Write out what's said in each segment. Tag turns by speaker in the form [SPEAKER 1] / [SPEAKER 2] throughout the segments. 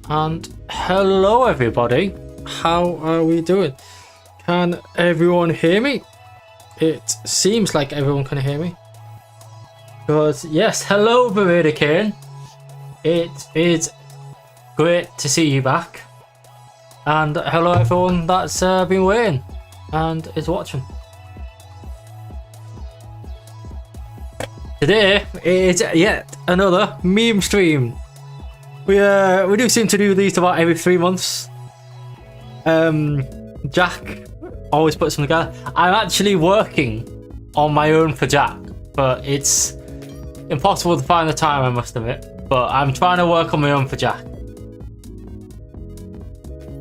[SPEAKER 1] And hello everybody, how are we doing? Can everyone hear me? It seems like everyone can hear me. Because yes, hello Bermuda Kane. It is great to see you back. And hello everyone that's been waiting and is watching. Today is yet another meme stream. We do seem to do these about every 3 months. Jack always puts them together. I'm actually working on my own for Jack, but it's impossible to find the time, I must admit. But I'm trying to work on my own for Jack.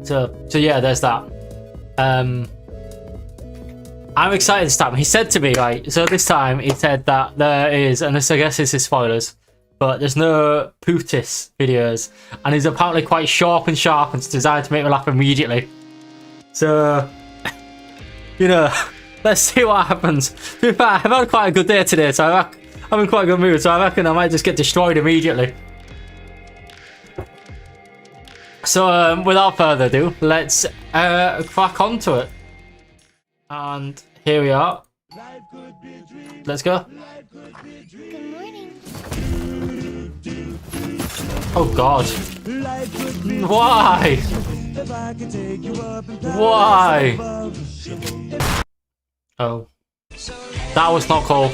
[SPEAKER 1] So yeah, there's that. I'm excited this time. He said to me, right, so this time he said that there is, and this I guess this is spoilers, but there's no Pootis videos, and he's apparently quite sharp and it's designed to make me laugh immediately. So, you know, let's see what happens. To be fair, I've had quite a good day today, so I'm in quite a good mood, so I reckon I might just get destroyed immediately. So, without further ado, let's crack onto it. And here we are. Let's go.
[SPEAKER 2] Good morning.
[SPEAKER 1] Oh God. Why? Why? Oh. That was not cool.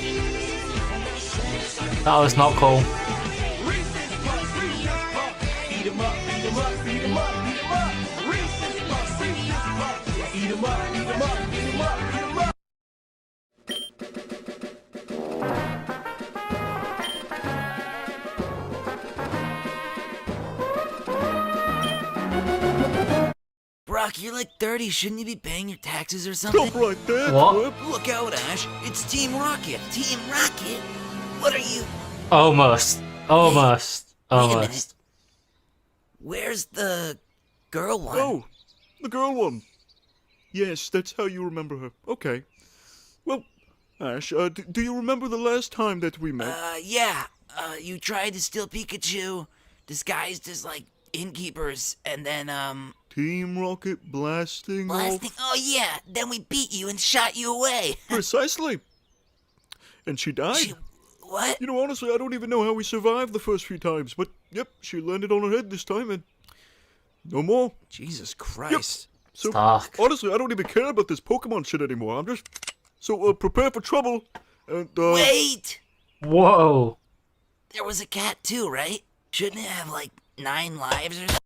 [SPEAKER 1] That was not cool.
[SPEAKER 3] Brock, you're like 30. Shouldn't you be paying your taxes or something?
[SPEAKER 4] Stop right there.
[SPEAKER 1] What?
[SPEAKER 3] Look out, Ash. It's Team Rocket. Team Rocket? What are you?
[SPEAKER 1] Almost. Almost.
[SPEAKER 3] Wait a minute.
[SPEAKER 1] Almost.
[SPEAKER 3] Where's the girl one?
[SPEAKER 4] Oh, the girl one. Yes, that's how you remember her. Okay. Well, Ash, do you remember the last time that we met?
[SPEAKER 3] Yeah. You tried to steal Pikachu, disguised as, like, innkeepers, and then,
[SPEAKER 4] Team Rocket blasting off?
[SPEAKER 3] Oh, yeah. Then we beat you and shot you away.
[SPEAKER 4] Precisely. And she died.
[SPEAKER 3] What?
[SPEAKER 4] You know, honestly, I don't even know how we survived the first few times, but yep, she landed on her head this time, and no more.
[SPEAKER 3] Jesus Christ.
[SPEAKER 4] Yep. So,
[SPEAKER 1] Stark.
[SPEAKER 4] honestly, I don't even care about this Pokemon shit anymore. I'm just... So, prepare for trouble, and,
[SPEAKER 3] Wait!
[SPEAKER 1] Whoa.
[SPEAKER 3] There was a cat too, right? Shouldn't it have, like, 9 lives or something?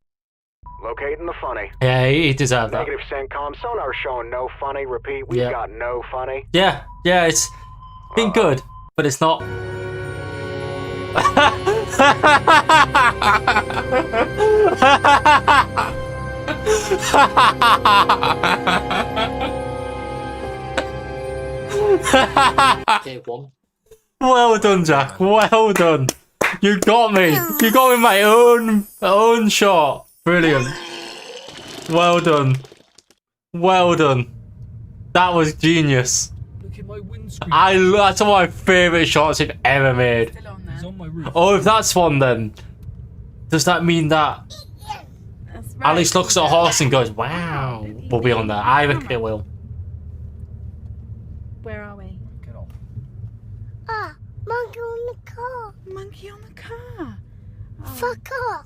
[SPEAKER 5] Locating the funny.
[SPEAKER 1] Yeah, he deserved that.
[SPEAKER 5] Negative CENTCOM. Sonar showing no funny. Repeat, we've got no funny.
[SPEAKER 1] Yeah, it's been good, but it's not. Well done, Jack. Well done. You got me. You got me my own shot. Brilliant. Well done. Well done. That was genius.
[SPEAKER 6] Look at my windscreen.
[SPEAKER 1] That's one of my favourite shots you've ever made.
[SPEAKER 6] It's on my roof.
[SPEAKER 1] Oh, if that's one, then does that mean that
[SPEAKER 2] That's right.
[SPEAKER 1] Alex looks at a horse and goes, "Wow"? We'll be on there. I reckon it will.
[SPEAKER 2] Where are we?
[SPEAKER 6] Get off.
[SPEAKER 2] Ah, monkey on the car.
[SPEAKER 7] Monkey on the car.
[SPEAKER 2] Fuck off.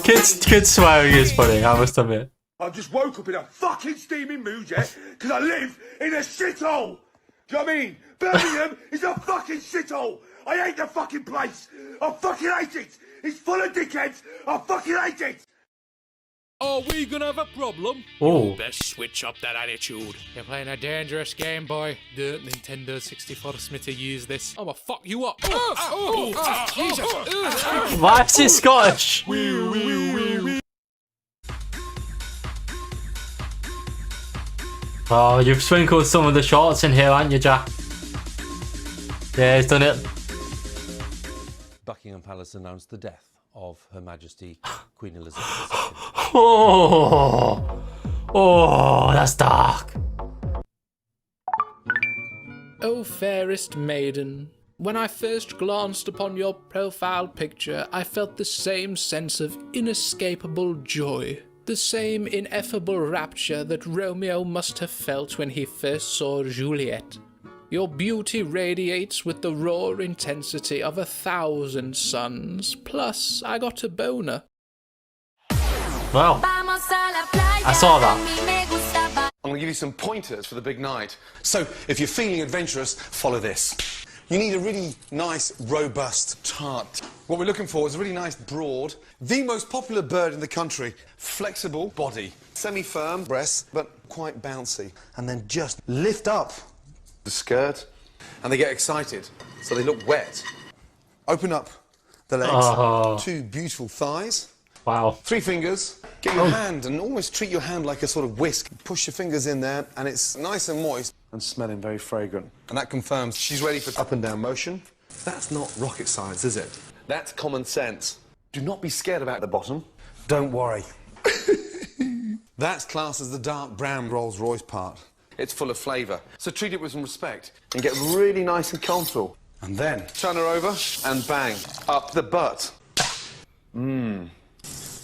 [SPEAKER 1] Kids swearing is funny, I must admit.
[SPEAKER 8] I just woke up in a fucking steaming mood, yeah? Because I live in a shithole. Do you know what I mean? Birmingham is a fucking shithole. I hate the fucking place. I fucking hate it. It's full of dickheads. I fucking hate it.
[SPEAKER 6] Are we gonna have a problem?
[SPEAKER 1] Oh.
[SPEAKER 6] Best switch up that attitude. You're playing a dangerous game, boy. The Nintendo 64 Smithy use this. I'ma fuck you up. Jesus.
[SPEAKER 1] Why is he Scottish? Oh, you've sprinkled some of the shorts in here, haven't you, Jack? Yeah, he's done it.
[SPEAKER 7] Buckingham Palace announced the death of Her Majesty Queen Elizabeth II.
[SPEAKER 1] Oh, that's dark.
[SPEAKER 9] O fairest maiden, when I first glanced upon your profile picture, I felt the same sense of inescapable joy, the same ineffable rapture that Romeo must have felt when he first saw Juliet. Your beauty radiates with the raw intensity of 1,000 suns, plus I got a boner.
[SPEAKER 1] Well, I saw that.
[SPEAKER 10] I'm going to give you some pointers for the big night. So, if you're feeling adventurous, follow this. You need a really nice, robust tart. What we're looking for is a really nice, broad, the most popular bird in the country, flexible body, semi-firm breasts, but quite bouncy. And then just lift up the skirt, and they get excited, so they look wet. Open up the legs, 2 beautiful thighs.
[SPEAKER 1] Wow.
[SPEAKER 10] 3 fingers. Get your hand and almost treat your hand like a sort of whisk. Push your fingers in there, and it's nice and moist and smelling very fragrant. And that confirms she's ready for up and down motion. That's not rocket science, is it? That's common sense. Do not be scared about the bottom. Don't worry. That's classed as the dark brown Rolls-Royce part. It's full of flavour, so treat it with some respect and get really nice and comfortable. And then turn her over and bang, up the butt. And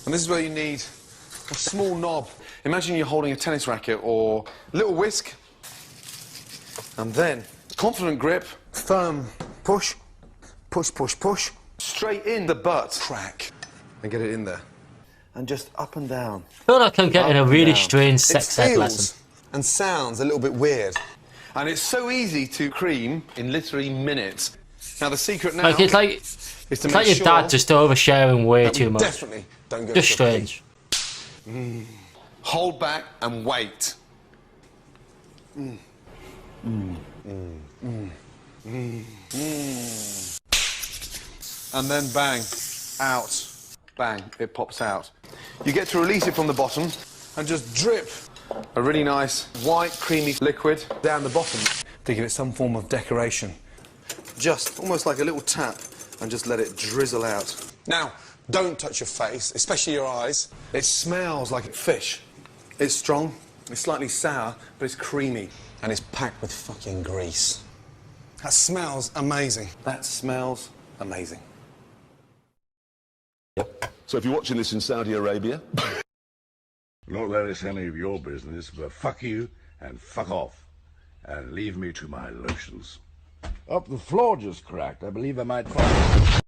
[SPEAKER 10] this is where you need a small knob. Imagine you're holding a tennis racket or a little whisk. And then confident grip, firm push, push, push, push, straight in the butt. Crack, and get it in there. And just up and down.
[SPEAKER 1] I feel like I'm getting a really strange sex ed lesson.
[SPEAKER 10] And sounds a little bit weird. And it's so easy to cream in literally minutes. Now the secret now
[SPEAKER 1] Like it's like your dad just oversharing way too much.
[SPEAKER 10] Definitely don't go
[SPEAKER 1] Just strange.
[SPEAKER 10] Hold back and wait. And then bang, out, bang, it pops out. You get to release it from the bottom and just drip a really nice white creamy liquid down the bottom to give it some form of decoration. Just almost like a little tap and just let it drizzle out. Now, don't touch your face, especially your eyes. It smells like fish. It's strong, it's slightly sour, but it's creamy. And it's packed with fucking grease. That smells amazing. That smells amazing.
[SPEAKER 8] So if you're watching this in Saudi Arabia, not that it's any of your business, but fuck you and fuck off. And leave me to my lotions. Up the floor just cracked. I believe I might find...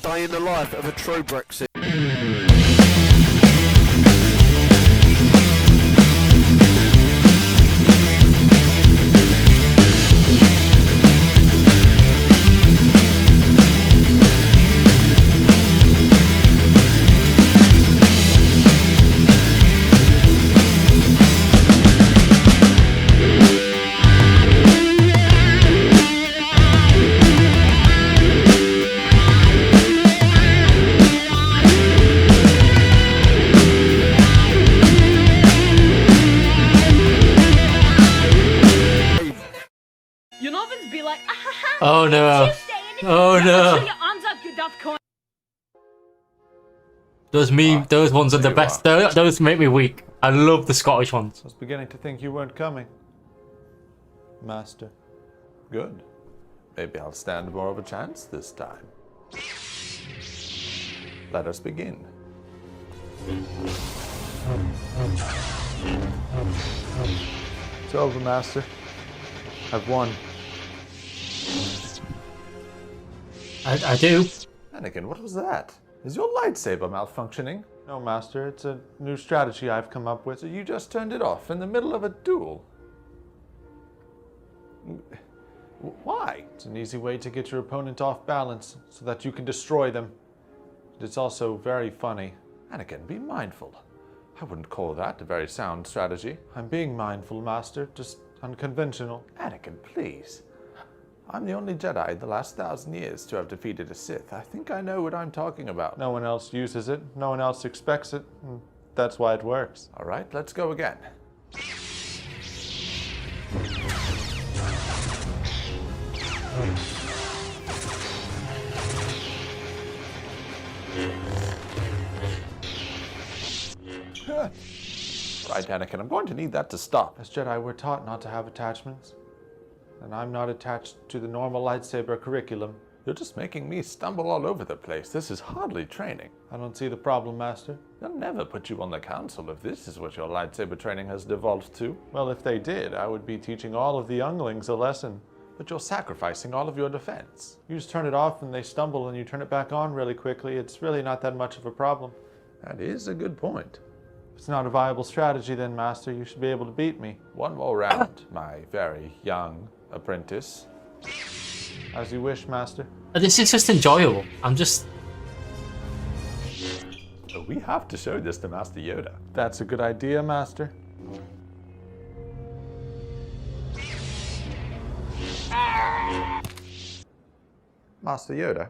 [SPEAKER 5] Die in the life of a true Brexit.
[SPEAKER 1] Oh no. Oh no. Those ones are the best. Those make me weak. I love the Scottish ones.
[SPEAKER 11] I was beginning to think you weren't coming, Master. Good. Maybe I'll stand more of a chance this time. Let us begin. It's over, Master. I've won.
[SPEAKER 1] I do.
[SPEAKER 11] Anakin, what was that? Is your lightsaber malfunctioning? No, Master, it's a new strategy I've come up with. So you just turned it off in the middle of a duel. Why? It's an easy way to get your opponent off balance so that you can destroy them. It's also very funny. Anakin, be mindful. I wouldn't call that a very sound strategy. I'm being mindful, Master, just unconventional. Anakin, please. I'm the only Jedi in the last 1,000 years to have defeated a Sith. I think I know what I'm talking about. No one else uses it, no one else expects it, and that's why it works. All right, let's go again. Right, Anakin, I'm going to need that to stop. As Jedi, we're taught not to have attachments. And I'm not attached to the normal lightsaber curriculum. You're just making me stumble all over the place. This is hardly training. I don't see the problem, Master. They'll never put you on the council if this is what your lightsaber training has devolved to. Well, if they did, I would be teaching all of the younglings a lesson. But you're sacrificing all of your defense. You just turn it off and they stumble and you turn it back on really quickly. It's really not that much of a problem. That is a good point. If it's not a viable strategy then, Master, you should be able to beat me. One more round, my very young apprentice. As you wish, Master.
[SPEAKER 1] This is just enjoyable. I'm just...
[SPEAKER 11] We have to show this to Master Yoda. That's a good idea, Master. Master Yoda.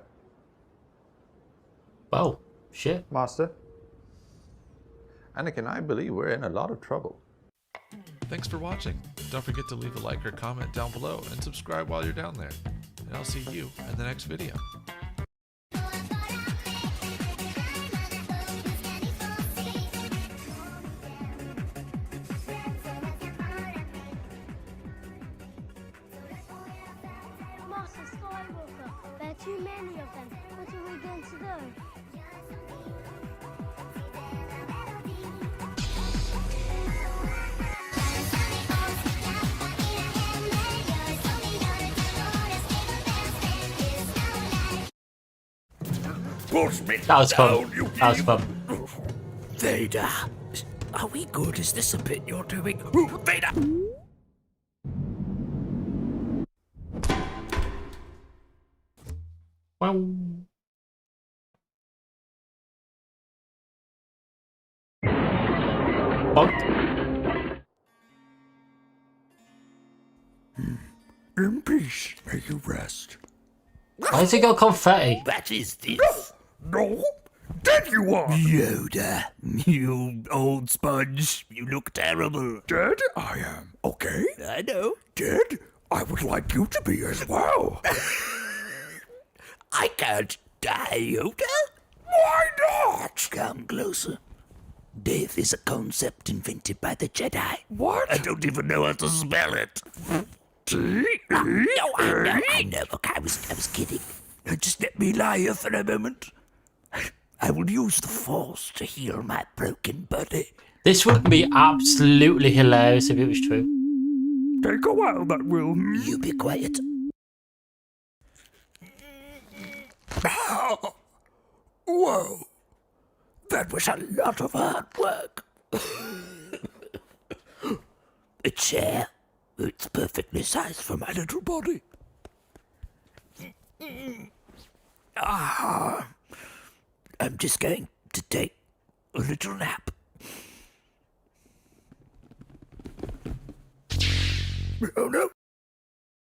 [SPEAKER 1] Oh, shit.
[SPEAKER 11] Master. Anakin, I believe we're in a lot of trouble.
[SPEAKER 12] Thanks for watching. Don't forget to leave a like or comment down below and subscribe while you're down there. And I'll see you in the next video.
[SPEAKER 2] Master Skywalker, there are too many of them. What are we going to do?
[SPEAKER 1] That was fun. That was fun.
[SPEAKER 3] Vader, are we good? Is this a bit you're doing? Vader!
[SPEAKER 1] Wow.
[SPEAKER 3] In peace, may you rest.
[SPEAKER 1] Why has he got confetti?
[SPEAKER 3] What is this? No, dead you are! Yoda, you old sponge, you look terrible. Dead I am, okay? I know. Dead? I would like you to be as well. I can't die, Yoda. Why not? Come closer. Death is a concept invented by the Jedi. What? I don't even know how to spell it. No, I know. Look, I was kidding. Just let me lie here for a moment. I will use the Force to heal my broken body.
[SPEAKER 1] This would be absolutely hilarious if it was true.
[SPEAKER 3] Take a while, that will. You be quiet. Whoa. That was a lot of hard work. A chair. It's perfectly sized for my little body. I'm just going to take a little nap. Oh no!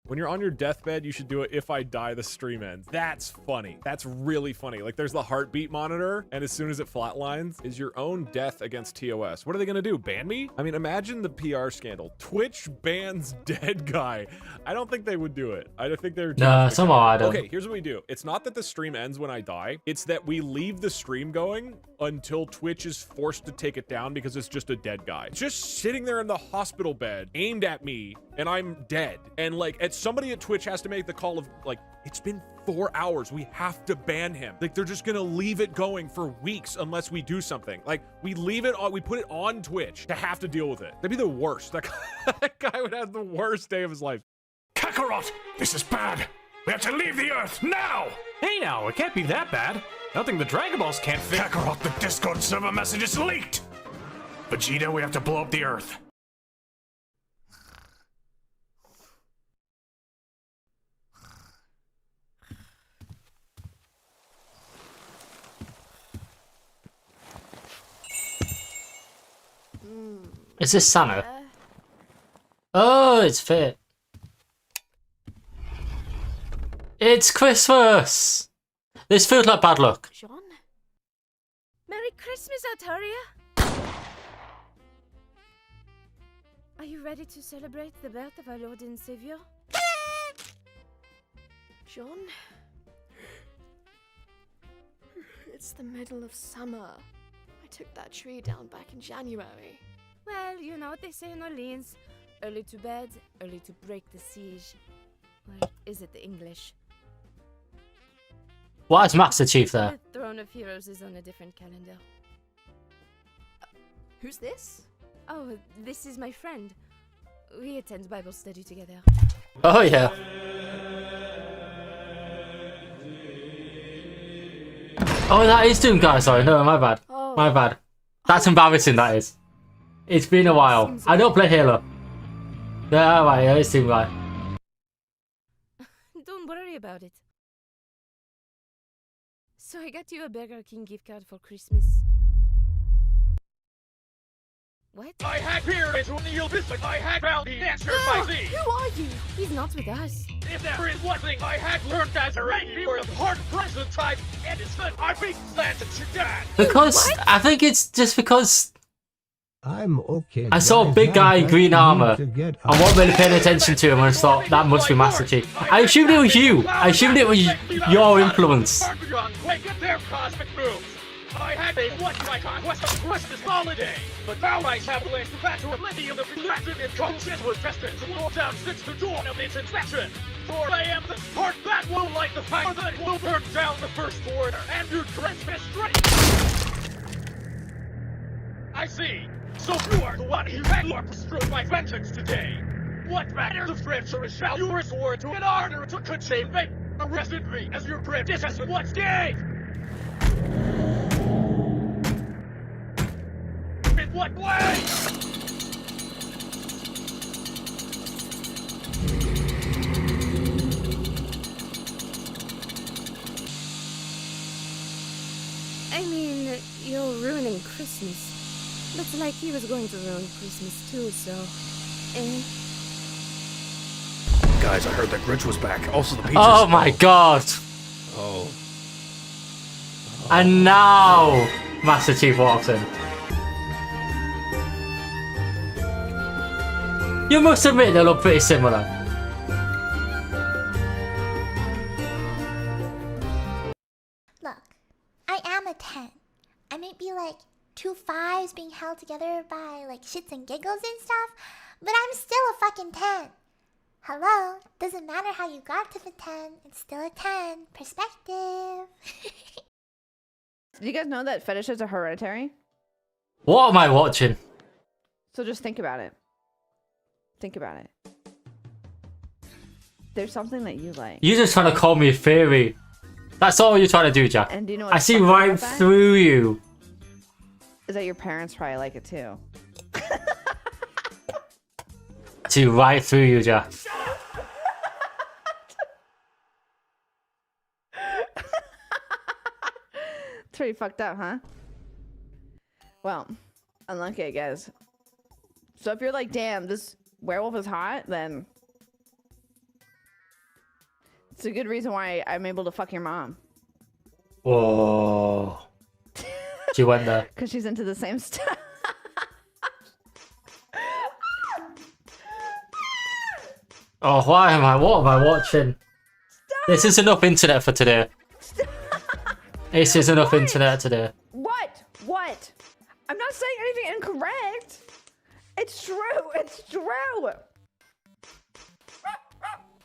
[SPEAKER 13] When you're on your deathbed, you should do it if I die, the stream ends. That's funny. That's really funny. Like, there's the heartbeat monitor, and as soon as it flatlines, is your own death against TOS. What are they gonna do, ban me? I mean, imagine the PR scandal. Twitch bans dead guy. I don't think they would do it. I don't think they're-
[SPEAKER 1] Nah, somehow I don't.
[SPEAKER 13] Okay, here's what we do. It's not that the stream ends when I die. It's that we leave the stream going until Twitch is forced to take it down because it's just a dead guy. Just sitting there in the hospital bed, aimed at me, and I'm dead. And like, somebody at Twitch has to make the call of like, it's been 4 hours. We have to ban him. Like, they're just gonna leave it going for weeks unless we do something. Like, we leave it on, we put it on Twitch to have to deal with it. That'd be the worst. That guy would have the worst day of his life.
[SPEAKER 14] Kakarot, this is bad. We have to leave the Earth now.
[SPEAKER 15] Hey now, it can't be that bad. Nothing the Dragon Balls can't fix.
[SPEAKER 14] Kakarot, the Discord server message is leaked. Vegeta, we have to blow up the Earth.
[SPEAKER 1] Is this Santa? Oh, it's Fate. It's Christmas! This feels like bad luck.
[SPEAKER 16] John? Merry Christmas, Artaria! Are you ready to celebrate the birth of our Lord and Savior?
[SPEAKER 17] John? It's the middle of summer. I took that tree down back in January.
[SPEAKER 16] Well, you know what they say in Orleans. Early to bed, early to break the siege. Or is it the English?
[SPEAKER 1] Why is Master Chief there?
[SPEAKER 16] The Throne of Heroes is on a different calendar.
[SPEAKER 17] Who's this?
[SPEAKER 16] Oh, this is my friend. We attend Bible study together.
[SPEAKER 1] Oh, yeah. Oh, that is Doom Guy. Sorry, no, my bad.
[SPEAKER 16] Oh.
[SPEAKER 1] My bad. That's embarrassing, that is. It's been a while. I don't play Halo. Yeah, right, yeah, it's Doom Guy.
[SPEAKER 16] Don't worry about it. So I got you a Burger King gift card for Christmas. What?
[SPEAKER 18] I had peered into Neil Biscuit. I had found the answer by thee.
[SPEAKER 16] Who are you? He's not with us.
[SPEAKER 18] If there is one thing I had learned as a reindeer of hard present type, and it's that I be planted to death.
[SPEAKER 1] Because, I think it's just because
[SPEAKER 19] I'm okay.
[SPEAKER 1] I saw a big guy in green armor. I wasn't really paying attention to him and I thought, that must be Master Chief. I assumed it was you. I assumed it was your influence.
[SPEAKER 18] Wake up their cosmic moves. I had a what my conquest of Christmas holiday, but now I have placed the battle of Lindy of the Legend and conscience was tested to roll down since the dawn of its inception. For I am the spark that will light the fire that will burn down the first order and your Christmas straight. I see. So you are the one who had luck struck my vengeance today. What matter the Frencher shall you resort to an order to contain me? Arrested me as your predecessor once did. In what way?
[SPEAKER 16] I mean, you're ruining Christmas. Looks like he was going to ruin Christmas too, so...
[SPEAKER 14] Guys, I heard that Grinch was back. Also, the peaches.
[SPEAKER 1] Oh my god!
[SPEAKER 14] Oh.
[SPEAKER 1] And now Master Chief walks in. You must admit they look pretty similar.
[SPEAKER 20] Look, I am a 10. I might be like 2 5s being held together by like shits and giggles and stuff, but I'm still a fucking 10. Hello, doesn't matter how you got to the 10, it's still a 10. Perspective.
[SPEAKER 21] Do you guys know that fetishes are hereditary?
[SPEAKER 1] What am I watching?
[SPEAKER 21] So just think about it. Think about it. There's something that you like.
[SPEAKER 1] You're just trying to call me a fairy. That's all you're trying to do, Jack.
[SPEAKER 21] And do you know
[SPEAKER 1] I
[SPEAKER 21] what's
[SPEAKER 1] see
[SPEAKER 21] fucked
[SPEAKER 1] right
[SPEAKER 21] about that?
[SPEAKER 1] through you.
[SPEAKER 21] Is that your parents probably like it too?
[SPEAKER 1] I see right through you, Jack.
[SPEAKER 21] It's pretty fucked up, huh? Well, unlucky, I guess. So if you're like, damn, this werewolf is hot, then it's a good reason why I'm able to fuck your mom.
[SPEAKER 1] Oh. She went there.
[SPEAKER 21] Because she's into the same stuff.
[SPEAKER 1] Oh, why am I? What am I watching? This is enough internet for today. This is enough internet today.
[SPEAKER 21] What? What? I'm not saying anything incorrect. It's true. It's true.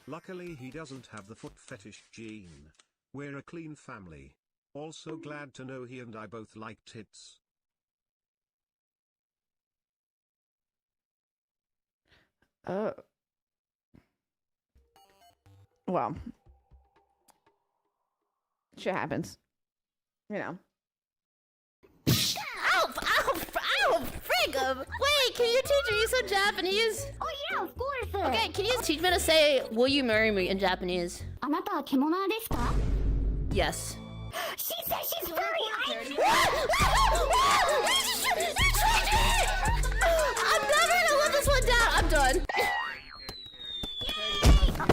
[SPEAKER 22] Luckily, he doesn't have the foot fetish gene. We're a clean family. Also glad to know he and I both like tits.
[SPEAKER 21] Well, shit happens. You know.
[SPEAKER 2] Ow! Frig! Wait, can you teach me some Japanese? Oh yeah, of course! Okay, can you teach me to say, will you marry me in Japanese? あなたは獣ですか? Yes. She said she's very... I'm down. I'm done.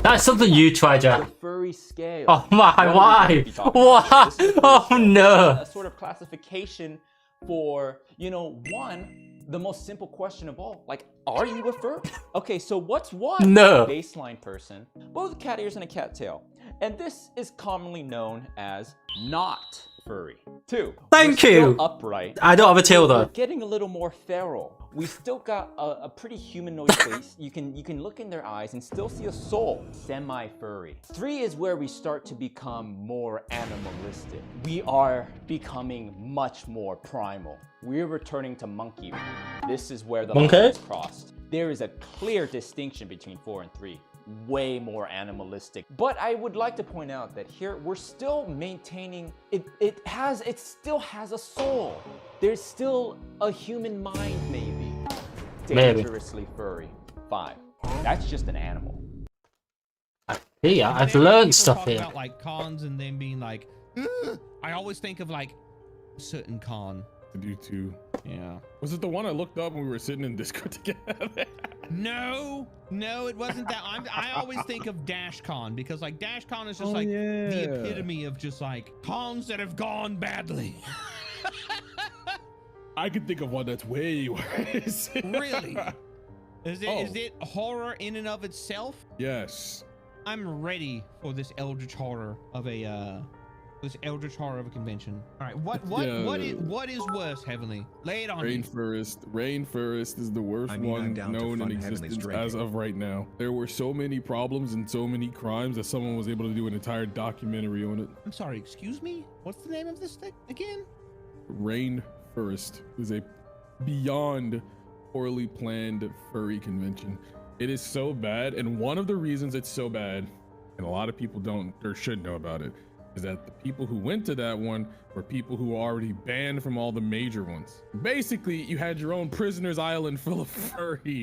[SPEAKER 1] That's something you try, Jack.
[SPEAKER 4] Furry scale.
[SPEAKER 1] Oh my, why? Why? Oh no.
[SPEAKER 4] A sort of classification for, you know, one, the most simple question of all, like, are you a furry? Okay, so what's one?
[SPEAKER 1] No.
[SPEAKER 4] Baseline person, both cat ears and a cat tail. And this is commonly known as not furry. Two,
[SPEAKER 1] Thank
[SPEAKER 4] we're
[SPEAKER 1] you.
[SPEAKER 4] still upright.
[SPEAKER 1] I don't have a tail though.
[SPEAKER 4] We're getting a little more feral. We still got a pretty humanoid face. You can look in their eyes and still see a soul. Semi-furry. Three is where we start to become more animalistic. We are becoming much more primal. We're returning to monkey. This is where the lines crossed. There is a clear distinction between 4 and 3. Way more animalistic. But I would like to point out that here we're still maintaining it still has a soul. There's still a human mind, maybe. Dangerously furry. 5. That's just an animal.
[SPEAKER 1] Yeah, I've learned stuff here.
[SPEAKER 6] About like cons and then being like, ugh. I always think of like a certain con.
[SPEAKER 23] I do too.
[SPEAKER 6] Yeah.
[SPEAKER 23] Was it the one I looked up when we were sitting in Discord together?
[SPEAKER 6] No, it wasn't that. I always think of DashCon because like DashCon is just the epitome of just like cons that have gone badly.
[SPEAKER 23] I could think of one that's way worse.
[SPEAKER 6] Really? Is it horror in and of itself?
[SPEAKER 23] Yes.
[SPEAKER 6] I'm ready for this eldritch horror of a convention. All right, what is worse, Heavenly? Lay it on me.
[SPEAKER 23] Rainforest is the worst one known in existence as of right now. There were so many problems and so many crimes that someone was able to do an entire documentary on it.
[SPEAKER 6] I'm sorry, excuse me? What's the name of this thing again?
[SPEAKER 23] Rainforest is a beyond poorly planned furry convention. It is so bad, and one of the reasons it's so bad, and a lot of people don't or should know about it, is that the people who went to that one were people who were already banned from all the major ones. Basically, you had your own prisoner's island full of furry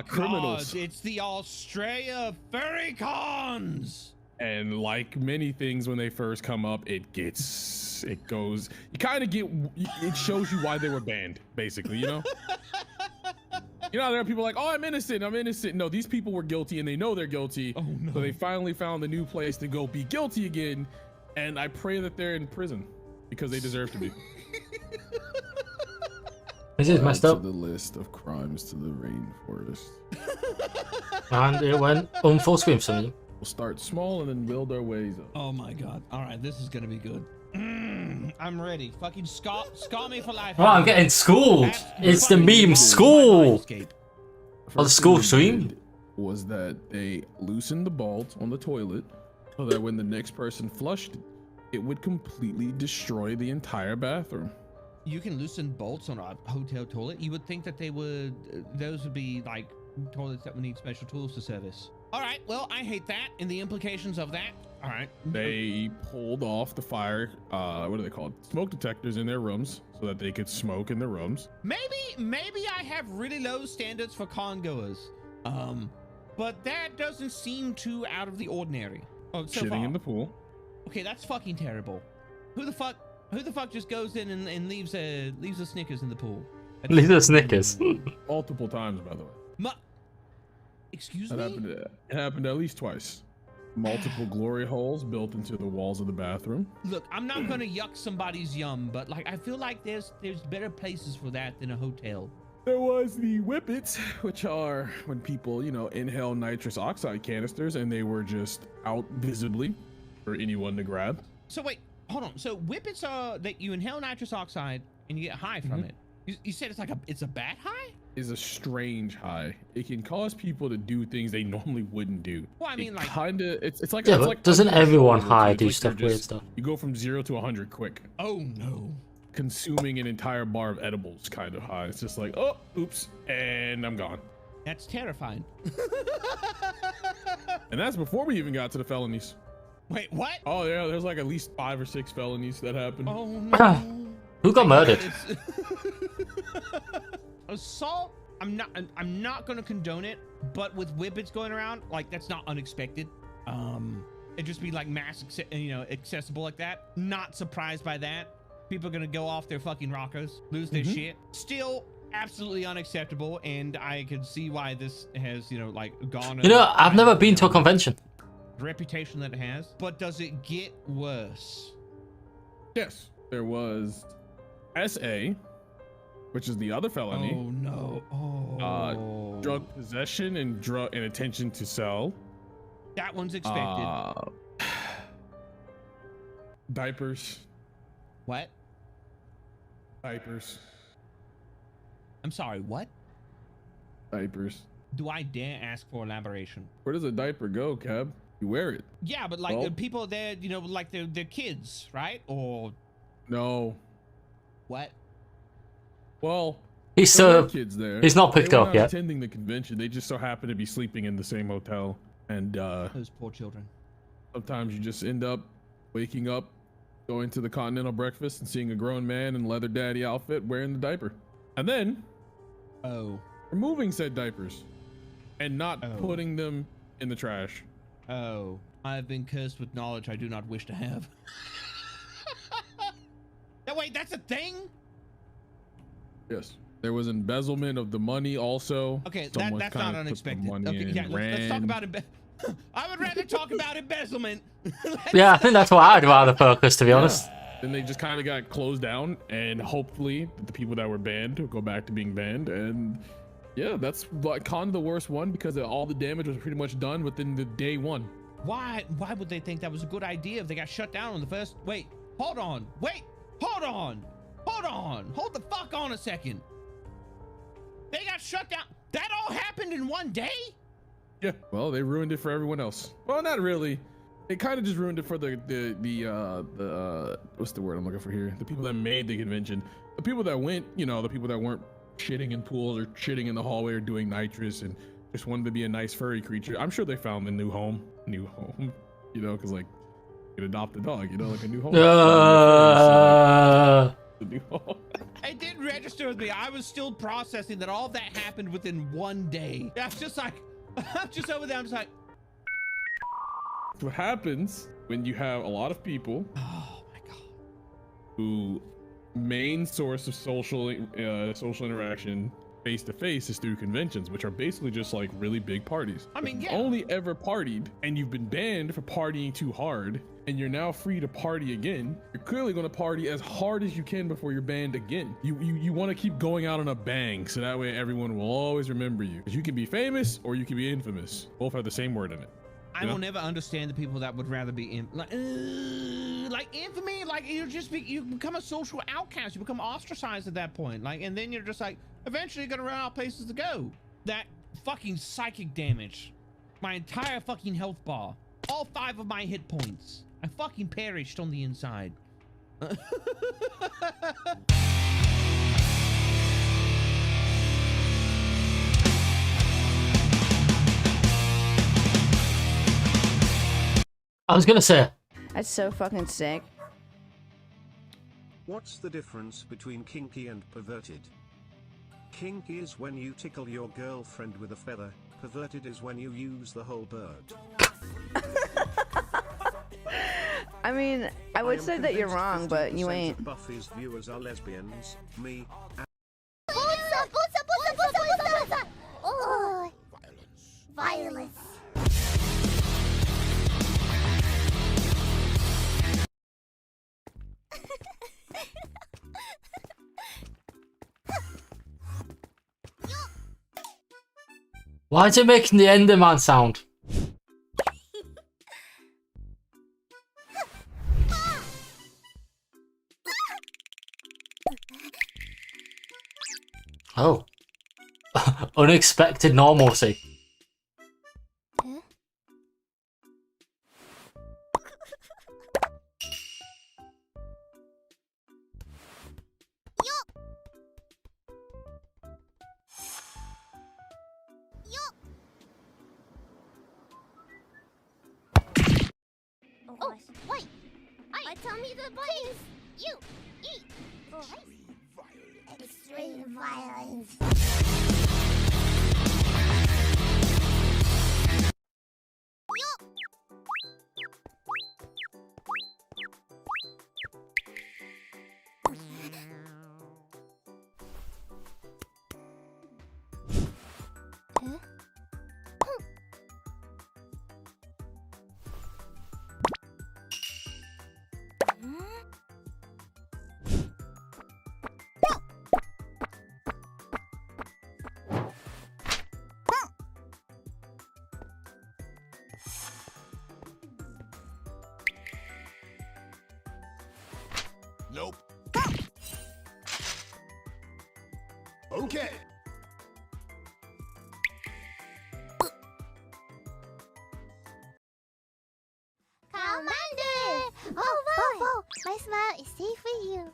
[SPEAKER 23] criminals.
[SPEAKER 6] It's the Australia Furry Cons.
[SPEAKER 23] And like many things when they first come up, it shows you why they were banned, basically, you know? You know, there are people like, oh, I'm innocent. No, these people were guilty and they know they're guilty. Oh, no. So they finally found a new place to go be guilty again. And I pray that they're in prison because they deserve to be.
[SPEAKER 1] This is messed up.
[SPEAKER 23] The list of crimes to the rainforest.
[SPEAKER 1] And it went on full screen for some reason.
[SPEAKER 23] We'll start small and then build our ways up.
[SPEAKER 6] Oh my god. All right, this is gonna be good. I'm ready. Fucking scar me for life.
[SPEAKER 1] Oh, I'm getting schooled. It's the meme school. Oh, the school stream
[SPEAKER 23] was that they loosened the bolt on the toilet so that when the next person flushed it would completely destroy the entire bathroom.
[SPEAKER 6] You can loosen bolts on a hotel toilet. You would think that those would be like toilets that would need special tools to service. All right, well, I hate that and the implications of that. All right.
[SPEAKER 23] They pulled off the fire, what are they called? Smoke detectors in their rooms so that they could smoke in their rooms.
[SPEAKER 6] Maybe I have really low standards for con goers. But that doesn't seem too out of the ordinary. Oh, so
[SPEAKER 23] shitting
[SPEAKER 6] far.
[SPEAKER 23] in the pool.
[SPEAKER 6] Okay, that's fucking terrible. Who the fuck just goes in and leaves a Snickers in the pool?
[SPEAKER 1] Leave the Snickers.
[SPEAKER 23] Multiple times, by the way.
[SPEAKER 6] Excuse
[SPEAKER 23] me? It happened at least twice. Multiple glory holes built into the walls of the bathroom.
[SPEAKER 6] Look, I'm not gonna yuck somebody's yum, but like I feel like there's better places for that than a hotel.
[SPEAKER 23] There was the whippets, which are when people, you know, inhale nitrous oxide canisters and they were just out visibly for anyone to grab.
[SPEAKER 6] So wait, hold on. So whippets are that you inhale nitrous oxide and you get high from it. You said it's a bad high?
[SPEAKER 23] Is a strange high. It can cause people to do things they normally wouldn't do.
[SPEAKER 6] Well, I mean, like
[SPEAKER 23] kinda, it's like,
[SPEAKER 1] yeah,
[SPEAKER 23] it's
[SPEAKER 1] but
[SPEAKER 23] like
[SPEAKER 1] doesn't everyone high do
[SPEAKER 23] like
[SPEAKER 1] stuff weird stuff?
[SPEAKER 23] You go from 0 to 100 quick.
[SPEAKER 6] Oh no.
[SPEAKER 23] Consuming an entire bar of edibles kind of high. It's just like, oh, oops, and I'm gone.
[SPEAKER 6] That's terrifying.
[SPEAKER 23] And that's before we even got to the felonies.
[SPEAKER 6] Wait, what?
[SPEAKER 23] Oh yeah, there's like at least 5 or 6 felonies that happened.
[SPEAKER 6] Oh no.
[SPEAKER 1] Who got murdered?
[SPEAKER 6] Assault. I'm not gonna condone it, but with whippets going around, like that's not unexpected. It'd just be like accessible like that. Not surprised by that. People are gonna go off their fucking rockers, lose their shit. Still, absolutely unacceptable, and I can see why this has, you know, like gone.
[SPEAKER 1] You know, I've never been to a convention.
[SPEAKER 6] The reputation that it has, but does it get worse?
[SPEAKER 23] Yes, there was SA, which is the other felony.
[SPEAKER 6] Oh no! Oh.
[SPEAKER 23] Drug possession and intention to sell.
[SPEAKER 6] That one's expected.
[SPEAKER 23] Diapers.
[SPEAKER 6] What?
[SPEAKER 23] Diapers.
[SPEAKER 6] I'm sorry, what?
[SPEAKER 23] Diapers.
[SPEAKER 6] Do I dare ask for elaboration?
[SPEAKER 23] Where does a diaper go, Cab? You wear it.
[SPEAKER 6] Yeah, but like
[SPEAKER 23] Well,
[SPEAKER 6] the people there, you know, like they're kids, right? Or
[SPEAKER 23] no.
[SPEAKER 6] What?
[SPEAKER 23] Well,
[SPEAKER 1] He's
[SPEAKER 23] there
[SPEAKER 1] so
[SPEAKER 23] were kids there.
[SPEAKER 1] he's not picked
[SPEAKER 23] They were
[SPEAKER 1] up yet.
[SPEAKER 23] Attending the convention, they just so happened to be sleeping in the same hotel, and
[SPEAKER 6] those poor children.
[SPEAKER 23] Sometimes you just end up waking up, going to the continental breakfast, and seeing a grown man in leather daddy outfit wearing the diaper, and then removing said diapers and not putting them in the trash.
[SPEAKER 6] Oh, I have been cursed with knowledge I do not wish to have. No, wait, that's a thing?
[SPEAKER 23] Yes. There was embezzlement of the money also.
[SPEAKER 6] Okay,
[SPEAKER 23] Someone
[SPEAKER 6] that's
[SPEAKER 23] kinda
[SPEAKER 6] not
[SPEAKER 23] put the
[SPEAKER 6] unexpected.
[SPEAKER 23] money
[SPEAKER 6] Okay,
[SPEAKER 23] in
[SPEAKER 6] yeah,
[SPEAKER 23] and
[SPEAKER 6] let's talk
[SPEAKER 23] ran.
[SPEAKER 6] about it. I would rather talk about embezzlement.
[SPEAKER 1] Yeah, I think that's what I'd rather focus, to be honest.
[SPEAKER 23] Then they just kind of got closed down, and hopefully the people that were banned will go back to being banned. And yeah, that's like kind of the worst one because all the damage was pretty much done within the day one.
[SPEAKER 6] Why would they think that was a good idea if they got shut down on the first? Wait, hold on. Wait, hold on. Hold on. Hold the fuck on a second. They got shut down. That all happened in one day?
[SPEAKER 23] Yeah. Well, they ruined it for everyone else. Well, not really. They kind of just ruined it for the what's the word I'm looking for here? The people that made the convention. The people that went, you know, the people that weren't shitting in pools or shitting in the hallway or doing nitrous and just wanted to be a nice furry creature. I'm sure they found a new home, you know, because like you can adopt a dog, you know, like a new home. A new home.
[SPEAKER 6] It didn't register with me. I was still processing that all that happened within one day. I was just like, I'm just over there. I'm just like,
[SPEAKER 23] what happens when you have a lot of people who main source of social interaction face to face is through conventions, which are basically just like really big parties.
[SPEAKER 6] I mean,
[SPEAKER 23] If
[SPEAKER 6] yeah.
[SPEAKER 23] you've only ever partied and you've been banned for partying too hard and you're now free to party again, you're clearly going to party as hard as you can before you're banned again. You want to keep going out on a bang so that way everyone will always remember you. Because you can be famous or you can be infamous. Both have the same word in it.
[SPEAKER 6] I will never understand the people that would rather be in like infamy. Like you become a social outcast. You become ostracized at that point. Like, and then you're just like, eventually you're gonna run out of places to go. That fucking psychic damage, my entire fucking health bar, all 5 of my hit points. I fucking perished on the inside.
[SPEAKER 1] I was gonna say.
[SPEAKER 21] That's so fucking sick.
[SPEAKER 22] What's the difference between kinky and perverted? Kinky is when you tickle your girlfriend with a feather. Perverted is when you use the whole bird.
[SPEAKER 21] I mean, I would say that you're wrong, but you ain't.
[SPEAKER 22] Buffy's viewers are lesbians. Me.
[SPEAKER 20] Oh, violence.
[SPEAKER 1] Why is it making the Enderman sound? Oh. Unexpected normalcy.
[SPEAKER 20] Oh, wait! Tell me the buttons! You! Eat! Extreme violence.
[SPEAKER 7] Nope. Okay.
[SPEAKER 20] Commander! Oh, my smile is safe with you.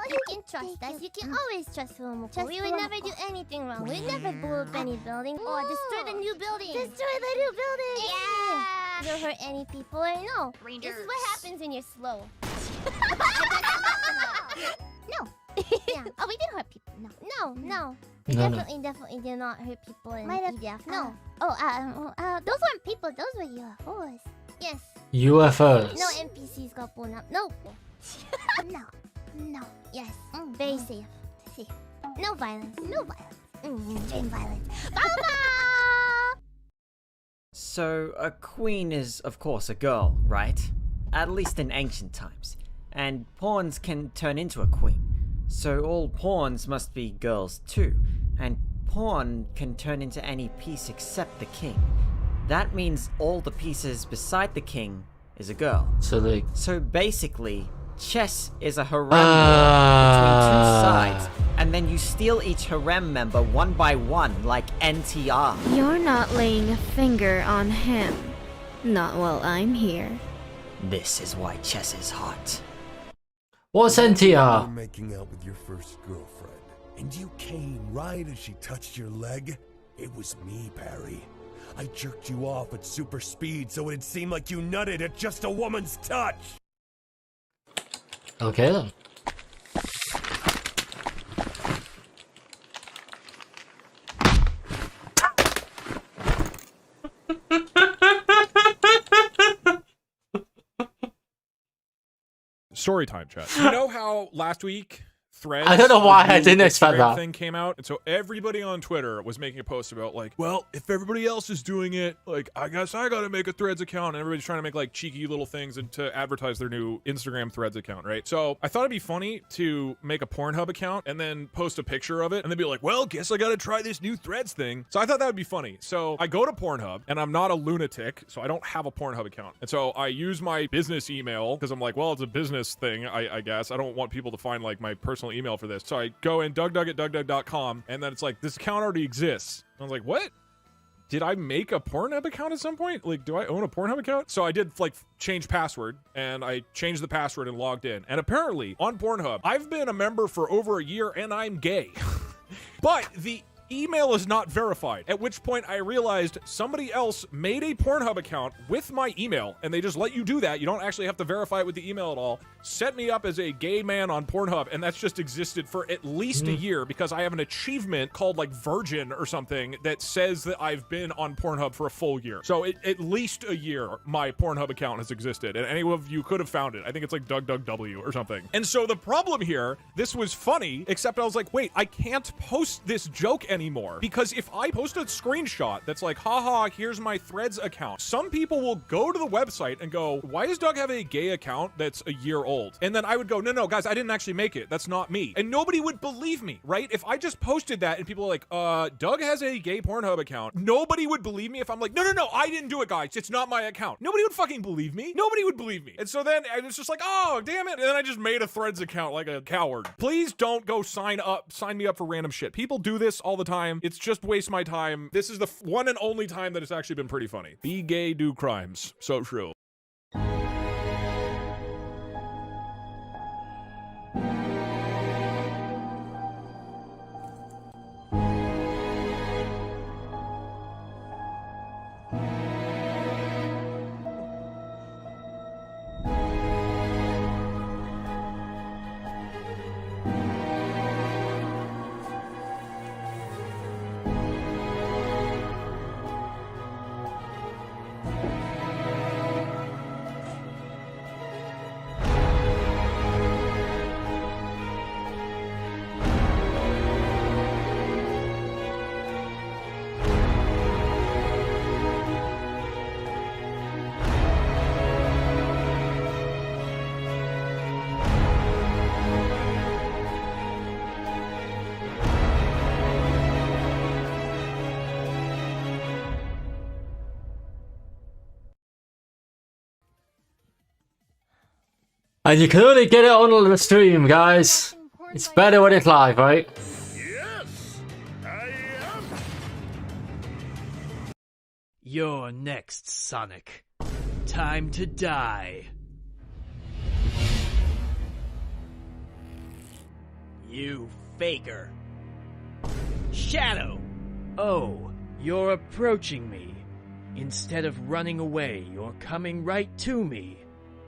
[SPEAKER 20] You can trust us. You can always trust Fumoko. We would never do anything wrong. We'd never blow up any building or destroy the new building. Destroy the new building! Yeah! Don't hurt any people or no. Rangers. This is what happens when you're slow. No. Yeah. Oh, we didn't hurt people. No. We definitely did not hurt people in EDF. No. Those weren't people. Those were UFOs. Yes.
[SPEAKER 1] UFOs.
[SPEAKER 20] No NPCs got blown up. No. No. Yes. Very safe. No violence. Extreme violence.
[SPEAKER 9] So, a queen is, of course, a girl, right? At least in ancient times. And pawns can turn into a queen. So all pawns must be girls too. And pawn can turn into any piece except the king. That means all the pieces beside the king is a girl. So basically, chess is a harem between two sides, and then you steal each harem member one by one, like NTR.
[SPEAKER 10] You're not laying a finger on him. Not while I'm here.
[SPEAKER 9] This is why chess is hot.
[SPEAKER 1] What's
[SPEAKER 7] You were
[SPEAKER 1] NTR?
[SPEAKER 7] making out with your first girlfriend, and you came right as she touched your leg? It was me, Parry. I jerked you off at super speed so it'd seem like you nutted at just a woman's touch.
[SPEAKER 1] Okay then.
[SPEAKER 13] Story time, chat. You know how last week Threads,
[SPEAKER 1] I don't know why
[SPEAKER 13] the
[SPEAKER 1] I didn't
[SPEAKER 13] new
[SPEAKER 1] expect
[SPEAKER 13] Instagram
[SPEAKER 1] that.
[SPEAKER 13] thing came out, and so everybody on Twitter was making a post about like, well, if everybody else is doing it, like, I guess I gotta make a Threads account, and everybody's trying to make like cheeky little things and to advertise their new Instagram Threads account, right? So I thought it'd be funny to make a Pornhub account and then post a picture of it, and then be like, well, guess I gotta try this new Threads thing. So I thought that would be funny. So I go to Pornhub, and I'm not a lunatic, so I don't have a Pornhub account, and so I use my business email because I'm like, well, it's a business thing, I guess. I don't want people to find like my personal email for this. So I go in DougDoug at DougDoug.com, and then it's like, this account already exists. I was like, what? Did I make a Pornhub account at some point? Like, do I own a Pornhub account? So I did like change password, and I changed the password and logged in. And apparently on Pornhub, I've been a member for over a year and I'm gay. But the email is not verified, at which point I realized somebody else made a Pornhub account with my email, and they just let you do that. You don't actually have to verify it with the email at all. Set me up as a gay man on Pornhub, and that's just existed for at least a year because I have an achievement called like Virgin or something that says that I've been on Pornhub for a full year. So at least a year my Pornhub account has existed, and any of you could have found it. I think it's like DougDougW or something. And so the problem here, this was funny, except I was like, wait, I can't post this joke anymore, because if I post a screenshot that's like, haha, here's my Threads account, some people will go to the website and go, why does Doug have a gay account that's a year old? And then I would go, no, guys, I didn't actually make it. That's not me. And nobody would believe me, right? If I just posted that and people are like, Doug has a gay Pornhub account, nobody would believe me if I'm like, no, I didn't do it, guys. It's not my account. Nobody would fucking believe me. Nobody would believe me. And so then it's just like, oh, damn it. And then I just made a Threads account like a coward. Please don't go sign me up for random shit. People do this all the time. It's just waste my time. This is the one and only time that it's actually been pretty funny. Be gay, do crimes. So true.
[SPEAKER 1] And you can only get it on the stream, guys. It's better when it's live, right?
[SPEAKER 18] Yes, I am.
[SPEAKER 5] You're next, Sonic. Time to die. You faker. Shadow! Oh, you're approaching me. Instead of running away, you're coming right to me.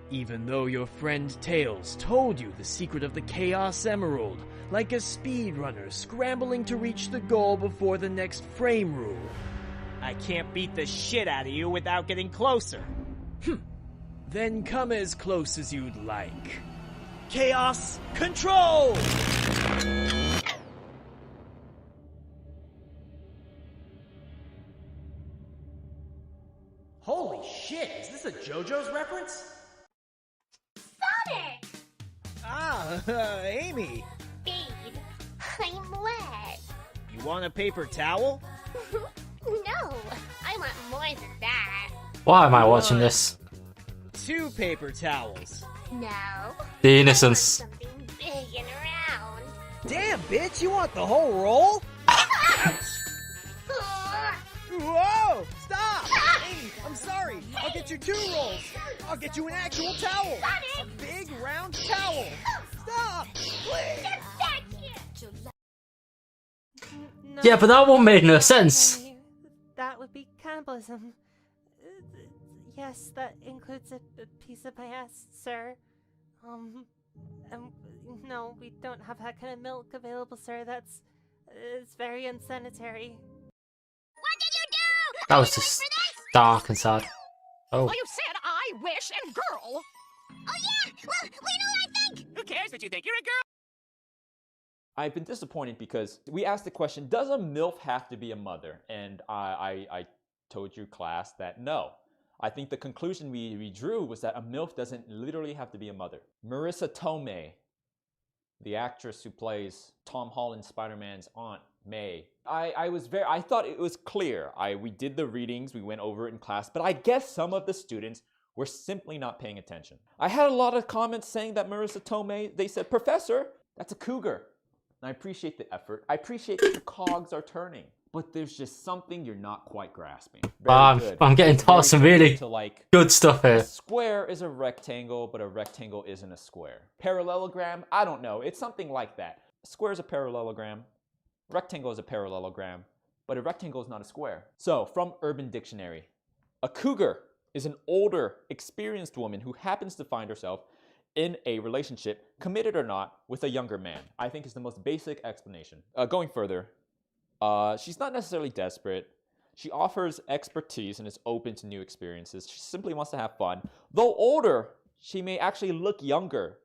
[SPEAKER 5] Even though your friend Tails told you the secret of the Chaos Emerald, like a speedrunner scrambling to reach the goal before the next frame rule.
[SPEAKER 8] I can't beat the shit out of you without getting closer.
[SPEAKER 5] Then come as close as you'd like. Chaos Control!
[SPEAKER 8] Holy shit, is this a JoJo's reference?
[SPEAKER 20] Sonic!
[SPEAKER 8] Ah, Amy.
[SPEAKER 20] Babe, I'm wet.
[SPEAKER 8] You want a paper towel?
[SPEAKER 20] No, I want more than that.
[SPEAKER 1] Why am I watching this?
[SPEAKER 8] 2 paper towels.
[SPEAKER 20] No.
[SPEAKER 1] The innocence.
[SPEAKER 20] Something big and round.
[SPEAKER 8] Damn, bitch, you want the whole roll? Whoa! Stop! Amy, I'm sorry. I'll get you 2 rolls. I'll get you an actual towel. A big round towel. Stop! Please!
[SPEAKER 20] Get back here!
[SPEAKER 1] Yeah, but that one made no sense.
[SPEAKER 11] That would be cannibalism. Yes, that includes a piece of my ass, sir. No, we don't have that kind of milk available, sir. It's very unsanitary.
[SPEAKER 20] What did you do?
[SPEAKER 1] That was just dark and sad. Oh.
[SPEAKER 18] Well, you said I wish and girl.
[SPEAKER 20] Oh yeah, well, we know what I think.
[SPEAKER 18] Who cares what you think? You're a girl.
[SPEAKER 4] I've been disappointed because we asked the question, does a MILF have to be a mother? And I told you, class, that no. I think the conclusion we drew was that a MILF doesn't literally have to be a mother. Marissa Tomei, the actress who plays Tom Holland's Spider-Man's Aunt May, I thought it was clear. We did the readings, we went over it in class, but I guess some of the students were simply not paying attention. I had a lot of comments saying that Marissa Tomei, they said, "Professor, that's a cougar." And I appreciate the effort. I appreciate that the cogs are turning. But there's just something you're not quite grasping.
[SPEAKER 1] I'm getting taught some really good stuff here.
[SPEAKER 4] A square is a rectangle, but a rectangle isn't a square. Parallelogram, I don't know. It's something like that. A square is a parallelogram. Rectangle is a parallelogram. But a rectangle is not a square. So, from Urban Dictionary, a cougar is an older, experienced woman who happens to find herself in a relationship, committed or not, with a younger man. I think is the most basic explanation. Going further, she's not necessarily desperate. She offers expertise and is open to new experiences. She simply wants to have fun. Though older, she may actually look younger.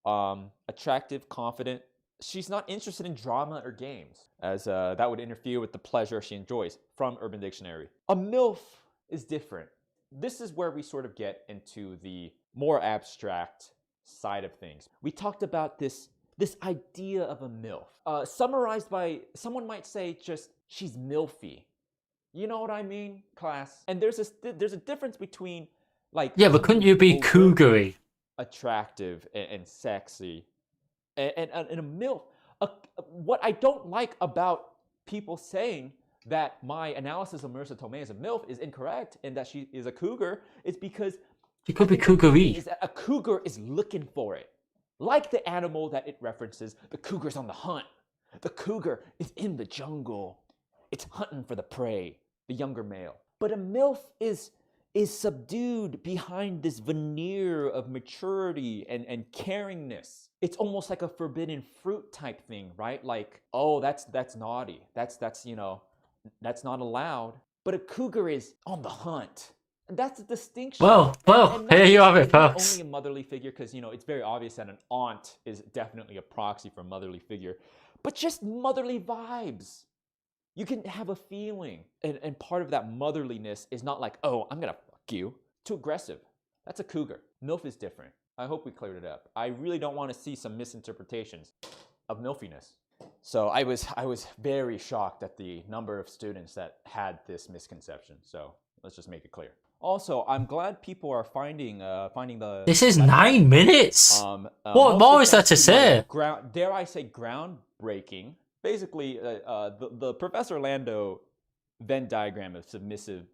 [SPEAKER 4] Attractive, confident. She's not interested in drama or games, as that would interfere with the pleasure she enjoys, from Urban Dictionary. A MILF is different. This is where we sort of get into the more abstract side of things. We talked about this idea of a MILF. Summarized by, someone might say just, she's MILFy. You know what I mean, class? And there's a difference between, like...
[SPEAKER 1] Yeah, but couldn't you be cougary?
[SPEAKER 4] Attractive and sexy. And a MILF. What I don't like about people saying that my analysis of Marissa Tomei as a MILF is incorrect and that she is a cougar is because...
[SPEAKER 1] She could be cougary.
[SPEAKER 4] A cougar is looking for it. Like the animal that it references, the cougar's on the hunt. The cougar is in the jungle. It's hunting for the prey, the younger male. But a MILF is subdued behind this veneer of maturity and caringness. It's almost like a forbidden fruit type thing, right? Like, oh, that's naughty. That's that's not allowed. But a cougar is on the hunt. And that's the distinction.
[SPEAKER 1] Well, here you have it, folks.
[SPEAKER 4] Only a motherly figure, because, it's very obvious that an aunt is definitely a proxy for a motherly figure. But just motherly vibes. You can have a feeling. And part of that motherliness is not like, oh, I'm going to fuck you. Too aggressive. That's a cougar. MILF is different. I hope we cleared it up. I really don't want to see some misinterpretations of MILFiness. So I was very shocked at the number of students that had this misconception. So let's just make it clear. Also, I'm glad people are finding the.
[SPEAKER 1] This is 9 minutes. What
[SPEAKER 4] mostly
[SPEAKER 1] more is there
[SPEAKER 4] thanks
[SPEAKER 1] to say?
[SPEAKER 4] my dare I say, groundbreaking. Basically, the Professor Lando Venn diagram of submissive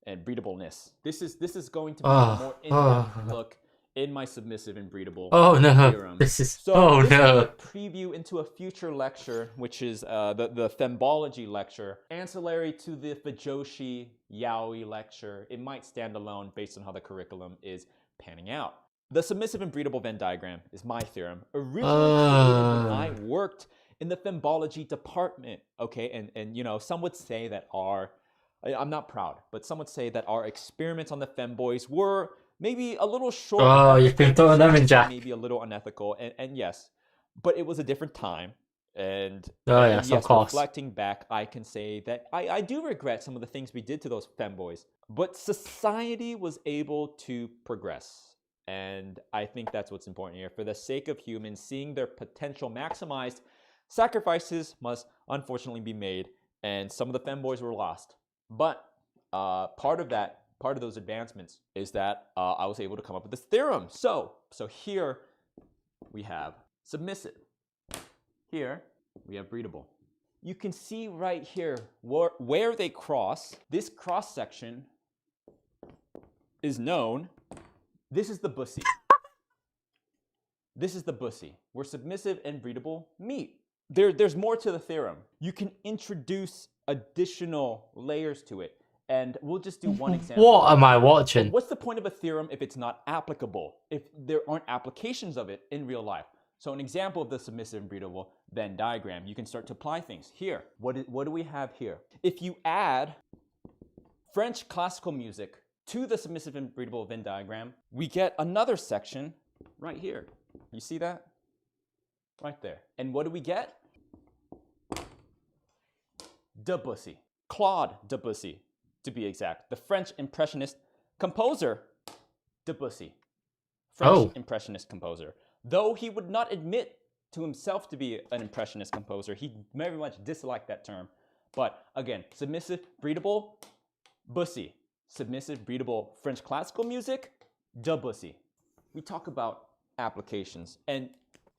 [SPEAKER 4] and breedableness. This is going to be a more in-depth look in my submissive and breedable theorem.
[SPEAKER 1] This is
[SPEAKER 4] So this is a preview into a future lecture, which is the thembology lecture, ancillary to the Fujoshi Yaoi lecture. It might stand alone based on how the curriculum is panning out. The submissive and breedable Venn diagram is my theorem, originally created when I worked in the thembology department. Okay, and you know, some would say that I'm not proud, but some would say that our experiments on the femboys were maybe a little short.
[SPEAKER 1] Oh, you've been throwing them in, Jack.
[SPEAKER 4] Maybe a little unethical, and yes, but it was a different time. And,
[SPEAKER 1] yes, of course.
[SPEAKER 4] Reflecting back, I can say that I do regret some of the things we did to those femboys. But society was able to progress. And I think that's what's important here. For the sake of humans, seeing their potential maximized, sacrifices must unfortunately be made. And some of the femboys were lost. But part of those advancements is that I was able to come up with this theorem. So here we have submissive. Here we have breedable. You can see right here where they cross. This cross section is known. This is the bussy. This is the bussy, where submissive and breedable meet. There's more to the theorem. You can introduce additional layers to it. And we'll just do one example.
[SPEAKER 1] What am I watching?
[SPEAKER 4] What's the point of a theorem if it's not applicable? If there aren't applications of it in real life? So an example of the submissive and breedable Venn diagram, you can start to apply things. Here, what do we have here? If you add French classical music to the submissive and breedable Venn diagram, we get another section right here. You see that? Right there. And what do we get? Debussy. Claude Debussy, to be exact. The French Impressionist composer, Debussy. French Impressionist composer. Though he would not admit to himself to be an Impressionist composer, he very much disliked that term. But again, submissive, breedable, Bussy. Submissive, breedable French classical music, Debussy. We talk about applications, and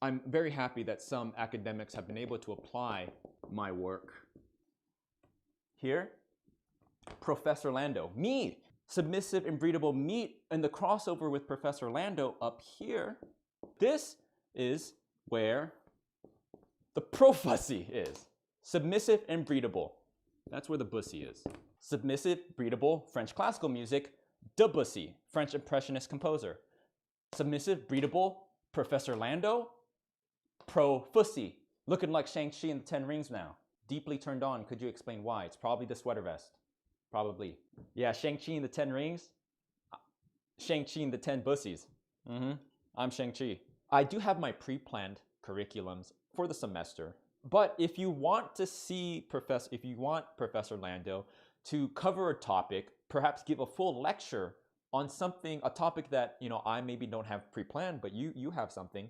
[SPEAKER 4] I'm very happy that some academics have been able to apply my work. Here, Professor Lando. Me, submissive and breedable meet in the crossover with Professor Lando up here. This is where the Profussy is. Submissive and breedable. That's where the Bussy is. Submissive, breedable French classical music, Debussy, French Impressionist composer. Submissive, breedable Professor Lando, Profussy. Looking like Shang-Chi in the 10 Rings now. Deeply turned on. Could you explain why? It's probably the sweater vest. Probably. Yeah, Shang-Chi in the 10 Rings. Shang-Chi in the 10 Bussies. I'm Shang-Chi. I do have my pre-planned curriculums for the semester. But if you want to see Professor Lando to cover a topic, perhaps give a full lecture on a topic that, you know, I maybe don't have pre-planned, but you have something,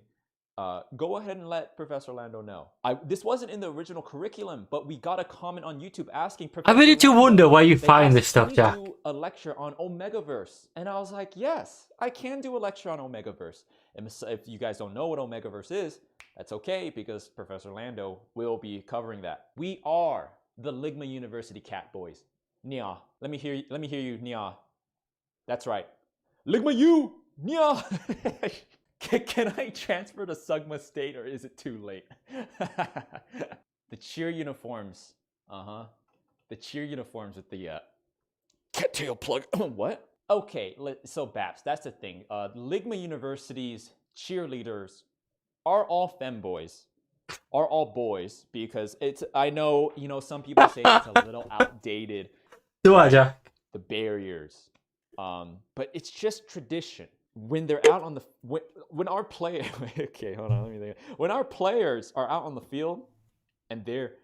[SPEAKER 4] go ahead and let Professor Lando know. This wasn't in the original curriculum, but we got a comment on YouTube asking Professor
[SPEAKER 1] I really do
[SPEAKER 4] Lando,
[SPEAKER 1] wonder where you
[SPEAKER 4] they
[SPEAKER 1] find
[SPEAKER 4] asked,
[SPEAKER 1] this stuff,
[SPEAKER 4] "Can
[SPEAKER 1] Jack.
[SPEAKER 4] you do a lecture on Omegaverse?" And I was like, yes, I can do a lecture on Omegaverse. And if you guys don't know what Omegaverse is, that's okay, because Professor Lando will be covering that. We are the Ligma University Cat Boys. Nya. Let me hear you, Nya. That's right. Ligma U! Nya! Can I transfer to Sugma State, or is it too late? The cheer uniforms. The cheer uniforms with the cattail plug. What? Okay, so Baps, that's the thing. Ligma University's cheerleaders are all femboys. Are all boys, because I know, you know, some people say it's a little outdated.
[SPEAKER 1] Do I, Jack?
[SPEAKER 4] The barriers. But it's just tradition. When they're out on the when our player okay, hold on, let me think. When our players are out on the field and they're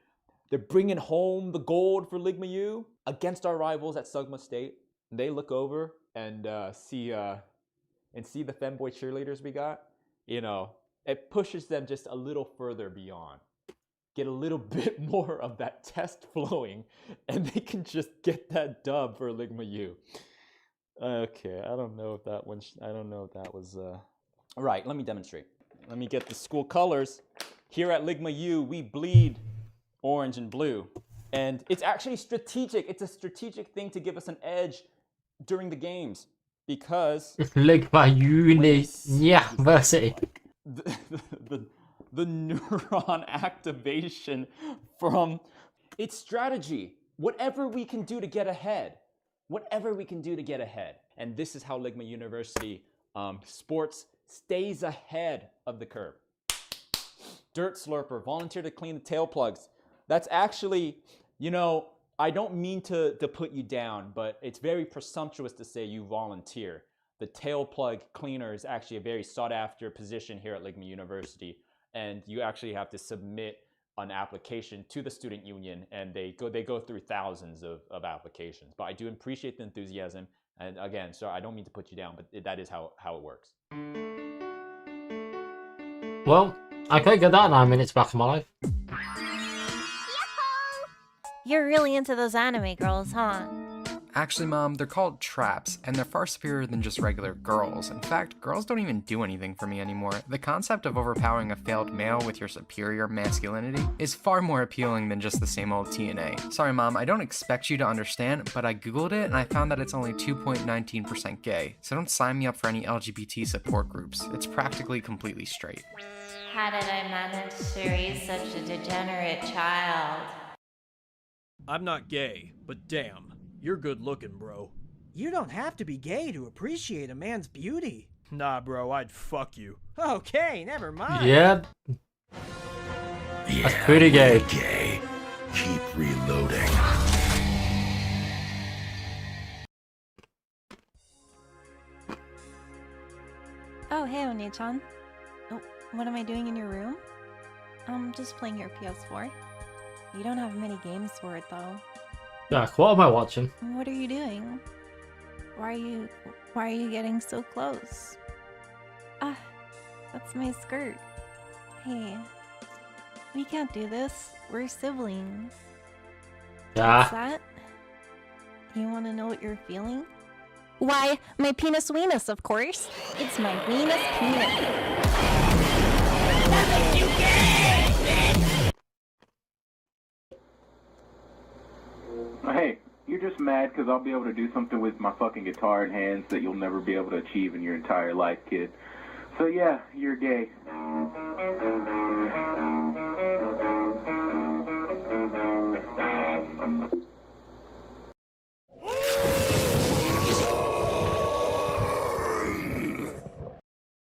[SPEAKER 4] bringing home the gold for Ligma U against our rivals at Sugma State, and they look over and see the femboy cheerleaders we got, you know, it pushes them just a little further beyond. Get a little bit more of that test flowing, and they can just get that dub for Ligma U. Okay, I don't know if that one. I don't know if that was. All right, let me demonstrate. Let me get the school colors. Here at Ligma U, we bleed orange and blue, and it's actually strategic. It's a strategic thing to give us an edge during the games because
[SPEAKER 1] Ligma University.
[SPEAKER 4] The neuron activation from its strategy. Whatever we can do to get ahead. Whatever we can do to get ahead. And this is how Ligma University sports stays ahead of the curve. Dirt Slurper, volunteer to clean the tail plugs. That's actually, you know, I don't mean to put you down, but it's very presumptuous to say you volunteer. The tail plug cleaner is actually a very sought after position here at Ligma University. And you actually have to submit an application to the student union, and they go through thousands of applications. But I do appreciate the enthusiasm. And again, sorry, I don't mean to put you down, but that is how it works.
[SPEAKER 1] Well, I could get that 9 minutes back in my life.
[SPEAKER 11] You're really into those anime girls, huh?
[SPEAKER 3] Actually, Mom, they're called traps, and they're far superior than just regular girls. In fact, girls don't even do anything for me anymore. The concept of overpowering a failed male with your superior masculinity is far more appealing than just the same old TNA. Sorry, Mom, I don't expect you to understand, but I googled it and I found that it's only 2.19% gay. So don't sign me up for any LGBT support groups. It's practically completely straight.
[SPEAKER 11] How did I manage to raise such a degenerate child?
[SPEAKER 5] I'm not gay, but damn, you're good looking, bro.
[SPEAKER 8] You don't have to be gay to appreciate a man's beauty.
[SPEAKER 5] Nah, bro, I'd fuck you.
[SPEAKER 8] Okay, never mind.
[SPEAKER 1] Yeah. That's pretty gay.
[SPEAKER 14] Gay. Keep reloading.
[SPEAKER 11] Oh, hey, Oni-chan. Oh, what am I doing in your room? I'm just playing your PS4. You don't have many games for it, though.
[SPEAKER 1] Jack, what am I watching?
[SPEAKER 11] What are you doing? Why are you getting so close? Ah, that's my skirt. Hey, we can't do this. We're siblings.
[SPEAKER 1] Yeah.
[SPEAKER 11] What's that? You want to know what you're feeling? Why, my penis weenus, of course. It's my weenus penis.
[SPEAKER 12] Hey, you're just mad because I'll be able to do something with my fucking guitar in hands that you'll never be able to achieve in your entire life, kid. So yeah, you're gay.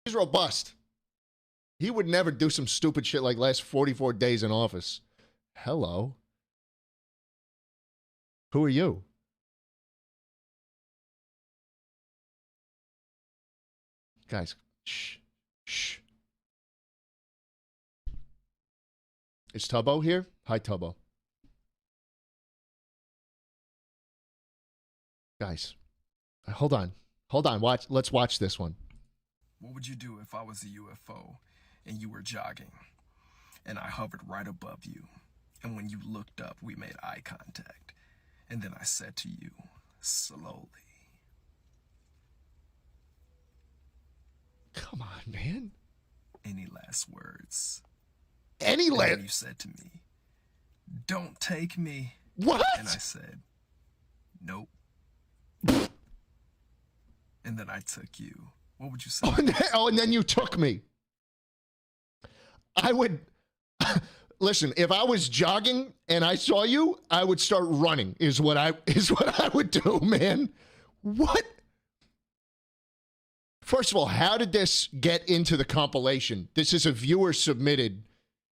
[SPEAKER 15] He's robust. He would never do some stupid shit like last 44 days in office. Hello. Who are you? Guys, shh. Shh. Is Tubbo here? Hi, Tubbo. Guys, hold on. Hold on. Let's watch this one.
[SPEAKER 24] What would you do if I was a UFO and you were jogging and I hovered right above you, and when you looked up, we made eye contact, and then I said to you, slowly,
[SPEAKER 15] come on, man.
[SPEAKER 24] Any last words?
[SPEAKER 15] Any last?
[SPEAKER 24] You said to me, don't take me.
[SPEAKER 15] What?
[SPEAKER 24] And I said, nope. And then I took you. What would you say?
[SPEAKER 15] And then you took me. I would... Listen, if I was jogging and I saw you, I would start running, is what I would do, man. What? First of all, how did this get into the compilation? This is a viewer submitted.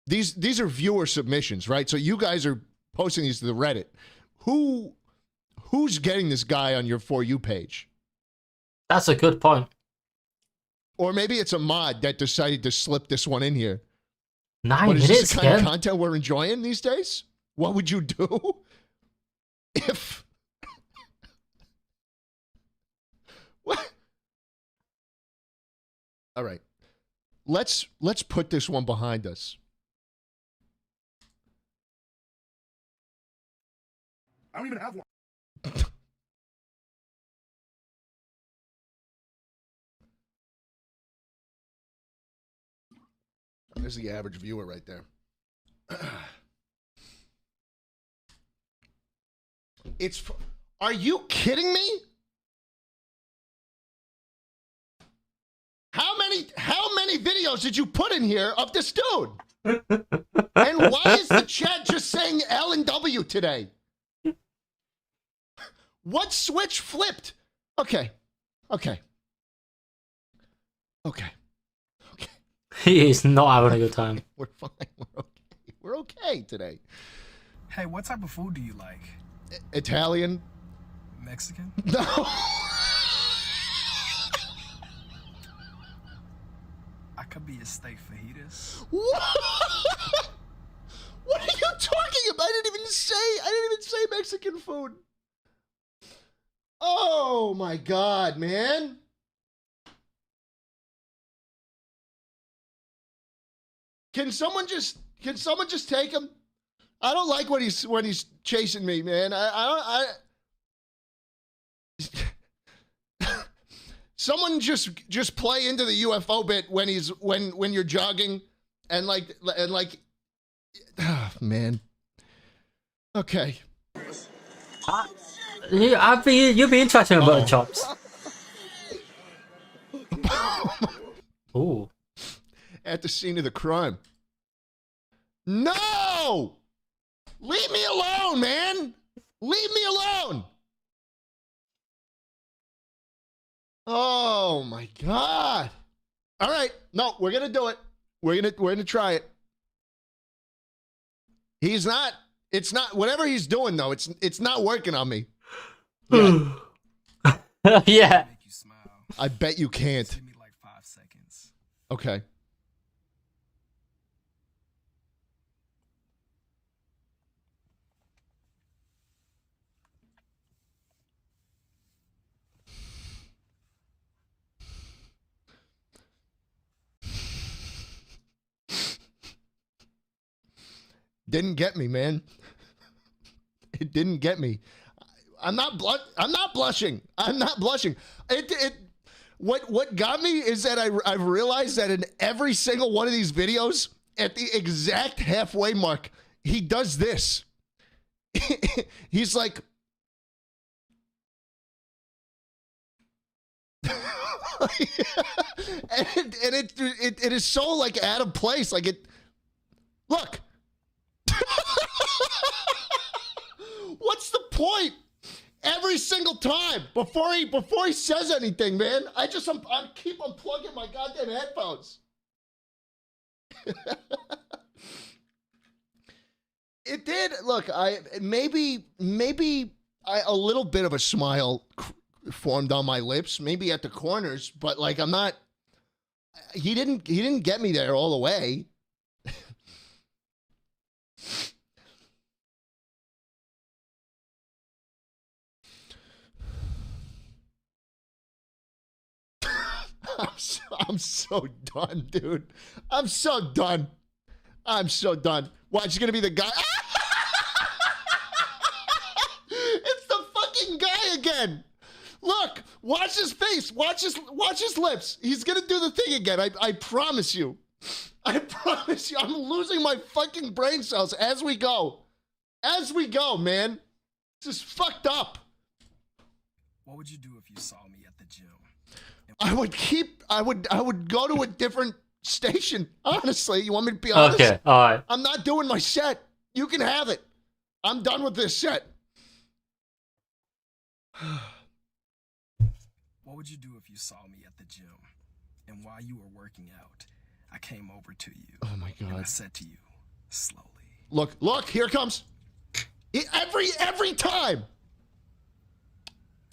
[SPEAKER 15] These are viewer submissions, right? So you guys are posting these to the Reddit. Who's getting this guy on your For You page?
[SPEAKER 1] That's a good point.
[SPEAKER 15] Or maybe it's a mod that decided to slip this one in here.
[SPEAKER 1] 9
[SPEAKER 15] But is
[SPEAKER 1] minutes,
[SPEAKER 15] this the kind of
[SPEAKER 1] Ken?
[SPEAKER 15] content we're enjoying these days? What would you do if... What? All right. Let's put this one behind us.
[SPEAKER 14] I don't even have one.
[SPEAKER 15] There's the average viewer right there. Are you kidding me? How many videos did you put in here of this dude? And why is the chat just saying L and W today? What switch flipped? Okay.
[SPEAKER 1] He is not having a good time.
[SPEAKER 15] We're fine. We're okay today.
[SPEAKER 24] Hey, what type of food do you like?
[SPEAKER 15] Italian.
[SPEAKER 24] Mexican?
[SPEAKER 15] No.
[SPEAKER 24] I could be a steak fajitas.
[SPEAKER 15] What are you talking about? I didn't even say Mexican food. Oh my God, man. Can someone just take him? I don't like when he's chasing me, man. I Someone just play into the UFO bit when you're jogging and like oh, man. Okay.
[SPEAKER 1] You'd be interested in butter chops. Ooh.
[SPEAKER 15] At the scene of the crime. No! Leave me alone, man! Leave me alone! Oh my God. All right. No, we're gonna do it. We're gonna try it. It's not whatever he's doing though, it's not working on me.
[SPEAKER 1] Yeah.
[SPEAKER 15] I bet you can't.
[SPEAKER 24] Give me like 5 seconds.
[SPEAKER 15] Okay. Didn't get me, man. It didn't get me. I'm not blushing. I'm not blushing. What got me is that I've realized that in every single one of these videos, at the exact halfway mark, he does this. He's like, and it is so like out of place. Like it. Look. What's the point? Every single time before he says anything, man, I keep unplugging my goddamn headphones. It did. Look, maybe a little bit of a smile formed on my lips, maybe at the corners, but like I'm not. He didn't get me there all the way. I'm so done, dude. I'm so done. Watch, he's gonna be the guy. It's the fucking guy again. Look, watch his face. Watch his lips. He's gonna do the thing again. I promise you. I promise you. I'm losing my fucking brain cells as we go. As we go, man. This is fucked up.
[SPEAKER 24] What would you do if you saw me at the gym?
[SPEAKER 15] I would go to a different station. Honestly, you want me to be honest?
[SPEAKER 1] Okay, all right.
[SPEAKER 15] I'm not doing my set. You can have it. I'm done with this set.
[SPEAKER 24] What would you do if you saw me at the gym? And while you were working out, I came over to you.
[SPEAKER 15] Oh my God.
[SPEAKER 24] And I said to you, slowly.
[SPEAKER 15] Look, here it comes. Every time.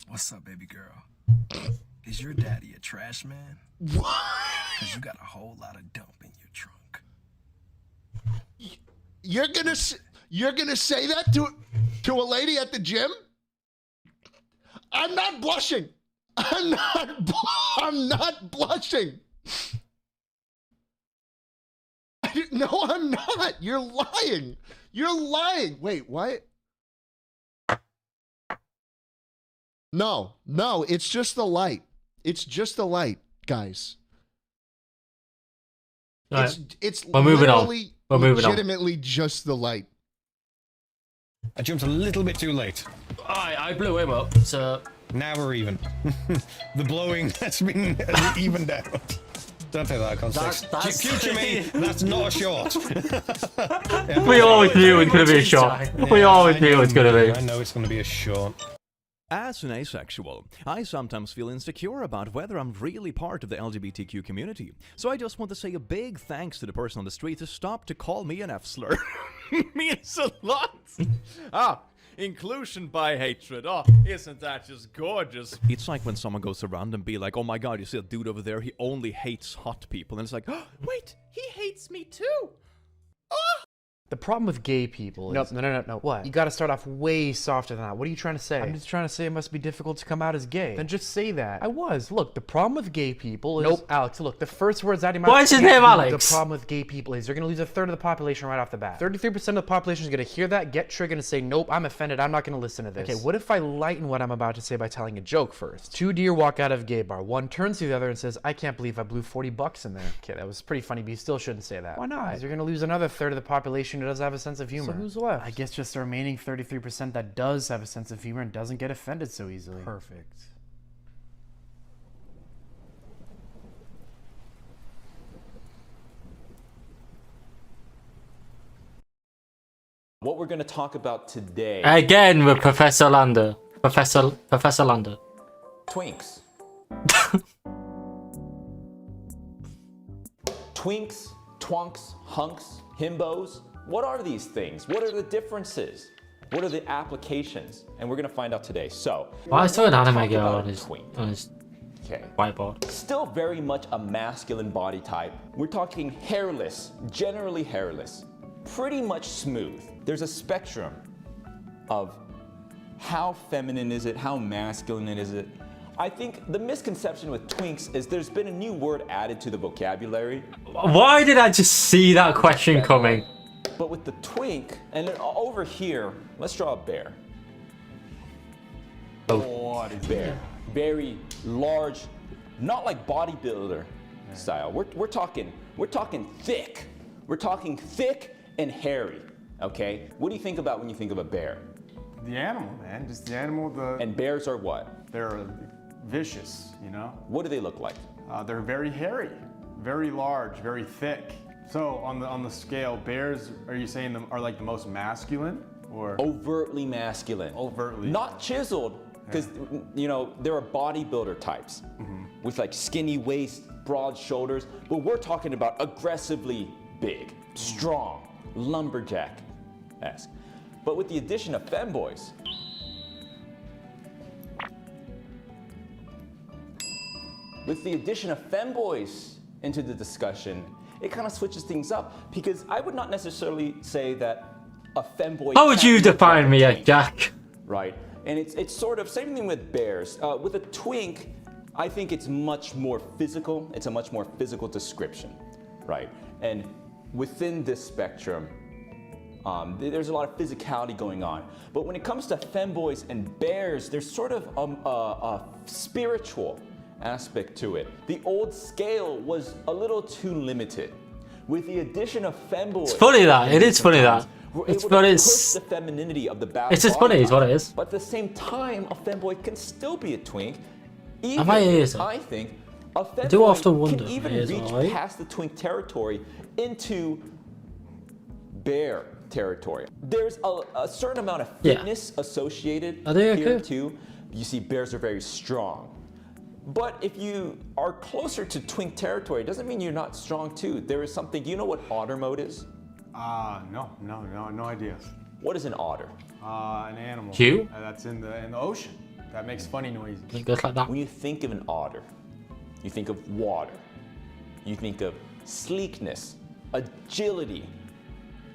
[SPEAKER 24] What's up, baby girl? Is your daddy a trash man?
[SPEAKER 15] What?
[SPEAKER 24] Because you got a whole lot of dump in your trunk.
[SPEAKER 15] You're gonna say that to a lady at the gym? I'm not blushing. I'm not blushing. No, I'm not. You're lying. You're lying. Wait, what? No, it's just the light. It's just the light, guys.
[SPEAKER 1] Right.
[SPEAKER 15] It's
[SPEAKER 1] We're moving on.
[SPEAKER 15] literally
[SPEAKER 1] We're moving on.
[SPEAKER 15] legitimately just the light.
[SPEAKER 2] I jumped a little bit too late.
[SPEAKER 1] I blew him up, so...
[SPEAKER 2] Now we're even. The blowing has been evened out. Don't take that context.
[SPEAKER 1] That's
[SPEAKER 2] Future me, that's not a short.
[SPEAKER 1] We always knew it was going to be a shot. We always knew it was going to be.
[SPEAKER 2] I know it's going to be a short.
[SPEAKER 16] As an asexual, I sometimes feel insecure about whether I'm really part of the LGBTQ community. So I just want to say a big thanks to the person on the street who stopped to call me an F-slur. Means a lot. Inclusion by hatred. Oh, isn't that just gorgeous? It's like when someone goes around and be like, oh my god, you see that dude over there? He only hates hot people. And it's like, oh, wait, he hates me too. Oh!
[SPEAKER 17] The problem with gay people is... No. What? You gotta start off way softer than that. What are you trying to say? I'm just trying to say it must be difficult to come out as gay. Then just say that. I was. Look, the problem with gay people is... Nope, Alex, look, the first words out of your mouth...
[SPEAKER 1] Why is his name Alex?
[SPEAKER 17] The problem with gay people is you're gonna lose a third of the population right off the bat. 33% of the population is gonna hear that, get triggered, and say, nope, I'm offended, I'm not gonna listen to this. Okay, what if I lighten what I'm about to say by telling a joke first? Two deer walk out of a gay bar. One turns to the other and says, I can't believe I blew $40 in there. Okay, that was pretty funny, but you still shouldn't say that. Why not? Because you're gonna lose another third of the population who does have a sense of humor. So who's left? I guess just the remaining 33% that does have a sense of humor and doesn't get offended so easily. Perfect.
[SPEAKER 4] What we're going to talk about today...
[SPEAKER 1] Again with Professor Lander. Professor Lander.
[SPEAKER 4] Twinks. Twinks, twonks, hunks, himbos. What are these things? What are the differences? What are the applications? And we're gonna find out today. So,
[SPEAKER 1] why is there an anime girl on his whiteboard?
[SPEAKER 4] Still very much a masculine body type. We're talking hairless, generally hairless, pretty much smooth. There's a spectrum of how feminine is it, how masculine is it. I think the misconception with twinks is there's been a new word added to the vocabulary.
[SPEAKER 1] Why did I just see that question coming?
[SPEAKER 4] But with the twink, and then over here, let's draw a bear.
[SPEAKER 1] Oh,
[SPEAKER 4] bear. Very large, not like bodybuilder style. We're talking thick. We're talking thick and hairy. Okay? What do you think about when you think of a bear?
[SPEAKER 19] The animal, man. Just the animal.
[SPEAKER 4] And bears are what?
[SPEAKER 19] They're vicious, you know?
[SPEAKER 4] What do they look like?
[SPEAKER 19] They're very hairy, very large, very thick. So on the scale, bears, are you saying them are like the most masculine, or
[SPEAKER 4] overtly masculine?
[SPEAKER 19] Overtly.
[SPEAKER 4] Not chiseled, because you know there are bodybuilder types with like skinny waist, broad shoulders, but we're talking about aggressively big, strong, lumberjack-esque. But with the addition of femboys, into the discussion, it kind of switches things up, because I would not necessarily say that a femboy...
[SPEAKER 1] How would you define me, Jack?
[SPEAKER 4] Right, and it's sort of same thing with bears. With a twink, I think it's much more physical. It's a much more physical description, right? And within this spectrum, there's a lot of physicality going on. But when it comes to femboys and bears, there's sort of a spiritual aspect to it. The old scale was a little too limited. With the addition of femboys,
[SPEAKER 1] it's funny that it is funny that
[SPEAKER 4] it's push the femininity of the bad.
[SPEAKER 1] It's just funny, is what it is.
[SPEAKER 4] But at the same time, a femboy can still be a twink. Even,
[SPEAKER 1] my ears?
[SPEAKER 4] I think a femboy
[SPEAKER 1] I do often wonder.
[SPEAKER 4] can even reach past the twink territory into bear territory. There's a certain amount of fitness associated here too. You see, bears are very strong. But if you are closer to twink territory, it doesn't mean you're not strong too. There is something, you know what otter mode is?
[SPEAKER 19] No idea.
[SPEAKER 4] What is an otter?
[SPEAKER 19] An animal.
[SPEAKER 1] You?
[SPEAKER 19] That's in the ocean. That makes funny noises.
[SPEAKER 1] It goes like that.
[SPEAKER 4] When you think of an otter, you think of water. You think of sleekness, agility,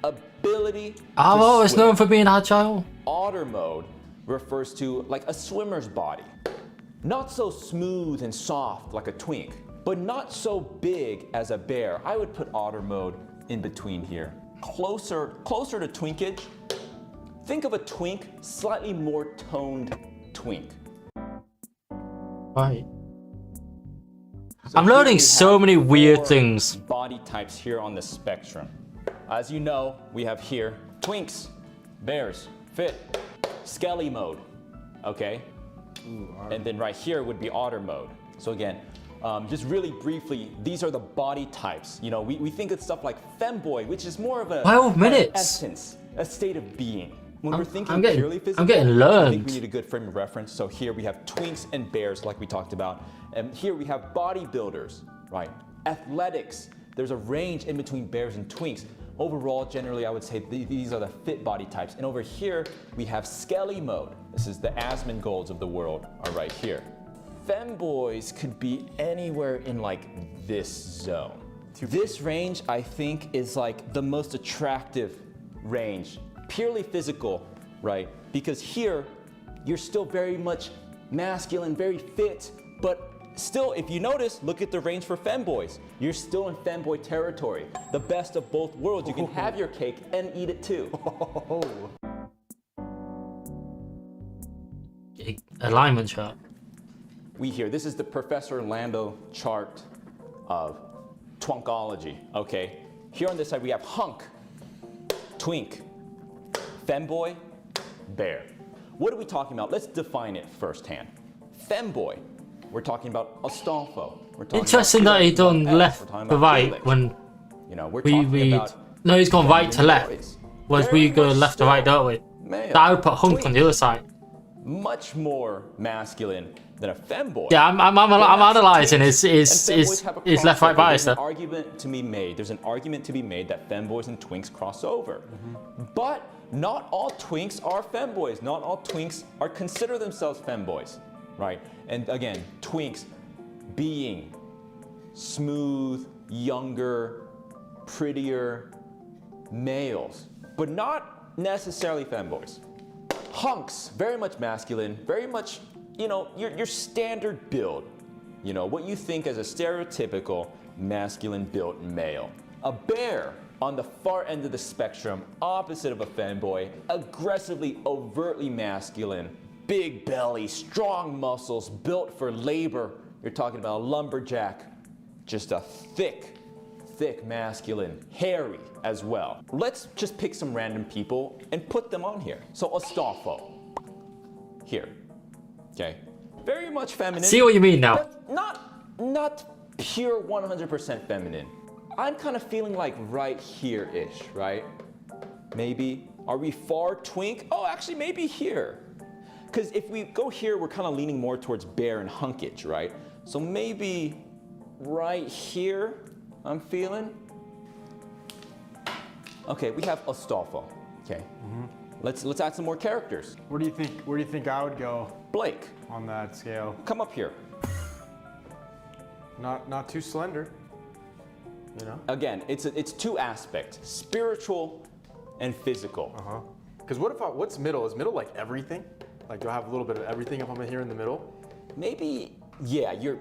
[SPEAKER 4] ability.
[SPEAKER 1] I'm always known for being agile.
[SPEAKER 4] Otter mode refers to like a swimmer's body. Not so smooth and soft like a twink, but not so big as a bear. I would put otter mode in between here. Closer to twinkage. Think of a twink, slightly more toned twink.
[SPEAKER 1] Right.
[SPEAKER 4] So
[SPEAKER 1] I'm
[SPEAKER 4] here
[SPEAKER 1] learning
[SPEAKER 4] we
[SPEAKER 1] so
[SPEAKER 4] have
[SPEAKER 1] many weird
[SPEAKER 4] 4
[SPEAKER 1] things.
[SPEAKER 4] body types here on the spectrum. As you know, we have here twinks, bears, fit, skelly mode, okay? And then right here would be otter mode. So again, just really briefly, these are the body types. You know, we think of stuff like femboy, which is more of a
[SPEAKER 1] 12 minutes.
[SPEAKER 4] essence, a state of being. When we're thinking
[SPEAKER 1] I'm getting-
[SPEAKER 4] purely physical,
[SPEAKER 1] I'm getting
[SPEAKER 4] I
[SPEAKER 1] learned.
[SPEAKER 4] think we need a good frame of reference. So here we have twinks and bears, like we talked about. And here we have bodybuilders, right? Athletics. There's a range in between bears and twinks. Overall, generally, I would say these are the fit body types. And over here, we have skelly mode. This is the Asmongold's of the world are right here. Femboys could be anywhere in like this zone. This range, I think, is like the most attractive range, purely physical, right? Because here, you're still very much masculine, very fit, but still, if you notice, look at the range for femboys. You're still in femboy territory. The best of both worlds. You can have your cake and eat it too.
[SPEAKER 1] Alignment chart.
[SPEAKER 4] This is the Professor Lando chart of twonkology, okay? Here on this side, we have hunk, twink, femboy, bear. What are we talking about? Let's define it firsthand. Femboy, we're talking about Astolfo. We're talking
[SPEAKER 1] Interesting
[SPEAKER 4] about
[SPEAKER 1] that he done
[SPEAKER 4] Felix.
[SPEAKER 1] left
[SPEAKER 4] We're talking
[SPEAKER 1] to
[SPEAKER 4] about
[SPEAKER 1] right
[SPEAKER 4] Felix.
[SPEAKER 1] when
[SPEAKER 4] You know, we're
[SPEAKER 1] we
[SPEAKER 4] talking about
[SPEAKER 1] no, he's gone right to left.
[SPEAKER 4] boys.
[SPEAKER 1] Whereas
[SPEAKER 4] Very
[SPEAKER 1] we go
[SPEAKER 4] much
[SPEAKER 1] left to right, don't we?
[SPEAKER 4] male.
[SPEAKER 1] I would put hunk on the other side.
[SPEAKER 4] Much more masculine than a femboy.
[SPEAKER 1] Yeah, I'm analysing his left right bias
[SPEAKER 4] There's
[SPEAKER 1] there.
[SPEAKER 4] an argument to be made. There's an argument to be made that femboys and twinks cross over. But not all twinks are femboys. Not all twinks consider themselves femboys, right? And again, twinks being smooth, younger, prettier males, but not necessarily femboys. Hunks, very much masculine, very much, you know, your standard build. You know, what you think as a stereotypical masculine built male. A bear on the far end of the spectrum, opposite of a femboy, aggressively, overtly masculine, big belly, strong muscles, built for labor. You're talking about a lumberjack, just a thick masculine, hairy as well. Let's just pick some random people and put them on here. So Astolfo, here, okay? Very much feminine.
[SPEAKER 1] See what you mean now.
[SPEAKER 4] But not pure 100% feminine. I'm kind of feeling like right here-ish, right? Maybe. Are we far twink? Oh, actually, maybe here. Because if we go here, we're kind of leaning more towards bear and hunkage, right? So maybe right here, I'm feeling. Okay, we have Astolfo. Okay. Let's add some more characters.
[SPEAKER 19] Where do you think I would go?
[SPEAKER 4] Blake.
[SPEAKER 19] On that scale.
[SPEAKER 4] Come up here.
[SPEAKER 19] Not too slender. You know?
[SPEAKER 4] Again, it's two aspects: spiritual and physical.
[SPEAKER 19] Because what's middle? Is middle like everything? Like, do I have a little bit of everything if I'm here in the middle?
[SPEAKER 4] Maybe, yeah, you're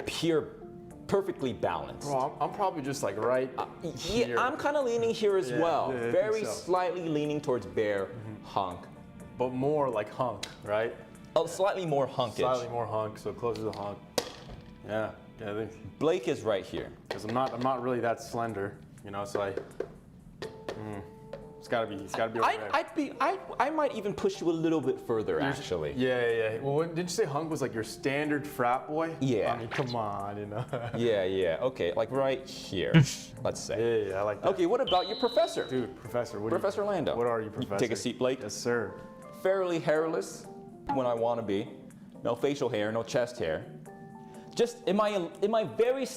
[SPEAKER 4] perfectly balanced.
[SPEAKER 19] Bro, I'm probably just like right here.
[SPEAKER 4] Yeah, I'm kind of leaning here as well.
[SPEAKER 19] Yeah, I
[SPEAKER 4] Very
[SPEAKER 19] think so.
[SPEAKER 4] slightly leaning towards bear, hunk.
[SPEAKER 19] But more like hunk, right?
[SPEAKER 4] Oh, slightly more hunkage.
[SPEAKER 19] Slightly more hunk, so closer to hunk. Yeah, I think.
[SPEAKER 4] Blake is right here.
[SPEAKER 19] Because I'm not really that slender, you know. So it's gotta be over there.
[SPEAKER 4] I might even push you a little bit further, actually.
[SPEAKER 19] Yeah. Well, didn't you say hunk was like your standard frat boy?
[SPEAKER 4] Yeah.
[SPEAKER 19] I mean, come on, you know.
[SPEAKER 4] Yeah. Okay, like right here, let's say.
[SPEAKER 19] Yeah, I like that.
[SPEAKER 4] Okay, what about your professor?
[SPEAKER 19] Dude, Professor.
[SPEAKER 4] Professor Lando.
[SPEAKER 19] What are you, Professor?
[SPEAKER 4] Take a seat, Blake.
[SPEAKER 19] Yes, sir.
[SPEAKER 4] Fairly hairless when I want to be. No facial hair, no chest hair. Just, am I very,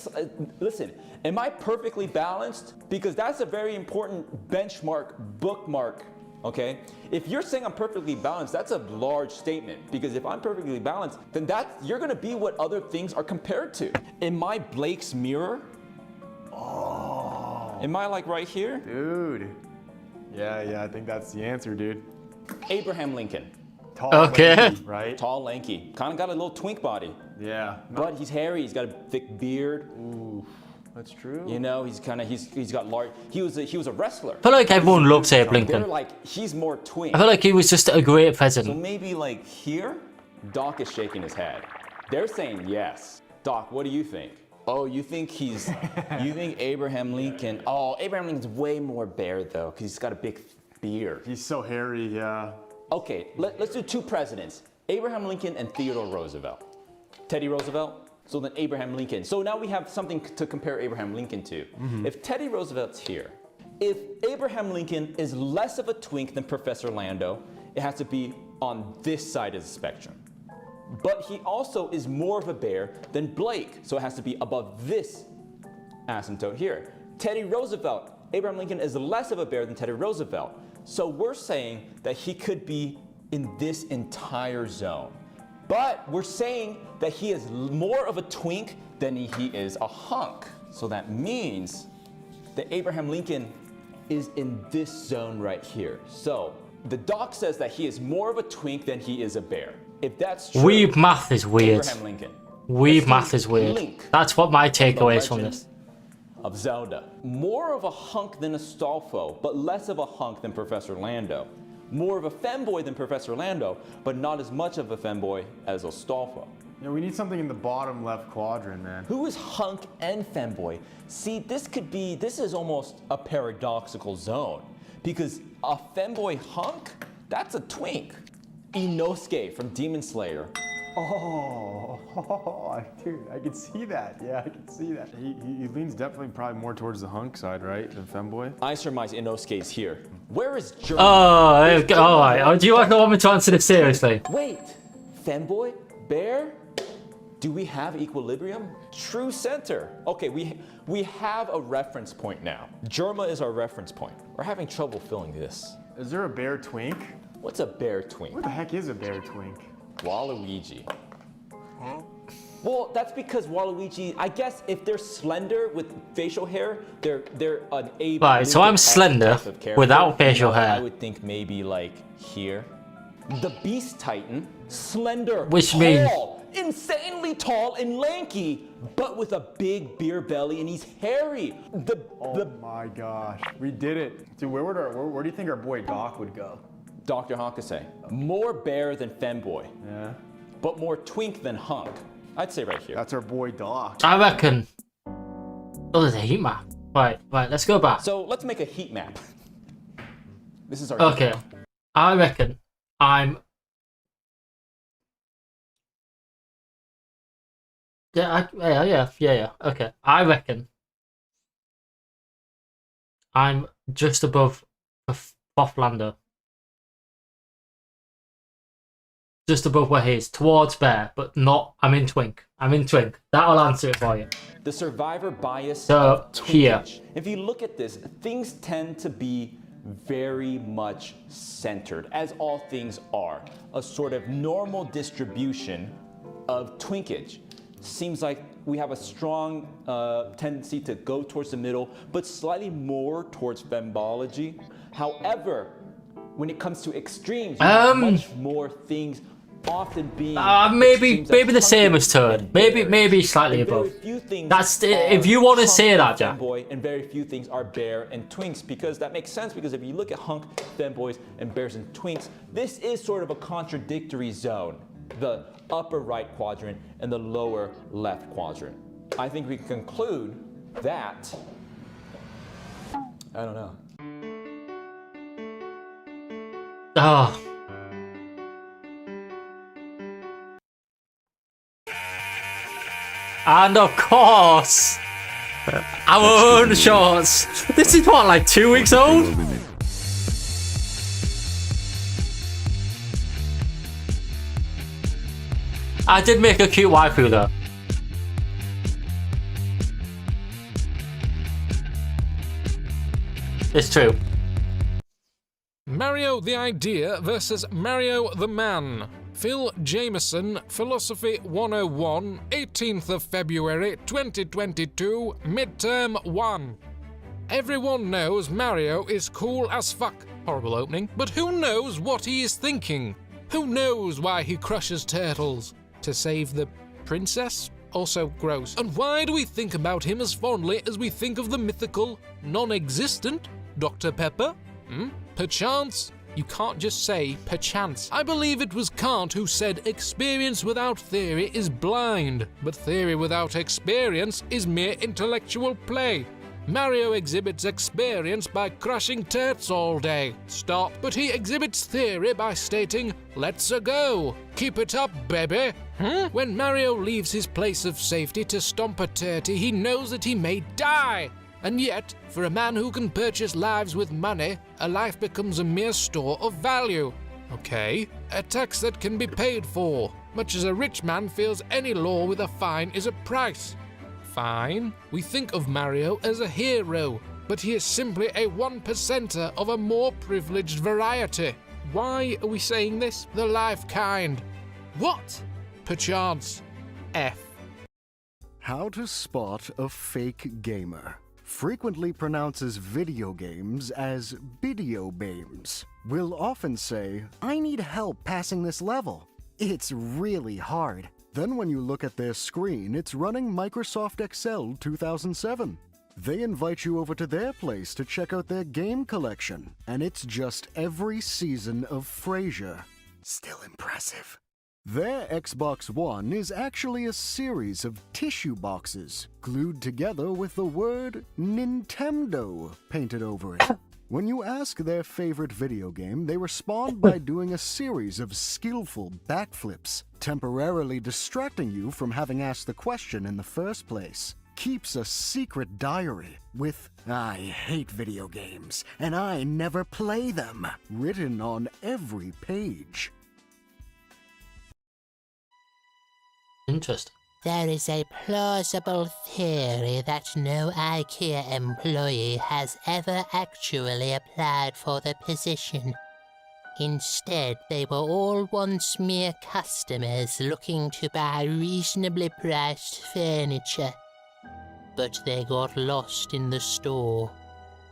[SPEAKER 4] listen, am I perfectly balanced? Because that's a very important benchmark, bookmark, okay? If you're saying I'm perfectly balanced, that's a large statement. Because if I'm perfectly balanced, then you're gonna be what other things are compared to. Am I Blake's mirror? Oh. Am I like right here?
[SPEAKER 19] Dude. Yeah, I think that's the answer, dude.
[SPEAKER 4] Abraham Lincoln.
[SPEAKER 19] Tall,
[SPEAKER 1] okay.
[SPEAKER 19] Lanky, right?
[SPEAKER 4] Tall, lanky. Kind of got a little twink body.
[SPEAKER 19] Yeah.
[SPEAKER 4] But he's hairy. He's got a thick beard.
[SPEAKER 19] Ooh, that's true.
[SPEAKER 4] You know, he's got large. He was a wrestler.
[SPEAKER 1] I feel like everyone loves Abe Lincoln.
[SPEAKER 4] They're like, he's more twink.
[SPEAKER 1] I feel like he was just a great
[SPEAKER 4] So
[SPEAKER 1] president.
[SPEAKER 4] maybe like here, Doc is shaking his head. They're saying yes. Doc, what do you think? Oh, you think Abraham Lincoln? Oh, Abraham Lincoln's way more bear though, because he's got a big beard.
[SPEAKER 19] He's so hairy, yeah.
[SPEAKER 4] Okay, let's do two presidents: Abraham Lincoln and Theodore Roosevelt. Teddy Roosevelt. So then Abraham Lincoln. So now we have something to compare Abraham Lincoln to. If Teddy Roosevelt's here, if Abraham Lincoln is less of a twink than Professor Lando, it has to be on this side of the spectrum. But he also is more of a bear than Blake, so it has to be above this asymptote here. Teddy Roosevelt, Abraham Lincoln is less of a bear than Teddy Roosevelt. So we're saying that he could be in this entire zone. But we're saying that he is more of a twink than he is a hunk. So that means that Abraham Lincoln is in this zone right here. So the doc says that he is more of a twink than he is a bear. If that's true,
[SPEAKER 1] Weeb math is weird.
[SPEAKER 4] Abraham Lincoln.
[SPEAKER 1] Weeb math is weird.
[SPEAKER 4] Link
[SPEAKER 1] That's what my takeaway is from this.
[SPEAKER 4] of Zelda. More of a hunk than Astolfo, but less of a hunk than Professor Lando. More of a femboy than Professor Lando, but not as much of a femboy as Astolfo.
[SPEAKER 19] Yeah, we need something in the bottom left quadrant, man.
[SPEAKER 4] Who is hunk and femboy? See, this is almost a paradoxical zone. Because a femboy hunk, that's a twink. Inosuke from Demon Slayer.
[SPEAKER 19] Oh, dude, I can see that. Yeah, I can see that. He leans definitely probably more towards the hunk side, right, than femboy.
[SPEAKER 4] I surmise Inosuke's here. Where is German?
[SPEAKER 1] Oh, there we go. All right. Oh, do you want me to answer this seriously?
[SPEAKER 4] Wait, femboy? Bear? Do we have equilibrium? True center. Okay, we have a reference point now. Germa is our reference point. We're having trouble filling this.
[SPEAKER 19] Is there a bear twink?
[SPEAKER 4] What's a bear twink?
[SPEAKER 19] What the heck is a bear twink?
[SPEAKER 4] Waluigi. Well, that's because Waluigi, I guess if they're slender with facial hair, they're an A.
[SPEAKER 1] Right, so I'm slender without facial hair.
[SPEAKER 4] I would think maybe like here. The Beast Titan, slender,
[SPEAKER 1] Which
[SPEAKER 4] tall,
[SPEAKER 1] means
[SPEAKER 4] insanely tall and lanky, but with a big beer belly, and he's hairy.
[SPEAKER 19] Oh my gosh, we did it. Dude, where do you think our boy Doc would go?
[SPEAKER 4] Dr. Hakase, more bear than femboy.
[SPEAKER 19] Yeah.
[SPEAKER 4] But more twink than hunk. I'd say right here.
[SPEAKER 19] That's our boy Doc.
[SPEAKER 1] I reckon. Oh, there's a heat map. Right, let's go back.
[SPEAKER 4] So let's make a heat map. This is our
[SPEAKER 1] Okay,
[SPEAKER 4] heat map.
[SPEAKER 1] I reckon I'm. Yeah. Okay, I reckon I'm just above Lando. Just above where he is, towards bear, but not. I'm in twink. That'll answer it for you.
[SPEAKER 4] The survivor bias
[SPEAKER 1] So
[SPEAKER 4] of
[SPEAKER 1] here,
[SPEAKER 4] twinkage. If you look at this, things tend to be very much centered, as all things are. A sort of normal distribution of twinkage. Seems like we have a strong tendency to go towards the middle, but slightly more towards fembology. However, when it comes to extremes, you have much more things often being
[SPEAKER 1] maybe the same as Toad. Maybe slightly above. That's if you want to say that, Jack.
[SPEAKER 4] Femboy, and very few things are bear and twinks, because that makes sense, because if you look at hunk, femboys, and bears and twinks, this is sort of a contradictory zone. The upper right quadrant and the lower left quadrant. I think we can conclude that, I don't know.
[SPEAKER 1] Oh. And of course, our own shorts. This is what, like 2 weeks old? I did make a cute waifu though. It's true.
[SPEAKER 6] Mario the Idea versus Mario the Man. Phil Jameson, Philosophy 101, 18th of February 2022, Midterm 1. Everyone knows Mario is cool as fuck. Horrible opening. But who knows what he is thinking? Who knows why he crushes turtles? To save the princess? Also gross. And why do we think about him as fondly as we think of the mythical, non-existent Dr. Pepper? Perchance, You can't just say perchance. I believe it was Kant who said experience without theory is blind, but theory without experience is mere intellectual play. Mario exhibits experience by crushing turrets all day. Stop. But he exhibits theory by stating, let's a go. Keep it up, baby. When Mario leaves his place of safety to stomp a turtle, he knows that he may die. And yet, for a man who can purchase lives with money, a life becomes a mere store of value. Okay, a tax that can be paid for, much as a rich man feels any law with a fine is a price. Fine, we think of Mario as a hero, but he is simply a 1%er of a more privileged variety. Why are we saying this? The life kind. What? Perchance. F.
[SPEAKER 10] How to spot a fake gamer. Frequently pronounces video games as video games. Will often say, I need help passing this level. It's really hard. Then when you look at their screen, it's running Microsoft Excel 2007. They invite you over to their place to check out their game collection, and it's just every season of Frasier. Still impressive. Their Xbox One is actually a series of tissue boxes glued together with the word Nintendo painted over it. When you ask their favorite video game, they respond by doing a series of skillful backflips, temporarily distracting you from having asked the question in the first place. Keeps a secret diary with, I hate video games, and I never play them, written on every page.
[SPEAKER 1] Interesting.
[SPEAKER 21] There is a plausible theory that no IKEA employee has ever actually applied for the position. Instead, they were all once mere customers looking to buy reasonably priced furniture. But they got lost in the store,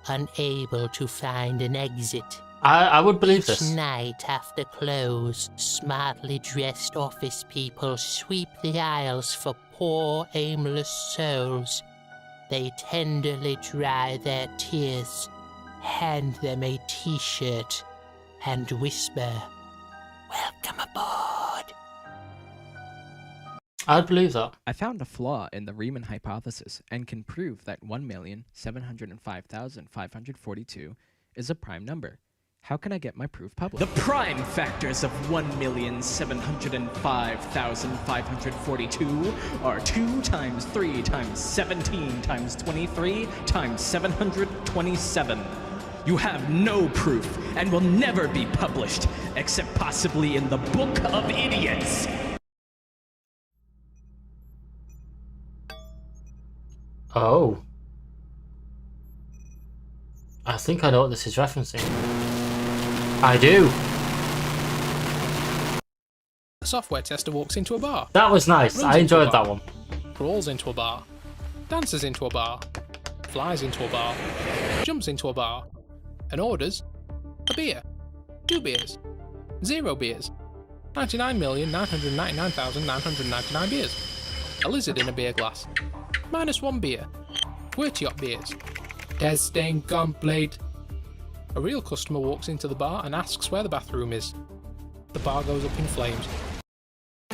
[SPEAKER 21] unable to find an exit.
[SPEAKER 1] I would believe this.
[SPEAKER 21] Each night after close, smartly dressed office people sweep the aisles for poor, aimless souls. They tenderly dry their tears, hand them a t-shirt, and whisper, "Welcome aboard."
[SPEAKER 1] I'd believe that.
[SPEAKER 22] I found a flaw in the Riemann hypothesis and can prove that 1,705,542 is a prime number. How can I get my proof published?
[SPEAKER 23] The prime factors of 1,705,542 are 2 times 3 times 17 times 23 times 727. You have no proof and will never be published, except possibly in the Book of Idiots.
[SPEAKER 1] Oh. I think I know what this is referencing. I do.
[SPEAKER 6] A software tester walks into a bar.
[SPEAKER 1] That was nice. I enjoyed that one.
[SPEAKER 6] Crawls into a bar. Dances into a bar. Flies into a bar. Jumps into a bar. And orders a beer. 2 beers. 0 beers. 99,999,999 beers. A lizard in a beer glass. -1 beer. QWERTY beers. Testing complete. A real customer walks into the bar and asks where the bathroom is. The bar goes up in flames.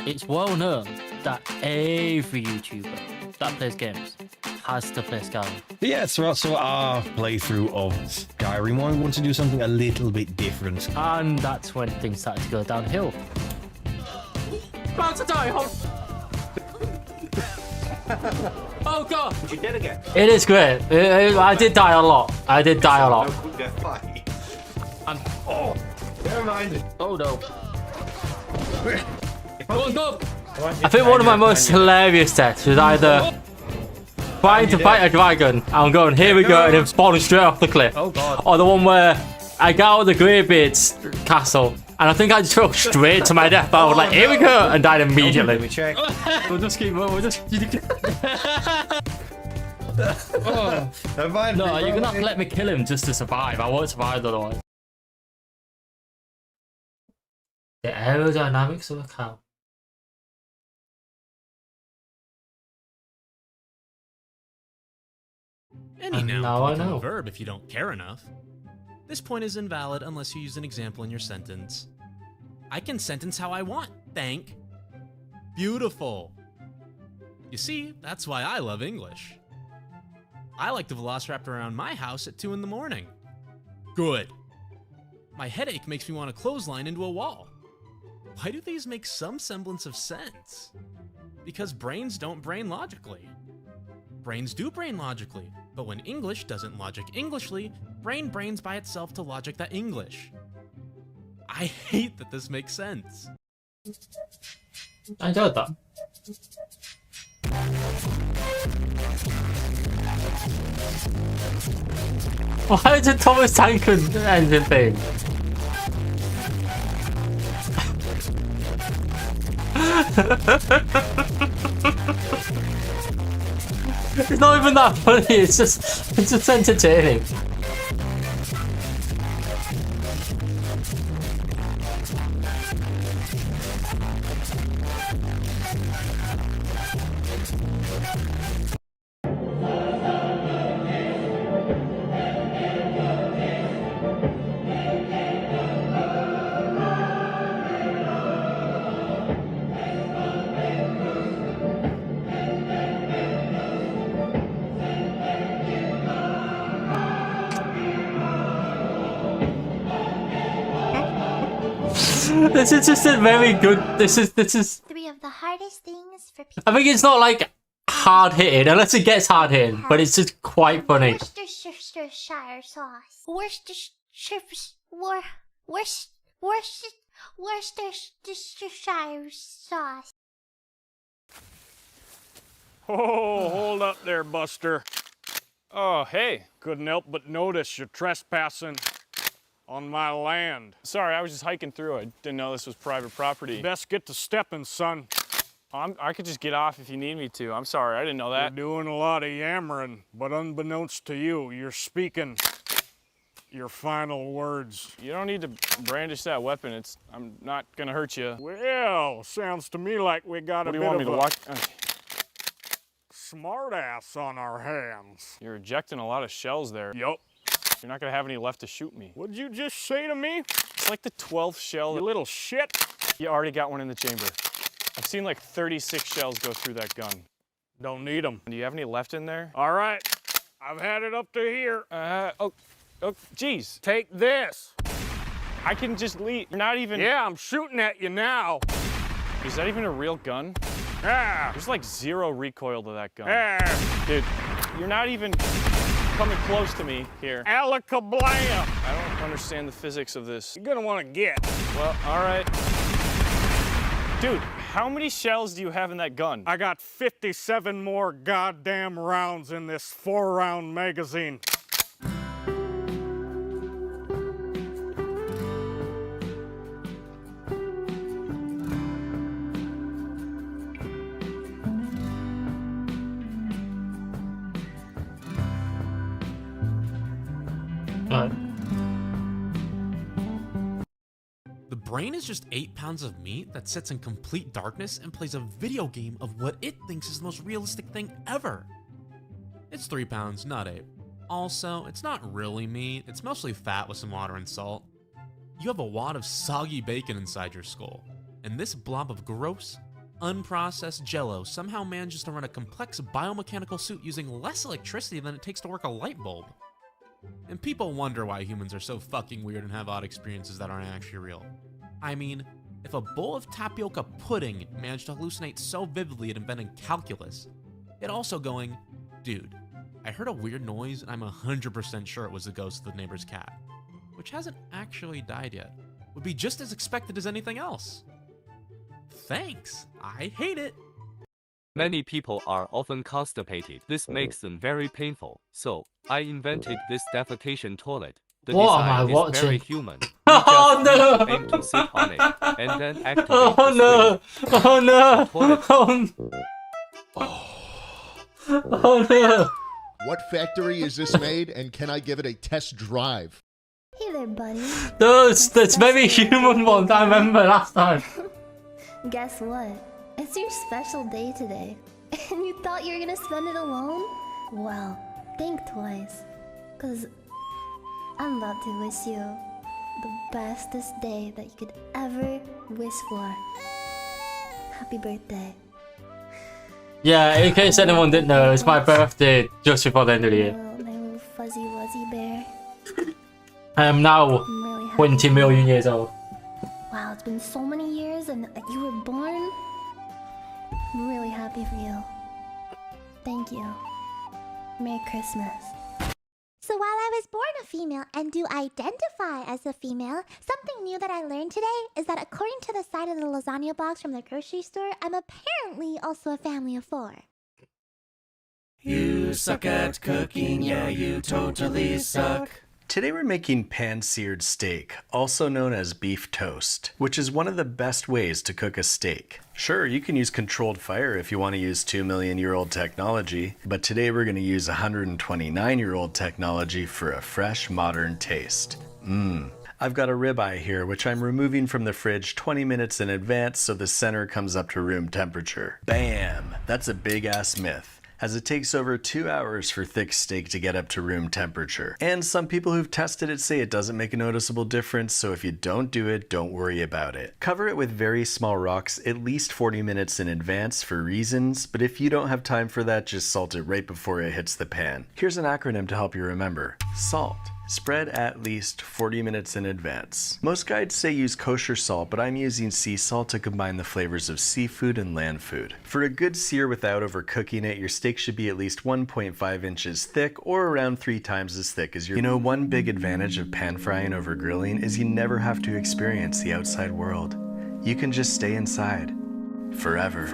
[SPEAKER 1] It's well known that every YouTuber that plays games has to play Skyrim.
[SPEAKER 2] Yeah, so our playthrough of Skyrim, I want to do something a little bit different.
[SPEAKER 1] And that's when things started to go downhill. About to die, oh god!
[SPEAKER 25] You did again.
[SPEAKER 1] It is great. I did die a lot. I did die a lot.
[SPEAKER 25] No good death fight.
[SPEAKER 2] Oh, never mind.
[SPEAKER 1] Oh no. Oh no! I think one of my most hilarious deaths was either trying to fight a dragon and going, here we go, and him spawning straight off the cliff.
[SPEAKER 25] Oh god.
[SPEAKER 1] Or the one where I got out of the Greybeard's castle and I think I just fell straight to my death. I was like, here we go, and died immediately.
[SPEAKER 25] Let me check.
[SPEAKER 1] We'll just keep moving. We'll just.
[SPEAKER 25] Oh,
[SPEAKER 1] no, you're gonna have to let me kill him just to survive. I won't survive otherwise. The aerodynamics of a cow.
[SPEAKER 26] Any noun
[SPEAKER 1] now
[SPEAKER 26] can
[SPEAKER 1] I
[SPEAKER 26] become
[SPEAKER 1] know.
[SPEAKER 26] a verb if you don't care enough.
[SPEAKER 7] This point is invalid unless you use an example in your sentence. I can sentence how I want, thank. Beautiful. You see, that's why I love English. I like to velociraptor around my house at 2 in the morning. Good. My headache makes me want to clothesline into a wall. Why do these make some semblance of sense? Because brains don't brain logically. Brains do brain logically, but when English doesn't logic Englishly, brain brains by itself to logic that English. I hate that this makes sense.
[SPEAKER 1] I enjoyed that. Why is it Thomas Tank engine thing? It's not even that funny, it's just entertaining. This is just a very good. This is.
[SPEAKER 9] 3 of the hardest things for people.
[SPEAKER 1] I think it's not like hard hitting, unless it gets hard hitting, but it's just quite funny.
[SPEAKER 9] Worcestershire sauce. Worcestershire sauce.
[SPEAKER 13] Oh, hold up there, Buster. Oh, hey. Couldn't help but notice you're trespassing on my land.
[SPEAKER 18] Sorry, I was just hiking through. I didn't know this was private property.
[SPEAKER 13] Best get to stepping, son.
[SPEAKER 18] I could just get off if you need me to. I'm sorry, I didn't know that.
[SPEAKER 13] You're doing a lot of yammering, but unbeknownst to you, you're speaking your final words.
[SPEAKER 18] You don't need to brandish that weapon. I'm not gonna hurt you.
[SPEAKER 13] Well, sounds to me like we got
[SPEAKER 18] what
[SPEAKER 13] a
[SPEAKER 18] do you
[SPEAKER 13] bit
[SPEAKER 18] want
[SPEAKER 13] of
[SPEAKER 18] me to
[SPEAKER 13] a
[SPEAKER 18] walk? Okay.
[SPEAKER 13] smart ass on our hands.
[SPEAKER 18] You're ejecting a lot of shells there.
[SPEAKER 13] Yup.
[SPEAKER 18] You're not gonna have any left to shoot me.
[SPEAKER 13] What'd you just say to me?
[SPEAKER 18] It's like the 12th shell.
[SPEAKER 13] You little shit.
[SPEAKER 18] You already got one in the chamber. I've seen like 36 shells go through that gun.
[SPEAKER 13] Don't need them.
[SPEAKER 18] Do you have any left in there?
[SPEAKER 13] All right, I've had it up to here.
[SPEAKER 18] Oh, geez.
[SPEAKER 13] Take this.
[SPEAKER 18] I can just leave. You're not even.
[SPEAKER 13] Yeah, I'm shooting at you now.
[SPEAKER 18] Is that even a real gun?
[SPEAKER 13] Ah.
[SPEAKER 18] There's like 0 recoil to that gun.
[SPEAKER 13] Ah.
[SPEAKER 18] Dude, you're not even coming close to me here.
[SPEAKER 13] Alakablam.
[SPEAKER 18] I don't understand the physics of this.
[SPEAKER 13] You're gonna want to get.
[SPEAKER 18] Well, all right. Dude, how many shells do you have in that gun?
[SPEAKER 13] I got 57 more goddamn rounds in this 4-round magazine.
[SPEAKER 7] The brain is just 8 pounds of meat that sits in complete darkness and plays a video game of what it thinks is the most realistic thing ever. It's 3 pounds, not 8. Also, it's not really meat, it's mostly fat with some water and salt. You have a wad of soggy bacon inside your skull, and this blob of gross, unprocessed jello somehow manages to run a complex biomechanical suit using less electricity than it takes to work a light bulb. And people wonder why humans are so fucking weird and have odd experiences that aren't actually real. I mean, if a bowl of tapioca pudding managed to hallucinate so vividly it invented calculus, it also going, dude, I heard a weird noise and I'm 100% sure it was the ghost of the neighbor's cat, which hasn't actually died yet, would be just as expected as anything else. Thanks, I hate it.
[SPEAKER 20] Many people are often constipated. This makes them very painful. So, I invented this defecation toilet. The
[SPEAKER 1] What am I
[SPEAKER 20] design is
[SPEAKER 1] watching?
[SPEAKER 20] very human. You
[SPEAKER 1] Oh
[SPEAKER 20] just
[SPEAKER 1] no!
[SPEAKER 20] aim to sit on it, and then activate
[SPEAKER 1] Oh
[SPEAKER 20] the
[SPEAKER 1] no!
[SPEAKER 20] switch.
[SPEAKER 1] Oh no!
[SPEAKER 20] The toilet
[SPEAKER 1] Oh no!
[SPEAKER 15] What factory is this made, and can I give it a test drive?
[SPEAKER 9] Hey there, buddy.
[SPEAKER 1] That's very human one I remember last time.
[SPEAKER 9] Guess what? It's your special day today. And you thought you were gonna spend it alone? Well, think twice. 'Cause I'm about to wish you the bestest day that you could ever wish for. Happy birthday.
[SPEAKER 1] Yeah, in case anyone didn't know, it's my birthday just before the end of the year.
[SPEAKER 9] My little fuzzy wuzzy bear.
[SPEAKER 1] I am now
[SPEAKER 9] I'm really happy
[SPEAKER 1] 20
[SPEAKER 9] for
[SPEAKER 1] million
[SPEAKER 9] you.
[SPEAKER 1] years old.
[SPEAKER 9] Wow, it's been so many years and you were born. I'm really happy for you. Thank you. Merry Christmas.
[SPEAKER 3] So while I was born a female and do identify as a female, something new that I learned today is that according to the side of the lasagna box from the grocery store, I'm apparently also a family of 4.
[SPEAKER 5] You suck at cooking, yeah, you totally suck. Today we're making pan-seared steak, also known as beef toast, which is one of the best ways to cook a steak. Sure, you can use controlled fire if you want to use 2-million-year-old technology, but today we're going to use 129-year-old technology for a fresh, modern taste. I've got a ribeye here, which I'm removing from the fridge 20 minutes in advance so the center comes up to room temperature. Bam! That's a big-ass myth, as it takes over 2 hours for thick steak to get up to room temperature. And some people who've tested it say it doesn't make a noticeable difference, so if you don't do it, don't worry about it. Cover it with very small rocks at least 40 minutes in advance for reasons, but if you don't have time for that, just salt it right before it hits the pan. Here's an acronym to help you remember. SALT. Spread at least 40 minutes in advance. Most guides say use kosher salt, but I'm using sea salt to combine the flavors of seafood and land food. For a good sear without overcooking it, your steak should be at least 1.5 inches thick or around 3 times as thick as your... You know, one big advantage of pan frying over grilling is you never have to experience the outside world. You can just stay inside. Forever.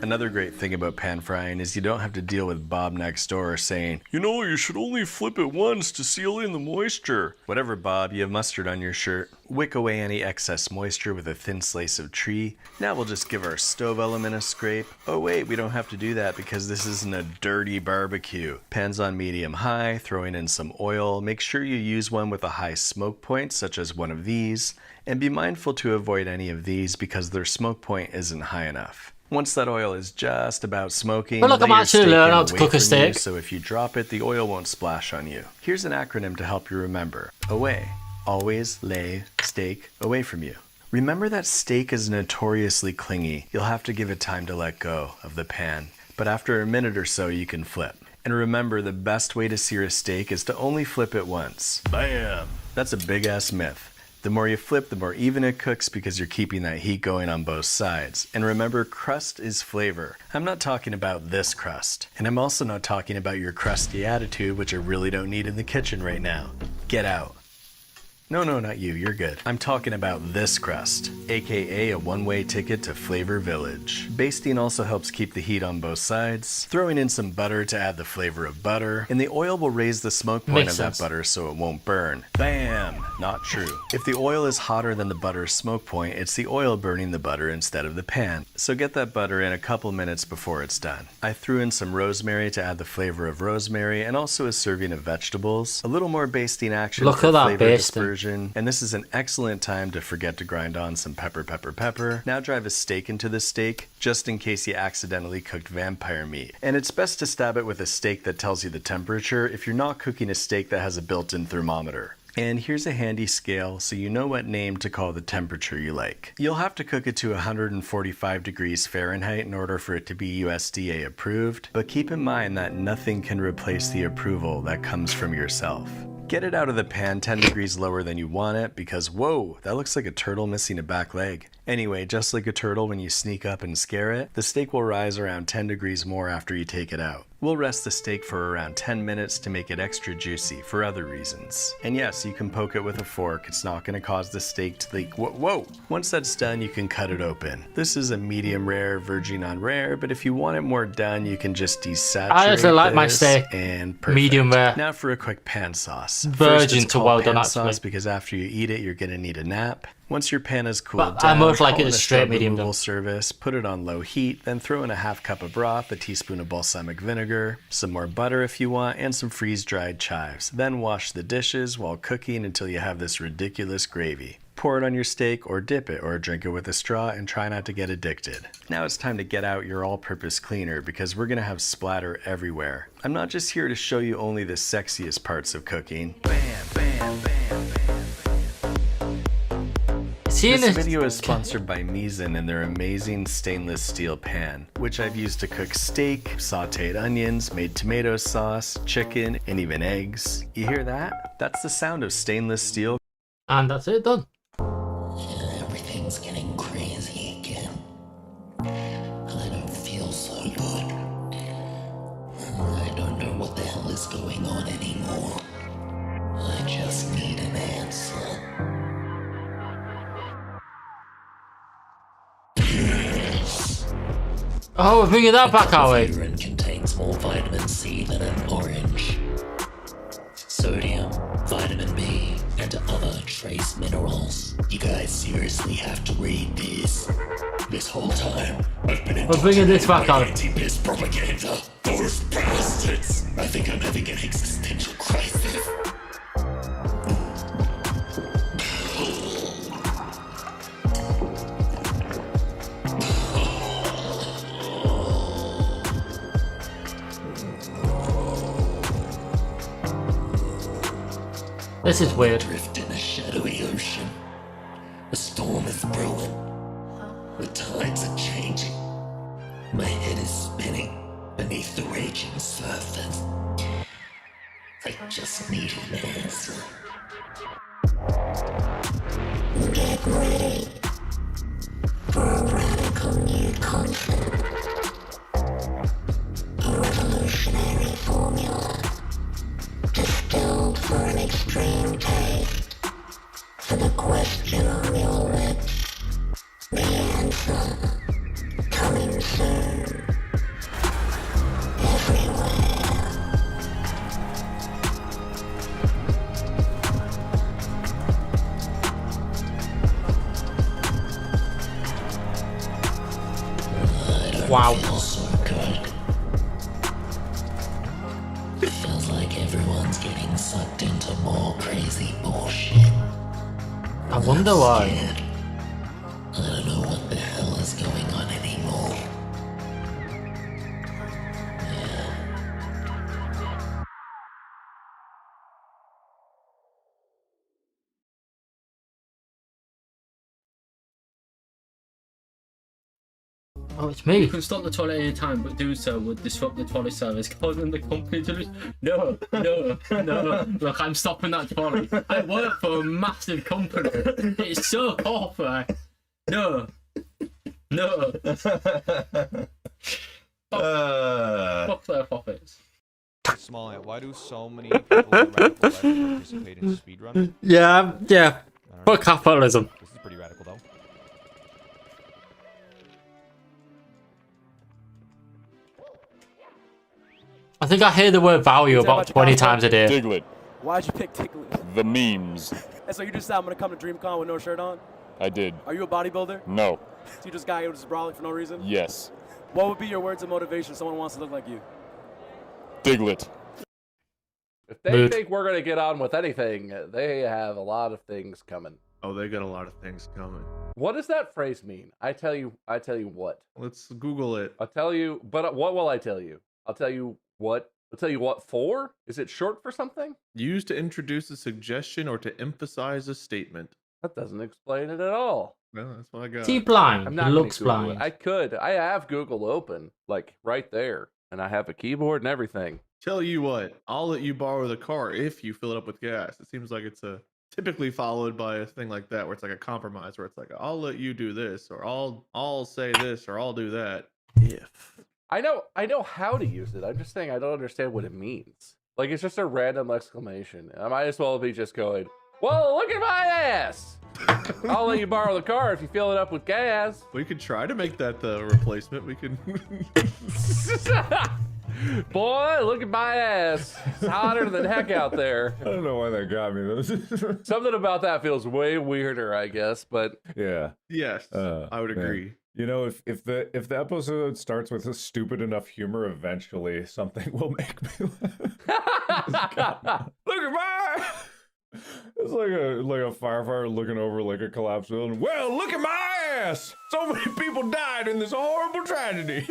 [SPEAKER 5] Another great thing about pan frying is you don't have to deal with Bob next door saying, you know, you should only flip it once to seal in the moisture. Whatever, Bob, you have mustard on your shirt. Wick away any excess moisture with a thin slice of tree. Now we'll just give our stove element a scrape. Oh wait, we don't have to do that because this isn't a dirty barbecue. Pan's on medium high, throwing in some oil. Make sure you use one with a high smoke point, such as one of these. And be mindful to avoid any of these because their smoke point isn't high enough. Once that oil is just about smoking,
[SPEAKER 1] But look, I'm actually learning how to cook a steak.
[SPEAKER 5] So if you drop it, the oil won't splash on you. Here's an acronym to help you remember. Away. Always lay steak away from you. Remember that steak is notoriously clingy. You'll have to give it time to let go of the pan. But after a minute or so, you can flip. And remember, the best way to sear a steak is to only flip it once. Bam! That's a big-ass myth. The more you flip, the more even it cooks because you're keeping that heat going on both sides. And remember, crust is flavor. I'm not talking about this crust. And I'm also not talking about your crusty attitude, which I really don't need in the kitchen right now. Get out. No, not you, you're good. I'm talking about this crust, aka a one-way ticket to Flavor Village. Basting also helps keep the heat on both sides, throwing in some butter to add the flavor of butter, and the oil will raise the smoke point of that butter so it won't burn. Bam! Not true. If the oil is hotter than the butter's smoke point, it's the oil burning the butter instead of the pan. So get that butter in a couple minutes before it's done. I threw in some rosemary to add the flavor of rosemary and also a serving of vegetables. A little more basting action
[SPEAKER 1] Look
[SPEAKER 5] for
[SPEAKER 1] at that
[SPEAKER 5] flavor
[SPEAKER 1] basting.
[SPEAKER 5] dispersion. And this is an excellent time to forget to grind on some pepper. Now drive a steak into the steak, just in case you accidentally cooked vampire meat. And it's best to stab it with a steak that tells you the temperature if you're not cooking a steak that has a built-in thermometer. And here's a handy scale so you know what name to call the temperature you like. You'll have to cook it to 145 degrees Fahrenheit in order for it to be USDA approved, but keep in mind that nothing can replace the approval that comes from yourself. Get it out of the pan 10 degrees lower than you want it because, whoa, that looks like a turtle missing a back leg. Anyway, just like a turtle when you sneak up and scare it, the steak will rise around 10 degrees more after you take it out. We'll rest the steak for around 10 minutes to make it extra juicy for other reasons. And yes, you can poke it with a fork, it's not going to cause the steak to leak. Whoa! Once that's done, you can cut it open. This is a medium rare, verging on rare, but if you want it more done, you can just desaturate
[SPEAKER 1] I actually like my steak
[SPEAKER 5] and perfect.
[SPEAKER 1] medium rare.
[SPEAKER 5] Now for a quick pan sauce.
[SPEAKER 1] Virgin to well done,
[SPEAKER 5] pan
[SPEAKER 1] actually.
[SPEAKER 5] sauce because after you eat it, you're going to need a nap. Once your pan is cooled
[SPEAKER 1] But
[SPEAKER 5] down,
[SPEAKER 1] I most like
[SPEAKER 5] call
[SPEAKER 1] it
[SPEAKER 5] in
[SPEAKER 1] as straight
[SPEAKER 5] scrub
[SPEAKER 1] medium
[SPEAKER 5] removal
[SPEAKER 1] done.
[SPEAKER 5] service, put it on low heat, then throw in a half cup of broth, a teaspoon of balsamic vinegar, some more butter if you want, and some freeze-dried chives. Then wash the dishes while cooking until you have this ridiculous gravy. Pour it on your steak or dip it or drink it with a straw and try not to get addicted. Now it's time to get out your all-purpose cleaner because we're gonna have splatter everywhere. I'm not just here to show you only the sexiest parts of cooking. This video is sponsored by Misen and their amazing stainless steel pan, which I've used to cook steak, sauteed onions, made tomato sauce, chicken, and even eggs. You hear that? That's the sound of stainless steel.
[SPEAKER 1] And that's it, done.
[SPEAKER 8] Everything's getting crazy again. I don't feel so good. I don't know what the hell is going on anymore. I just need an answer.
[SPEAKER 1] Oh, we're bringing that back, are we?
[SPEAKER 8] Urine contains more vitamin C than an orange. Sodium, vitamin B, and other trace minerals. You guys seriously have to read this. This whole time, I've been
[SPEAKER 1] We're bringing this back on.
[SPEAKER 8] anti-piss propaganda. Those bastards. I think I'm having an existential crisis.
[SPEAKER 1] This is weird.
[SPEAKER 8] Drift in a shadowy ocean. A storm is brewing. The tides are changing. My head is spinning beneath the raging surface. I just need an answer. Get ready for a radical new concept. A revolutionary formula. Distilled for an extreme taste. For the question on your lips. The answer coming soon. Everywhere.
[SPEAKER 1] Wow.
[SPEAKER 8] Feel so good. It feels like everyone's getting sucked into more crazy bullshit.
[SPEAKER 1] I wonder why.
[SPEAKER 8] I don't know what the hell is going on anymore.
[SPEAKER 1] Oh, it's me.
[SPEAKER 11] You can stop the toilet at any time, but do so would disrupt the toilet service, causing the company to lose. No. Look, I'm stopping that toilet. I work for a massive company. It's so corporate. No. Fuck their profits.
[SPEAKER 12] Small ant, why do so many people in Radical Left participate in speedrunning?
[SPEAKER 1] Yeah. Fuck capitalism.
[SPEAKER 12] This is pretty radical though.
[SPEAKER 1] I think I hear the word value about 20 times a day.
[SPEAKER 14] Diglett.
[SPEAKER 24] Why'd you pick Diglett?
[SPEAKER 14] The memes.
[SPEAKER 24] And so you just said I'm gonna come to DreamCon with no shirt on?
[SPEAKER 14] I did.
[SPEAKER 24] Are you a bodybuilder?
[SPEAKER 14] No.
[SPEAKER 24] So you just got here just brawling for no reason?
[SPEAKER 14] Yes.
[SPEAKER 24] What would be your words of motivation if someone wants to look like you?
[SPEAKER 14] Diglett.
[SPEAKER 26] If they think we're gonna get on with anything, they have a lot of things coming.
[SPEAKER 27] Oh, they got a lot of things coming.
[SPEAKER 26] What does that phrase mean? I tell you what.
[SPEAKER 27] Let's Google it.
[SPEAKER 26] I'll tell you, but what will I tell you? I'll tell you what. I'll tell you what for? Is it short for something?
[SPEAKER 27] Used to introduce a suggestion or to emphasize a statement.
[SPEAKER 26] That doesn't explain it at all.
[SPEAKER 27] Well, that's what I got.
[SPEAKER 1] Is he blind?
[SPEAKER 26] I'm
[SPEAKER 1] He
[SPEAKER 26] not gonna
[SPEAKER 1] looks
[SPEAKER 26] Google
[SPEAKER 1] blind.
[SPEAKER 26] it. I could. I have Google open, like right there, and I have a keyboard and everything.
[SPEAKER 27] Tell you what, I'll let you borrow the car if you fill it up with gas. It seems like it's typically followed by a thing like that where it's like a compromise where it's like I'll let you do this or I'll say this or I'll do that if.
[SPEAKER 26] I know how to use it. I'm just saying I don't understand what it means. Like it's just a random exclamation. I might as well be just going, "Well, look at my ass." I'll let you borrow the car if you fill it up with gas.
[SPEAKER 27] We could try to make that the replacement. We can.
[SPEAKER 26] Boy, look at my ass. It's hotter than heck out there.
[SPEAKER 28] I don't know why that got me.
[SPEAKER 26] Something about that feels way weirder, I guess, but
[SPEAKER 28] yeah.
[SPEAKER 27] Yes, I would agree.
[SPEAKER 28] Man. You know, if the episode starts with a stupid enough humor, eventually something will make me laugh. Look at my It's like a firefighter looking over like a collapsed building. Well, look at my ass! So many people died in this horrible tragedy.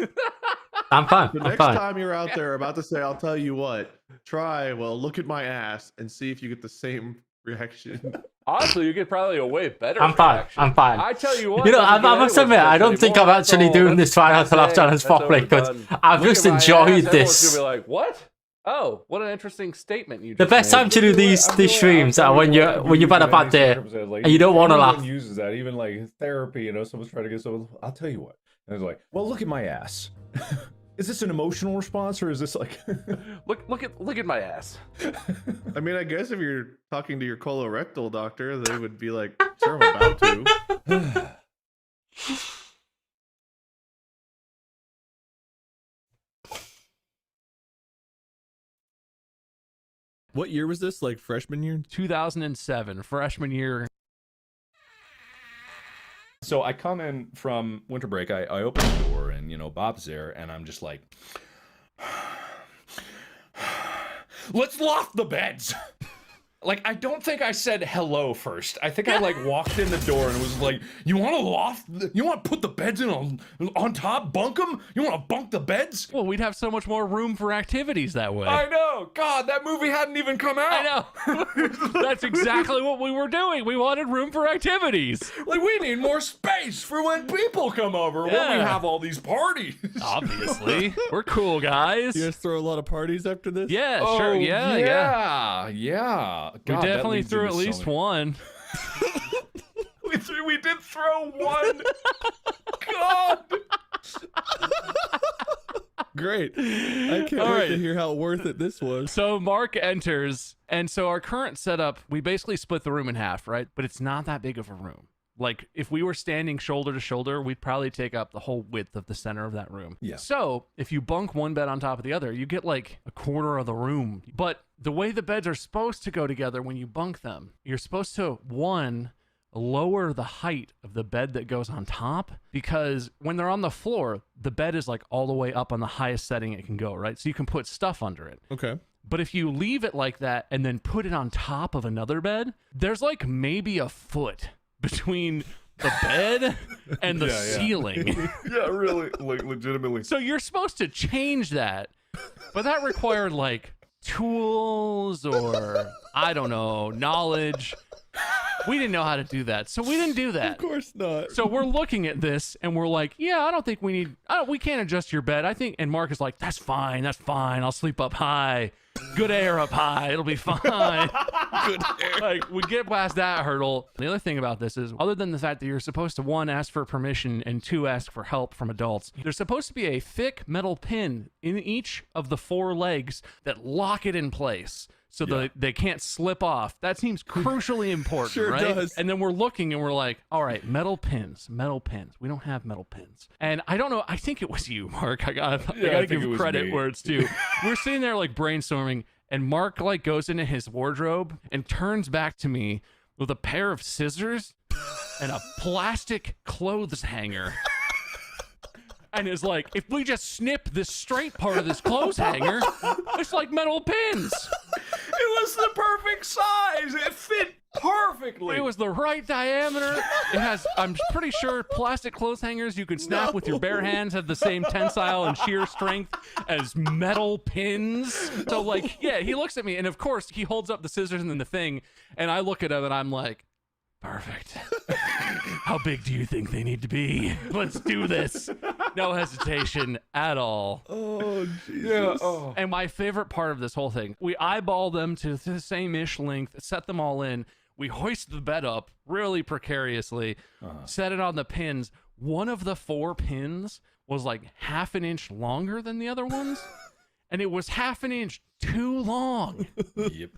[SPEAKER 1] I'm fine.
[SPEAKER 27] The
[SPEAKER 1] I'm
[SPEAKER 27] next
[SPEAKER 1] fine.
[SPEAKER 27] time you're out there about to say, I'll tell you what, try, well, look at my ass and see if you get the same reaction.
[SPEAKER 26] Honestly, you get probably a way better
[SPEAKER 1] I'm fine.
[SPEAKER 26] reaction.
[SPEAKER 1] I'm fine.
[SPEAKER 26] I tell you what.
[SPEAKER 1] You know,
[SPEAKER 26] doesn't
[SPEAKER 1] I
[SPEAKER 26] get
[SPEAKER 1] must
[SPEAKER 26] anyone's
[SPEAKER 1] admit, I don't
[SPEAKER 26] attention
[SPEAKER 1] think I'm
[SPEAKER 26] anymore.
[SPEAKER 1] actually
[SPEAKER 26] That's
[SPEAKER 1] doing
[SPEAKER 26] all.
[SPEAKER 1] this Final
[SPEAKER 26] That's
[SPEAKER 1] Laugh
[SPEAKER 26] it.
[SPEAKER 1] Challenge
[SPEAKER 26] That's
[SPEAKER 1] properly because
[SPEAKER 26] overdone.
[SPEAKER 1] I've
[SPEAKER 26] Look
[SPEAKER 1] just
[SPEAKER 26] at my
[SPEAKER 1] enjoyed
[SPEAKER 26] ass, everyone's
[SPEAKER 1] this.
[SPEAKER 26] gonna be like, what? Oh, what an interesting statement you just
[SPEAKER 1] The best
[SPEAKER 26] made.
[SPEAKER 1] time to do these streams are when you're you've had a bad day and you don't want to laugh.
[SPEAKER 28] Uses that even like therapy. You know, someone's trying to get someone. I'll tell you what. And it's like, well, look at my ass. Is this an emotional response or is this like
[SPEAKER 26] look at my ass?
[SPEAKER 27] I mean, I guess if you're talking to your colorectal doctor, they would be like, sure, I'm about to.
[SPEAKER 4] What year was this? Like freshman year?
[SPEAKER 10] 2007, freshman year.
[SPEAKER 28] So I come in from winter break. I open the door and, you know, Bob's there and I'm just like, let's loft the beds. Like, I don't think I said hello first. I think I like walked in the door and was like, you want to loft? You want to put the beds in on top? Bunk them? You want to bunk the beds?
[SPEAKER 10] Well, we'd have so much more room for activities that way.
[SPEAKER 28] I know. God, that movie hadn't even come out.
[SPEAKER 10] I know. That's exactly what we were doing. We wanted room for activities.
[SPEAKER 28] Like, we need more space for when people come over, when we
[SPEAKER 10] Yeah.
[SPEAKER 28] have all these parties.
[SPEAKER 10] Obviously. We're cool guys.
[SPEAKER 4] You guys throw a lot of parties after this?
[SPEAKER 10] Yeah, sure. Yeah. We
[SPEAKER 28] God, that
[SPEAKER 10] definitely
[SPEAKER 28] leads
[SPEAKER 10] threw
[SPEAKER 28] into
[SPEAKER 10] at
[SPEAKER 28] so
[SPEAKER 10] least
[SPEAKER 28] many-
[SPEAKER 10] one.
[SPEAKER 28] We did throw one. God.
[SPEAKER 4] Great. I can't
[SPEAKER 10] All
[SPEAKER 4] wait
[SPEAKER 10] right.
[SPEAKER 4] to hear how worth it this was.
[SPEAKER 10] So Mark enters, and so our current setup, we basically split the room in half, right? But it's not that big of a room. Like, if we were standing shoulder to shoulder, we'd probably take up the whole width of the center of that room.
[SPEAKER 28] Yeah.
[SPEAKER 10] So, if you bunk one bed on top of the other, you get like a quarter of the room. But the way the beds are supposed to go together when you bunk them, you're supposed to, one, lower the height of the bed that goes on top, because when they're on the floor, the bed is like all the way up on the highest setting it can go, right? So you can put stuff under it.
[SPEAKER 4] Okay.
[SPEAKER 10] But if you leave it like that and then put it on top of another bed, there's like maybe a foot between the bed and the ceiling.
[SPEAKER 28] Yeah, really, like legitimately.
[SPEAKER 10] So you're supposed to change that, but that required like tools or I don't know, knowledge. We didn't know how to do that, so we didn't do that.
[SPEAKER 4] Of course not.
[SPEAKER 10] So we're looking at this and we're like, yeah, I don't think we need, we can't adjust your bed. I think, and Mark is like, that's fine. I'll sleep up high. Good air up high. It'll be fine.
[SPEAKER 4] Good air.
[SPEAKER 10] Like, we get past that hurdle. The other thing about this is, other than the fact that you're supposed to, one, ask for permission, and two, ask for help from adults, there's supposed to be a thick metal pin in each of the four legs that lock it in place so that they can't slip off. That seems crucially important,
[SPEAKER 4] Sure
[SPEAKER 10] right?
[SPEAKER 4] does.
[SPEAKER 10] And then we're looking and we're like, all right, metal pins. We don't have metal pins. And I don't know, I think it was you, Mark. I gotta
[SPEAKER 28] I think it
[SPEAKER 10] give
[SPEAKER 28] was
[SPEAKER 10] credit
[SPEAKER 28] me.
[SPEAKER 10] where it's due. We're sitting there like brainstorming, and Mark like goes into his wardrobe and turns back to me with a pair of scissors and a plastic clothes hanger. And is like, if we just snip this straight part of this clothes hanger, it's like metal pins.
[SPEAKER 28] It was the perfect size. It fit perfectly.
[SPEAKER 10] It was the right diameter. It has, I'm pretty sure, plastic clothes hangers you can snap with your bare hands have the same tensile and shear strength as metal pins. So like, yeah, he looks at me and of course he holds up the scissors and then the thing, and I look at him and I'm like, perfect. How big do you think they need to be? Let's do this. No hesitation at all.
[SPEAKER 4] Oh, Jesus.
[SPEAKER 28] Yeah. Oh.
[SPEAKER 10] And my favorite part of this whole thing, we eyeball them to the same-ish length, set them all in. We hoist the bed up really precariously, set it on the pins. One of the four pins was like half an inch longer than the other ones, and it was half an inch too long.
[SPEAKER 28] Yep.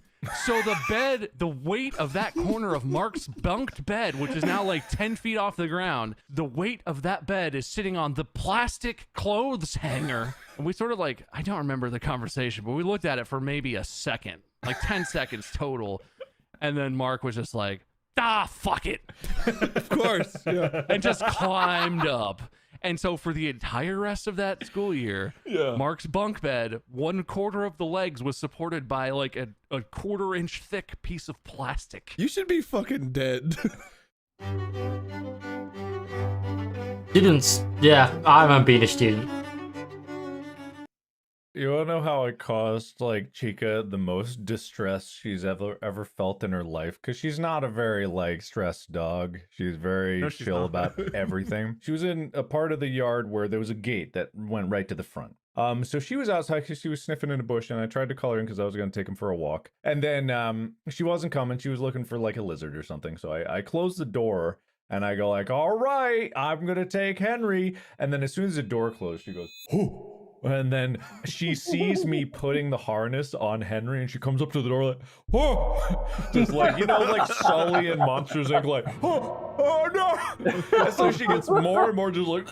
[SPEAKER 10] So the bed, the weight of that corner of Mark's bunked bed, which is now like 10 feet off the ground, the weight of that bed is sitting on the plastic clothes hanger. And we sort of like, I don't remember the conversation, but we looked at it for maybe a second, like 10 seconds total. And then Mark was just like, fuck it.
[SPEAKER 4] Of course. Yeah.
[SPEAKER 10] And just climbed up. And so for the entire rest of that school year,
[SPEAKER 28] Yeah.
[SPEAKER 10] Mark's bunk bed, 1/4 of the legs was supported by like a 1/4-inch thick piece of plastic.
[SPEAKER 27] You should be fucking dead.
[SPEAKER 1] Students, yeah, I remember being a student.
[SPEAKER 28] You wanna know how I caused like Chica the most distress she's ever felt in her life? Because she's not a very like stressed dog. She's very
[SPEAKER 27] No, she's
[SPEAKER 28] chill
[SPEAKER 27] not.
[SPEAKER 28] about everything. She was in a part of the yard where there was a gate that went right to the front. So she was outside because she was sniffing in a bush, and I tried to call her in because I was gonna take him for a walk. And then she wasn't coming. She was looking for like a lizard or something. So I closed the door and I go like, "All right, I'm gonna take Henry." And then as soon as the door closed, she goes, "Whoo." And then she sees me putting the harness on Henry, and she comes up to the door like, "Oh," just like, you know, like Sully and Monsters Inc. Like, "Oh no!" And so she gets more and more just like,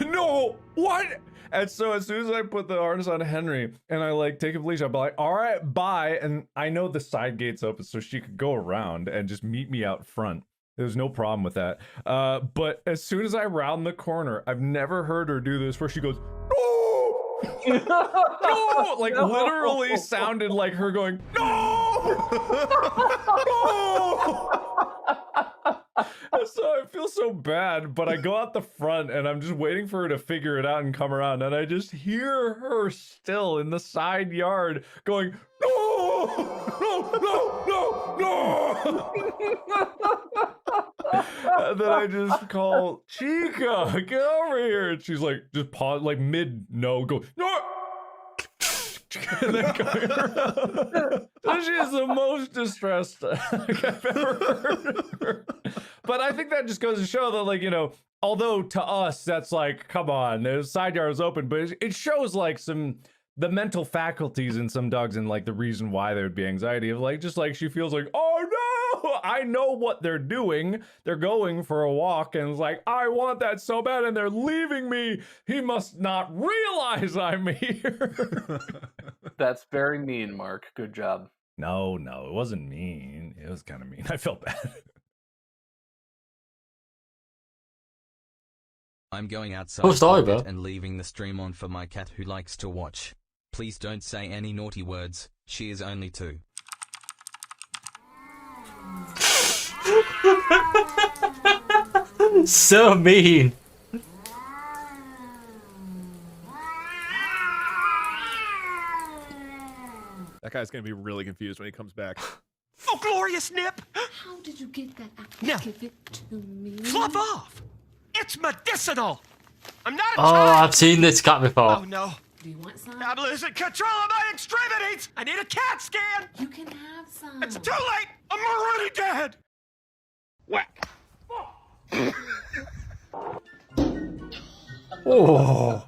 [SPEAKER 28] "No, what?" And so as soon as I put the harness on Henry and I like take a leash, I'm like, "All right, bye." And I know the side gate's open, so she could go around and just meet me out front. There's no problem with that. But as soon as I round the corner, I've never heard her do this where she goes, "No!" No! Like literally sounded like her going, "No! No!" So I feel so bad, but I go out the front and I'm just waiting for her to figure it out and come around, and I just hear her still in the side yard going, "No! No! No! No! No!" And then I just call Chica, "Get over here!" And she's like, just pause, like mid no, go, "No!" And then going around. And she is the most distressed I've ever heard of her. But I think that just goes to show that, like, you know, although to us that's like, come on, the side yard is open, but it shows like the mental faculties in some dogs and like the reason why there would be anxiety of like, just like she feels like, "Oh no, I know what they're doing. They're going for a walk," and it's like, "I want that so bad and they're leaving me. He must not realize I'm here."
[SPEAKER 26] That's very mean, Mark. Good job.
[SPEAKER 28] No, it wasn't mean. It was kind of mean. I felt bad.
[SPEAKER 2] I'm going outside
[SPEAKER 1] Oh, sorry,
[SPEAKER 2] for a bit
[SPEAKER 1] bro.
[SPEAKER 2] and leaving the stream on for my cat who likes to watch. Please don't say any naughty words. She is only 2.
[SPEAKER 1] So mean.
[SPEAKER 27] That guy's gonna be really confused when he comes back.
[SPEAKER 6] Oh, glorious nip!
[SPEAKER 16] How did you get that?
[SPEAKER 6] No.
[SPEAKER 16] Give it to me.
[SPEAKER 6] Fluff off! It's medicinal! I'm not a
[SPEAKER 1] Oh,
[SPEAKER 6] child!
[SPEAKER 1] I've seen this cat before.
[SPEAKER 6] Oh no.
[SPEAKER 16] Do you want some?
[SPEAKER 6] I'm losing control of my extremities! I need a CAT scan!
[SPEAKER 16] You can have some.
[SPEAKER 6] It's too late! I'm already dead! Whack.
[SPEAKER 1] Oh.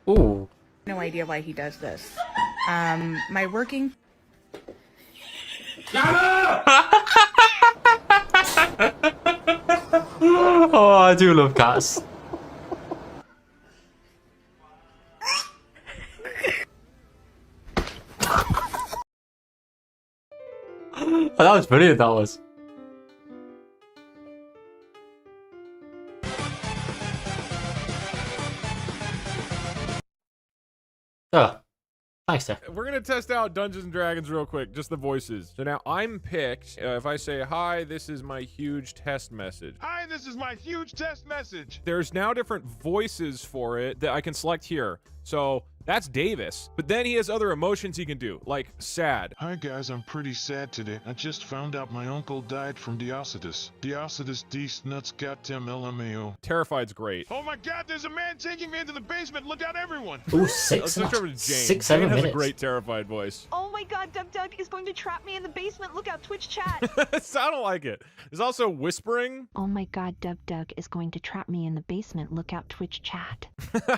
[SPEAKER 1] Oh.
[SPEAKER 17] No idea why he does this. My working.
[SPEAKER 1] Oh, I do love cats. That was brilliant, that was. Oh, thanks, Steph.
[SPEAKER 13] We're gonna test out Dungeons and Dragons real quick, just the voices. So now I'm picked. If I say, "Hi, this is my huge test message."
[SPEAKER 19] Hi, this is my huge test message.
[SPEAKER 13] There's now different voices for it that I can select here. So that's Davis, but then he has other emotions he can do, like sad.
[SPEAKER 19] Hi guys, I'm pretty sad today. I just found out my uncle died from Diocetus. Diocetus Dees Nuts Goddamn LMAO.
[SPEAKER 13] Terrified's great.
[SPEAKER 19] Oh my god, there's a man taking me into the basement. Look out, everyone.
[SPEAKER 1] Ooh,
[SPEAKER 13] Let's switch over to Jane.
[SPEAKER 1] 7
[SPEAKER 13] Jane has
[SPEAKER 1] minutes.
[SPEAKER 13] a great Terrified voice.
[SPEAKER 21] Oh my god, Doug is going to trap me in the basement. Look out, Twitch chat.
[SPEAKER 13] I don't like it. There's also whispering.
[SPEAKER 21] Oh my god, Doug is going to trap me in the basement. Look out, Twitch chat.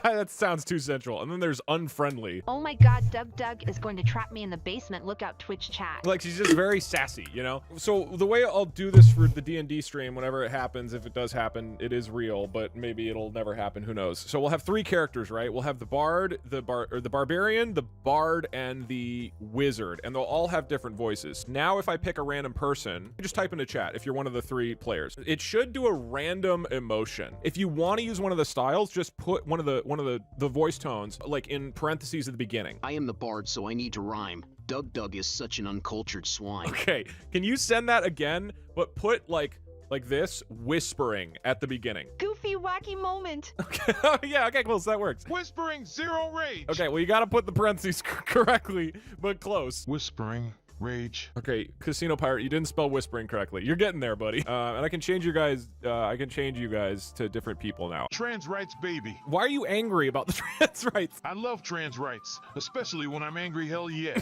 [SPEAKER 13] That sounds too central. And then there's unfriendly.
[SPEAKER 21] Oh my god, Doug is going to trap me in the basement. Look out, Twitch chat.
[SPEAKER 13] Like, she's just very sassy, you know? So the way I'll do this for the D&D stream, whenever it happens, if it does happen, it is real, but maybe it'll never happen, who knows. So we'll have 3 characters, right? We'll have the bard, the barbarian, the bard, and the wizard.
[SPEAKER 7] wizard, and they'll all have different voices. Now, if I pick a random person, just type in the chat if you're one of the 3 players. It should do a random emotion. If you want to use one of the styles, just put one of the voice tones like in parentheses at the beginning.
[SPEAKER 9] I am the bard, so I need to rhyme. Doug is such an uncultured swine.
[SPEAKER 7] Okay, can you send that again, but put like this, whispering at the beginning?
[SPEAKER 21] Goofy, wacky moment.
[SPEAKER 7] Okay, yeah, okay, cool, so that works.
[SPEAKER 19] Whispering, 0 rage.
[SPEAKER 7] Okay, well, you gotta put the parentheses correctly, but close.
[SPEAKER 19] Whispering, rage.
[SPEAKER 7] Okay, Casino Pirate, you didn't spell whispering correctly. You're getting there, buddy. And I can change you guys, to different people now.
[SPEAKER 19] Trans rights, baby.
[SPEAKER 7] Why are you angry about the trans rights?
[SPEAKER 19] I love trans rights, especially when I'm angry, hell yeah.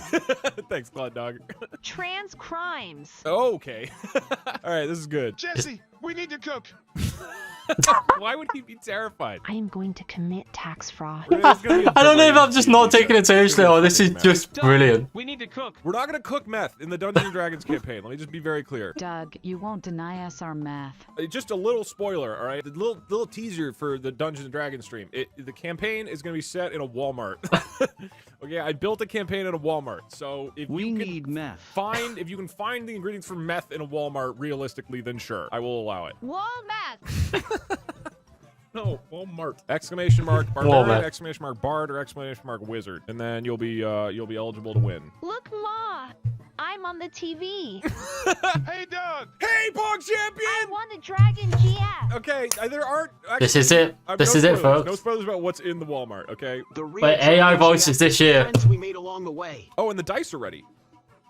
[SPEAKER 7] Thanks, Cloud Dog.
[SPEAKER 21] Trans crimes.
[SPEAKER 7] Okay. All right, this is good.
[SPEAKER 19] Jesse, we need to cook.
[SPEAKER 7] Why would he be terrified?
[SPEAKER 21] I am going to commit tax fraud.
[SPEAKER 1] I don't know if I'm just not taking it seriously or this is just brilliant.
[SPEAKER 7] We need to cook. We're not gonna cook meth in the Dungeons and Dragons campaign. Let me just be very clear.
[SPEAKER 15] Doug, you won't deny us our meth.
[SPEAKER 7] Just a little spoiler, all right? The little teaser for the Dungeons and Dragons stream. The campaign is gonna be set in a Walmart. Okay, I built a campaign at a Walmart. So if you can find the ingredients for meth in a Walmart realistically, then sure, I will allow it.
[SPEAKER 21] Walmart.
[SPEAKER 7] No, Walmart. Exclamation mark barbarian,
[SPEAKER 1] Walmart.
[SPEAKER 7] exclamation mark bard, or exclamation mark wizard, and then you'll be eligible to win.
[SPEAKER 21] Look, Ma. I'm on the TV.
[SPEAKER 19] Hey, Doug.
[SPEAKER 7] Hey, Pog Champion.
[SPEAKER 21] I won a Dragon GF.
[SPEAKER 7] Okay, there aren't. Actually,
[SPEAKER 1] This is it. This is it, folks.
[SPEAKER 7] No spoilers about what's in the Walmart. Okay.
[SPEAKER 1] But AI voices this year.
[SPEAKER 9] Friends we made along the way.
[SPEAKER 7] Oh, and the dice are ready.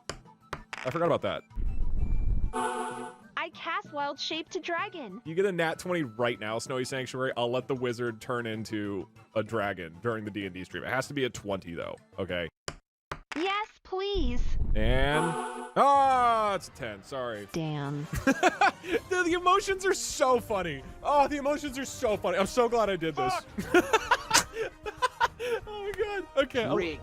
[SPEAKER 7] I forgot about that.
[SPEAKER 21] I cast Wild Shape to Dragon.
[SPEAKER 7] You get a nat 20 right now, Snowy Sanctuary. I'll let the wizard turn into a dragon during the D&D stream. It has to be a 20 though. Okay.
[SPEAKER 21] Yes, please.
[SPEAKER 7] And it's a 10. Sorry.
[SPEAKER 21] Damn.
[SPEAKER 7] Dude, the emotions are so funny. Oh, the emotions are so funny. I'm so glad I did this. Oh my god. Okay.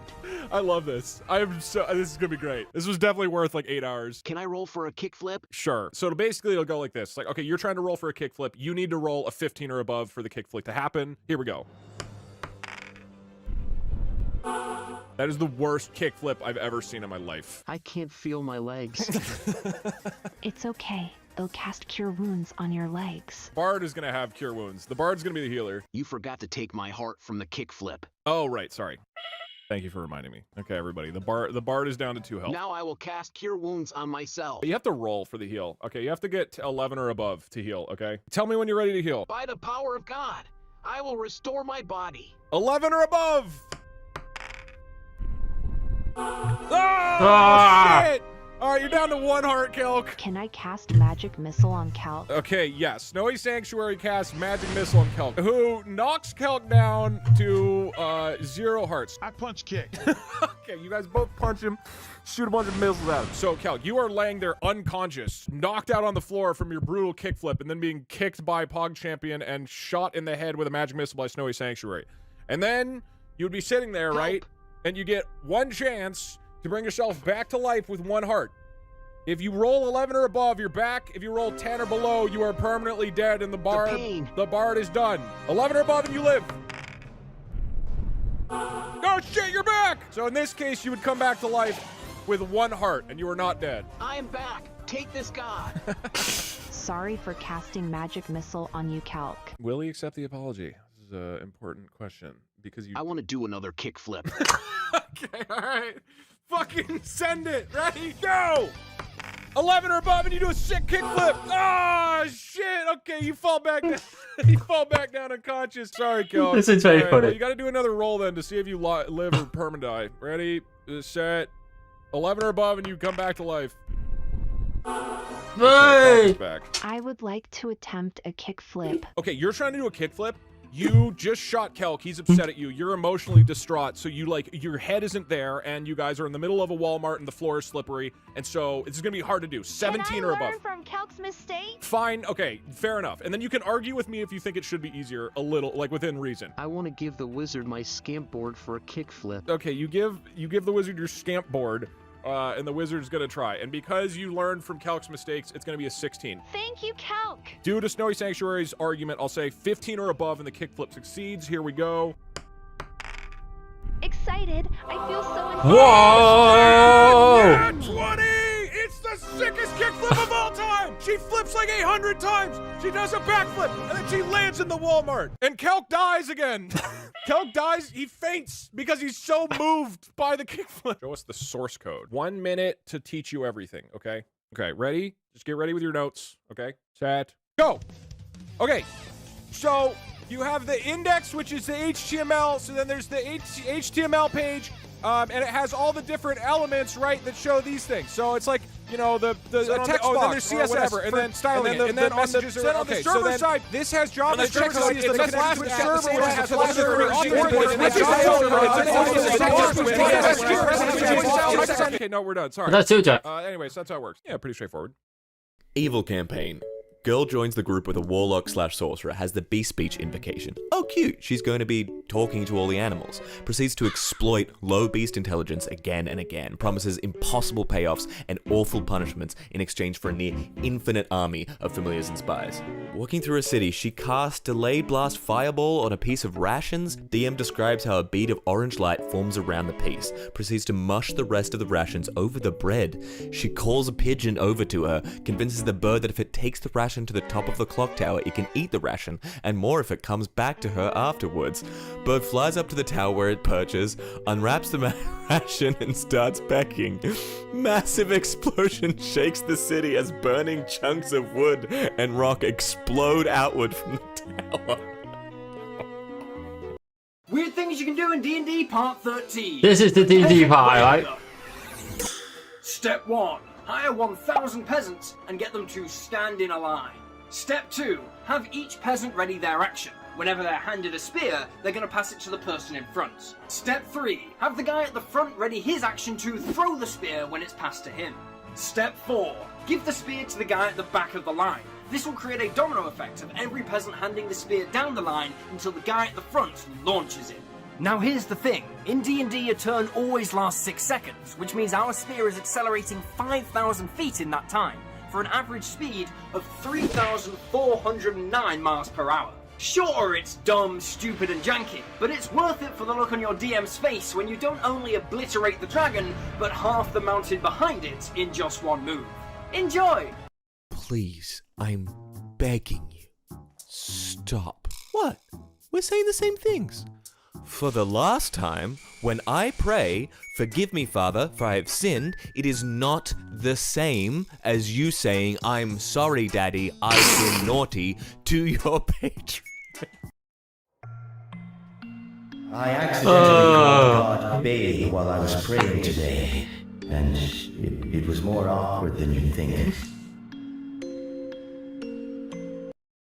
[SPEAKER 7] I love this. This is gonna be great. This was definitely worth like 8 hours.
[SPEAKER 9] Can I roll for a kickflip?
[SPEAKER 7] Sure. So basically it'll go like this. Like, okay, you're trying to roll for a kickflip. You need to roll a 15 or above for the kickflip to happen. Here we go. That is the worst kickflip I've ever seen in my life.
[SPEAKER 9] I can't feel my legs.
[SPEAKER 21] It's okay. They'll cast Cure Wounds on your legs.
[SPEAKER 7] Bard is gonna have Cure Wounds. The Bard's gonna be the healer.
[SPEAKER 9] You forgot to take my heart from the kickflip.
[SPEAKER 7] Oh, right. Sorry. Thank you for reminding me. Okay, everybody. The Bard is down to 2 health.
[SPEAKER 9] Now I will cast Cure Wounds on myself.
[SPEAKER 7] You have to roll for the heal. Okay, you have to get 11 or above to heal, okay? Tell me when you're ready to heal.
[SPEAKER 9] By the power of God, I will restore my body.
[SPEAKER 7] 11 or above! Shit! Alright, you're down to 1 heart, Kelk.
[SPEAKER 21] Can I cast Magic Missile on Calc?
[SPEAKER 7] Okay, yes. Snowy Sanctuary casts Magic Missile on Kelk, who knocks Kelk down to 0 hearts.
[SPEAKER 19] I punch kick.
[SPEAKER 7] Okay, you guys both punch him, shoot a bunch of missiles at him. So, Kelk, you are laying there unconscious, knocked out on the floor from your brutal kickflip, and then being kicked by Pog Champion and shot in the head with a Magic Missile by Snowy Sanctuary. And then you would be sitting there, right? And you get 1 chance to bring yourself back to life with 1 heart. If you roll 11 or above, you're back. If you roll 10 or below, you are permanently dead, and the Bard is done. 11 or above, and you live. Oh shit, you're back! So in this case, you would come back to life with 1 heart, and you are not dead.
[SPEAKER 9] I am back. Take this, God.
[SPEAKER 21] Sorry for casting Magic Missile on you, Calc.
[SPEAKER 7] Will he accept the apology? This is an important question because you.
[SPEAKER 9] I want to do another kickflip.
[SPEAKER 7] Okay, all right. Fucking send it. Ready? Go! 11 or above, and you do a sick kickflip. Oh shit! Okay, you fall back down. You fall back down unconscious. Sorry, Kel.
[SPEAKER 1] This is very funny.
[SPEAKER 7] Well, you got to do another roll then to see if you live or perma die. Ready? Set. 11 or above, and you come back to life.
[SPEAKER 1] Hey!
[SPEAKER 7] Back.
[SPEAKER 21] I would like to attempt a kickflip.
[SPEAKER 7] Okay, you're trying to do a kickflip. You just shot Kelk. He's upset at you. You're emotionally distraught. So your head isn't there, and you guys are in the middle of a Walmart, and the floor is slippery. And so it's gonna be hard to do. 17 or above.
[SPEAKER 21] Can I learn from Kelk's mistake?
[SPEAKER 7] Fine. Okay. Fair enough. And then you can argue with me if you think it should be easier, a little, like within reason.
[SPEAKER 9] I want to give the wizard my scamp board for a kickflip.
[SPEAKER 7] Okay. You give the wizard your scamp board. And the wizard's gonna try. And because you learned from Kelk's mistakes, it's gonna be a 16.
[SPEAKER 21] Thank you, Calc.
[SPEAKER 7] Due to Snowy Sanctuary's argument, I'll say 15 or above and the kickflip succeeds. Here we go.
[SPEAKER 21] Excited. I feel so
[SPEAKER 7] she flips like 800 times. She does a backflip, and then she lands in the Walmart. And Kelk dies again. Kelk dies, he faints because he's so moved by the kickflip. Show us the source code. 1 minute to teach you everything, okay? Okay, ready? Just get ready with your notes, okay? Set, go. Okay, so you have the index, which is the HTML. So then there's the HTML page, and it has all the different elements, right, that show these things. So it's like, you know, the text box, then there's CSS, whatever, and then styling, and then on the server side, this has JavaScript, so it's the last server, which has last server. Okay, no, we're done. Sorry.
[SPEAKER 1] That's too, Jack.
[SPEAKER 7] Anyways, that's how it works. Yeah, pretty straightforward.
[SPEAKER 3] Evil campaign. Girl joins the group with a warlock/sorcerer, has the beast speech invocation. Oh cute, she's going to be talking to all the animals. Proceeds to exploit low beast intelligence again and again. Promises impossible payoffs and awful punishments in exchange for a near infinite army of familiars and spies. Walking through a city, she casts Delayed Blast Fireball on a piece of rations. DM describes how a bead of orange light forms around the piece. Proceeds to mush the rest of the rations over the bread. She calls a pigeon over to her, convinces the bird that if it takes the ration to the top of the clock tower, it can eat the ration, and more if it comes back to her afterwards. Bird flies up to the tower where it perches, unwraps the ration, and starts pecking. Massive explosion shakes the city as burning chunks of wood and rock explode outward from the tower.
[SPEAKER 5] Weird things you can do in D&D Part 13.
[SPEAKER 1] This is the D&D part, right?
[SPEAKER 5] Step 1. Hire 1,000 peasants and get them to stand in a line. Step 2. Have each peasant ready their action. Whenever they're handed a spear, they're going to pass it to the person in front. Step 3. Have the guy at the front ready his action to throw the spear when it's passed to him. Step 4. Give the spear to the guy at the back of the line. This will create a domino effect of every peasant handing the spear down the line until the guy at the front launches it. Now here's the thing, in D&D a turn always lasts 6 seconds, which means our spear is accelerating 5,000 feet in that time, for an average speed of 3,409 miles per hour. Sure, it's dumb, stupid and janky, but it's worth it for the look on your DM's face when you don't only obliterate the dragon, but half the mountain behind it in just one move. Enjoy!
[SPEAKER 3] Please, I'm begging you. Stop. What? We're saying the same things. For the last time, when I pray, forgive me, Father, for I have sinned, it is not the same as you saying, I'm sorry, Daddy, I've been naughty, to your patron.
[SPEAKER 8] I accidentally called God Babe while I was praying today, and it was more awkward than you'd think.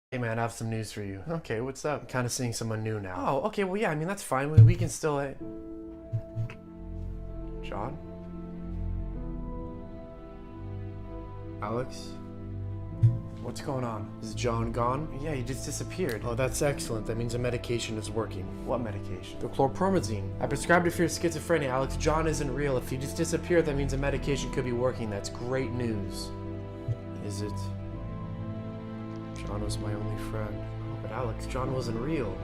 [SPEAKER 18] Hey man, I have some news for you. Okay, what's up? I'm kind of seeing someone new now. Oh, okay, well yeah, I mean that's fine. We can still... John? Alex? What's going on? Is John gone? Yeah, he just disappeared. Oh, that's excellent. That means the medication is working. What medication? The chlorpromazine. I prescribed it for your schizophrenia, Alex. John isn't real. If he just disappeared, that means the medication could be working. That's great news. Is it? John was my only friend. Oh, but Alex, John wasn't real.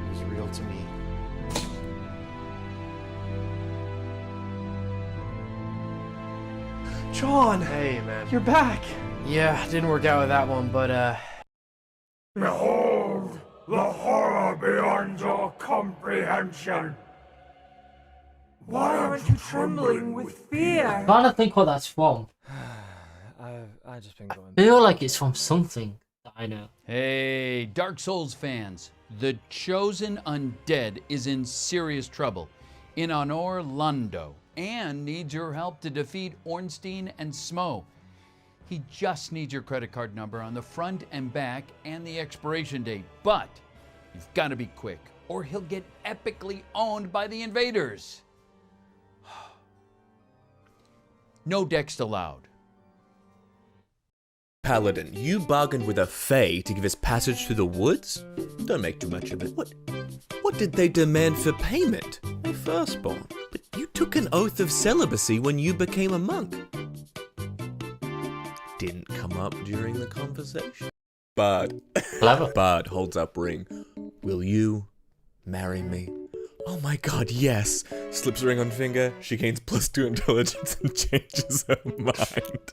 [SPEAKER 18] He was real to me. John! Hey, man. You're back! Yeah, didn't work out with that one, but,
[SPEAKER 6] Behold, the horror beyond your comprehension. Why aren't you trembling with fear?
[SPEAKER 1] I'm trying to think what that's from.
[SPEAKER 20] I just been going.
[SPEAKER 1] I feel like it's from something that I know.
[SPEAKER 22] Hey, Dark Souls fans. The Chosen Undead is in serious trouble in AnR Lando and needs your help to defeat Ornstein and Smo. He just needs your credit card number on the front and back and the expiration date. But you've got to be quick or he'll get epically owned by the invaders. No decks allowed.
[SPEAKER 3] Paladin, you bargained with a fae to give us passage through the woods? Don't make too much of it. What did they demand for payment? My firstborn. But you took an oath of celibacy when you became a monk. Didn't come up during the conversation. Bard. Bard holds up ring. Will you marry me? Oh my god, yes. Slips a ring on finger, she gains +2 intelligence and changes her mind.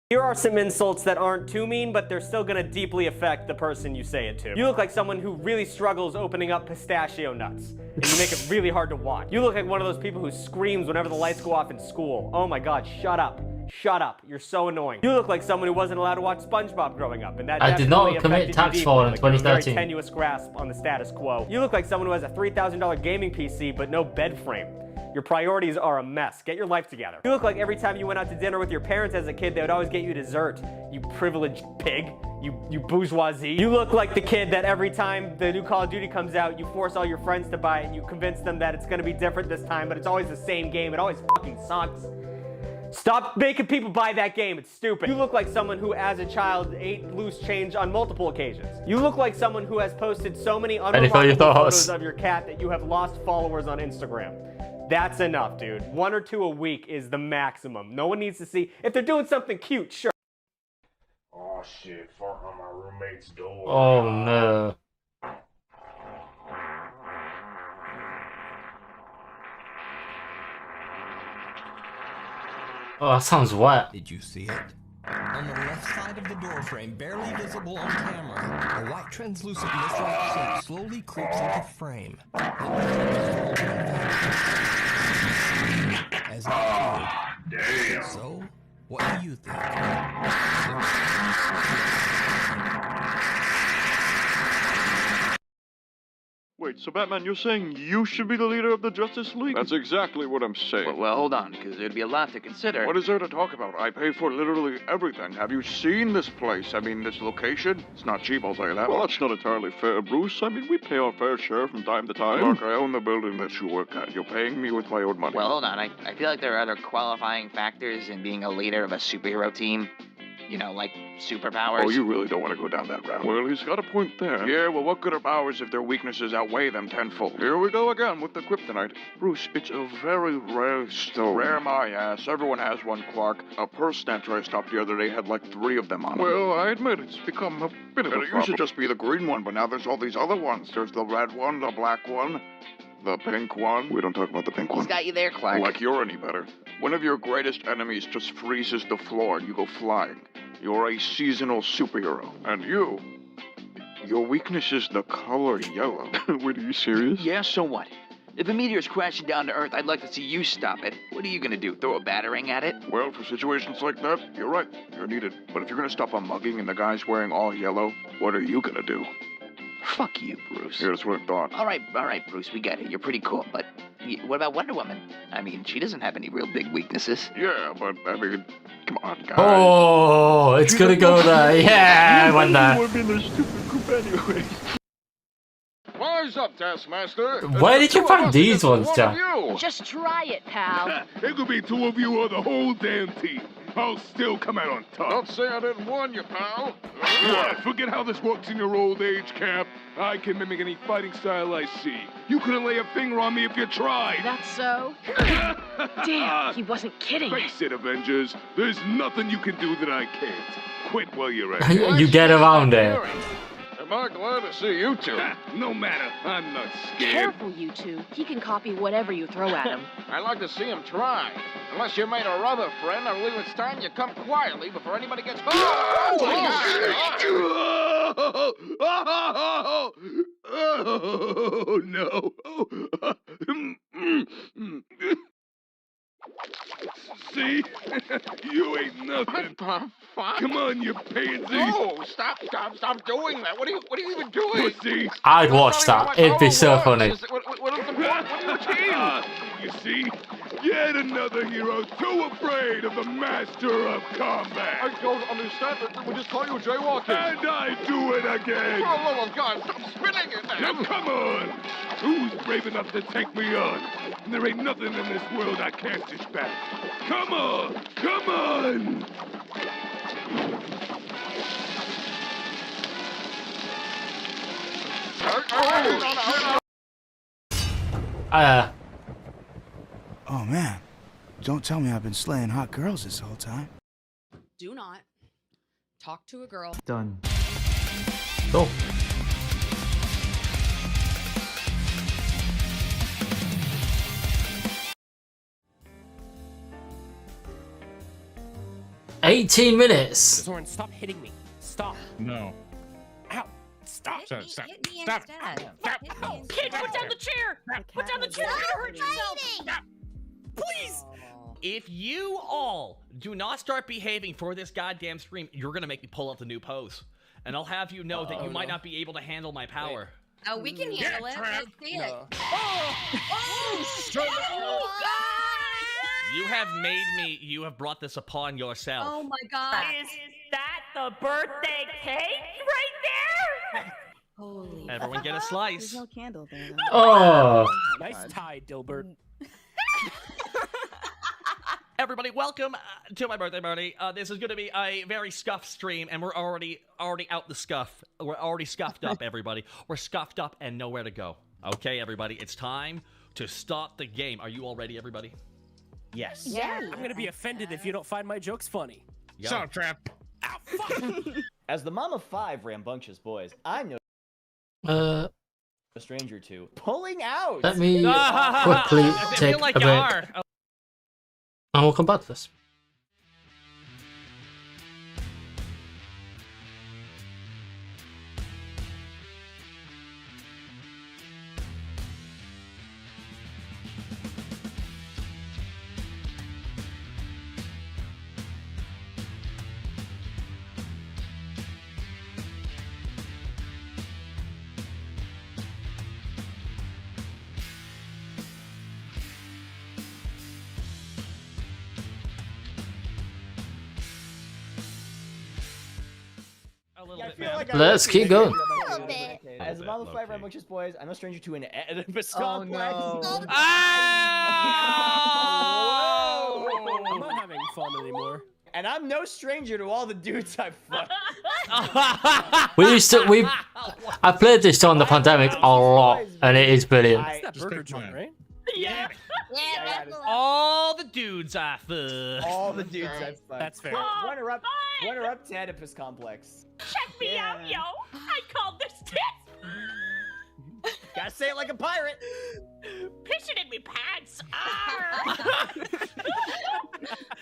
[SPEAKER 4] Here are some insults that aren't too mean, but they're still gonna deeply affect the person you say it to. You look like someone who really struggles opening up pistachio nuts, and you make it really hard to watch. You look like one of those people who screams whenever the lights go off in school. Oh my god, shut up. Shut up. You're so annoying. You look like someone who wasn't allowed to watch SpongeBob growing up, and that
[SPEAKER 1] I did not
[SPEAKER 4] definitely
[SPEAKER 1] commit
[SPEAKER 4] affected
[SPEAKER 1] tax
[SPEAKER 4] you
[SPEAKER 1] fraud in
[SPEAKER 4] deeply, like you have a very
[SPEAKER 1] 2013.
[SPEAKER 4] tenuous grasp on the status quo. You look like someone who has a $3,000 gaming PC, but no bed frame. Your priorities are a mess. Get your life together. You look like every time you went out to dinner with your parents as a kid, they would always get you dessert. You privileged pig. You bourgeoisie. You look like the kid that every time the new Call of Duty comes out, you force all your friends to buy it and you convince them that it's gonna be different this time, but it's always the same game. It always fucking sucks. Stop making people buy that game. It's stupid. You look like someone who, as a child, ate loose change on multiple occasions. You look like someone who has posted so many unremarkable photos of your cat that you have lost followers on Instagram. That's enough, dude. 1 or 2 a week is the maximum. No one needs to see. If they're doing something cute, sure.
[SPEAKER 6] Oh shit, fart on my roommate's door.
[SPEAKER 1] Oh no. Oh, that sounds wet.
[SPEAKER 10] Did you see it? On the left side of the door frame, barely visible on camera, a white translucent moisturized shape slowly creeps into frame. As it appeared.
[SPEAKER 6] Damn.
[SPEAKER 10] So, what do you think?
[SPEAKER 11] Wait, so Batman, you're saying you should be the leader of the Justice League? That's exactly what I'm saying.
[SPEAKER 12] Well, hold on, because there'd be a lot to consider.
[SPEAKER 11] What is there to talk about? I pay for literally everything. Have you seen this place? I mean, this location? It's not cheap, I'll tell you that. Well, that's not entirely fair, Bruce. I mean, we pay our fair share from time to time. Look, I own the building that you work at. You're paying me with my own money.
[SPEAKER 12] Well, hold on. I feel like there are other qualifying factors in being a leader of a superhero team. You know, like superpowers.
[SPEAKER 11] Oh, you really don't want to go down that route. Well, he's got a point there. Yeah, well, what good are powers if their weaknesses outweigh them tenfold? Here we go again with the kryptonite. Bruce, it's a very rare stone. Rare my ass. Everyone has one, Clark. A purse snatcher I stopped the other day had like 3 of them on it. Well, I admit it's become a bit of a problem. It used to just be the green one, but now there's all these other ones. There's the red one, the black one, the pink one. We don't talk about the pink one.
[SPEAKER 12] He's got you there, Clark.
[SPEAKER 11] Like you're any better. One of your greatest enemies just freezes the floor and you go flying. You're a seasonal superhero. And you, your weakness is the color yellow. Wait, are you serious?
[SPEAKER 12] Yeah, so what? If a meteor's crashing down to Earth, I'd like to see you stop it. What are you gonna do, throw a battering at it?
[SPEAKER 11] Well, for situations like that, you're right. You're needed. But if you're gonna stop a mugging and the guy's wearing all yellow, what are you gonna do?
[SPEAKER 12] Fuck you, Bruce.
[SPEAKER 11] Here's what I thought.
[SPEAKER 12] All right, Bruce, we get it. You're pretty cool, but what about Wonder Woman? I mean, she doesn't have any real big weaknesses.
[SPEAKER 11] Yeah, but I mean, come on, guys.
[SPEAKER 1] Oh, it's gonna go there. Yeah, I went there.
[SPEAKER 11] We're in a stupid group anyway. Rise up, Taskmaster.
[SPEAKER 1] Where did you find these ones, Jack?
[SPEAKER 14] Just try it, pal.
[SPEAKER 6] It could be 2 of you or the whole damn team. I'll still come out on top.
[SPEAKER 11] Don't say I didn't warn you, pal.
[SPEAKER 6] What? Forget how this works in your old age, Cap. I can mimic any fighting style I see. You couldn't lay a finger on me if you tried.
[SPEAKER 14] That's so? Damn, he wasn't kidding.
[SPEAKER 6] Face it, Avengers. There's nothing you can do that I can't. Quit while you're at it.
[SPEAKER 1] You get around it.
[SPEAKER 11] Am I glad to see you two?
[SPEAKER 6] No matter. I'm not scared.
[SPEAKER 14] Careful, you two. He can copy whatever you throw at him.
[SPEAKER 11] I'd like to see him try. Unless you made a other friend, I believe it's time you come quietly before anybody gets hurt.
[SPEAKER 6] Oh, no. See? You ain't nothing. Come on, you pansy.
[SPEAKER 11] No, stop doing that. What are you even doing?
[SPEAKER 6] Pussy.
[SPEAKER 1] I'd watch that. It'd be so funny.
[SPEAKER 6] You see? Yet another hero too afraid of the master of combat.
[SPEAKER 11] I don't understand it. We just call you jaywalking.
[SPEAKER 6] And I do it again.
[SPEAKER 11] For the love of God, stop spinning it.
[SPEAKER 6] Now come on. Who's brave enough to take me on? There ain't nothing in this world I can't dish back. Come on. Come on.
[SPEAKER 23] Oh man, don't tell me I've been slaying hot girls this whole time.
[SPEAKER 24] Do not talk to a girl.
[SPEAKER 23] Done.
[SPEAKER 1] Cool. 18 minutes.
[SPEAKER 4] Zoran, stop hitting me. Stop.
[SPEAKER 7] No.
[SPEAKER 4] Ow. Stop.
[SPEAKER 7] Stop.
[SPEAKER 4] Stop.
[SPEAKER 14] Kid, put down the chair! Put down the chair! You're gonna hurt yourself!
[SPEAKER 4] Please!
[SPEAKER 2] If you all do not start behaving for this goddamn stream, you're gonna make me pull out the new pose. And I'll have you know that you might not be able to handle my power.
[SPEAKER 24] Oh, we can handle it. Let's see it.
[SPEAKER 2] You have made me, you have brought this upon yourself.
[SPEAKER 24] Oh my god.
[SPEAKER 14] Is that the birthday cake right there?
[SPEAKER 24] Holy.
[SPEAKER 2] Everyone get a slice.
[SPEAKER 13] There's no candle there.
[SPEAKER 1] Oh.
[SPEAKER 4] Nice tie, Dilbert.
[SPEAKER 2] Everybody, welcome to my birthday party. This is going to be a very scuffed stream, and we're already out the scuff. We're already scuffed up, everybody. We're scuffed up and nowhere to go. Okay, everybody, it's time to start the game. Are you all ready, everybody?
[SPEAKER 4] Yes.
[SPEAKER 14] Yeah.
[SPEAKER 4] I'm gonna be offended if you don't find my jokes funny.
[SPEAKER 7] Shut up, Trap.
[SPEAKER 4] Ow, fuck!
[SPEAKER 16] As the mom of 5 rambunctious boys, I'm no stranger to pulling out.
[SPEAKER 1] Let me quickly take a break. And we'll come back to this. Let's keep going.
[SPEAKER 16] As a mom of 5 rambunctious boys, I'm no stranger to an Oedipus complex.
[SPEAKER 4] I'm not having fun anymore.
[SPEAKER 16] And I'm no stranger to all the dudes I've fucked.
[SPEAKER 1] I played this during the pandemic a lot, and it is brilliant.
[SPEAKER 4] It's that burger joint, right?
[SPEAKER 14] Yeah.
[SPEAKER 2] All the dudes I fucked.
[SPEAKER 16] All the dudes I've fucked.
[SPEAKER 4] That's fair.
[SPEAKER 16] Runner up to Oedipus complex.
[SPEAKER 14] Check me out, yo. I called this tits.
[SPEAKER 16] Gotta say it like a pirate.
[SPEAKER 14] Pissing in me pants.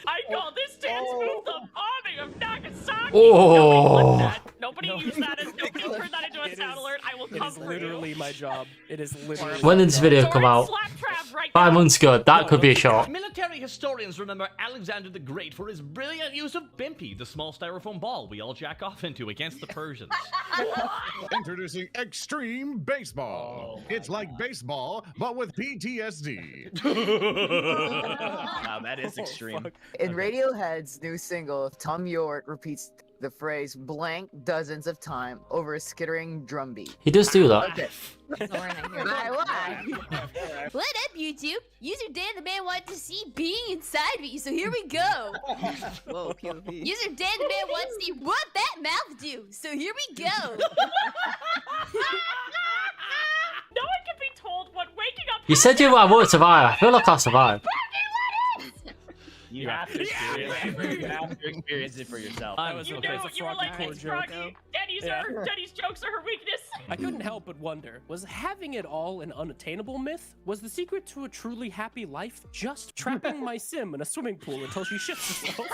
[SPEAKER 14] I call this dance move the bombing of Nagasaki.
[SPEAKER 1] Oh.
[SPEAKER 14] Nobody use that as nobody turn that into a sound alert. I will come for you.
[SPEAKER 4] It is literally my job. It is literally.
[SPEAKER 1] When did this video come out? 5 months ago. That could be a short.
[SPEAKER 2] Military historians remember Alexander the Great for his brilliant use of Bimpy, the small styrofoam ball we all jack off into against the Persians.
[SPEAKER 7] Introducing Extreme Baseball. It's like baseball, but with PTSD.
[SPEAKER 16] Wow, that is extreme.
[SPEAKER 17] In Radiohead's new single, Tom York repeats the phrase blank dozens of times over a skittering drum beat.
[SPEAKER 1] He does do that.
[SPEAKER 17] Okay.
[SPEAKER 14] What up, YouTube? User Dan the Man wanted to see being inside me, so here we go.
[SPEAKER 13] Whoa, POV.
[SPEAKER 14] User Dan the Man wants to see what that mouth do, so here we go. No one can be told what waking up.
[SPEAKER 1] You said you won't survive. I feel like I'll survive.
[SPEAKER 16] You have to experience it for yourself.
[SPEAKER 14] You were like, it's Froggy. Denny's jokes are her weakness.
[SPEAKER 4] I couldn't help but wonder, was having it all an unattainable myth? Was the secret to a truly happy life just trapping my sim in a swimming pool until she shits herself?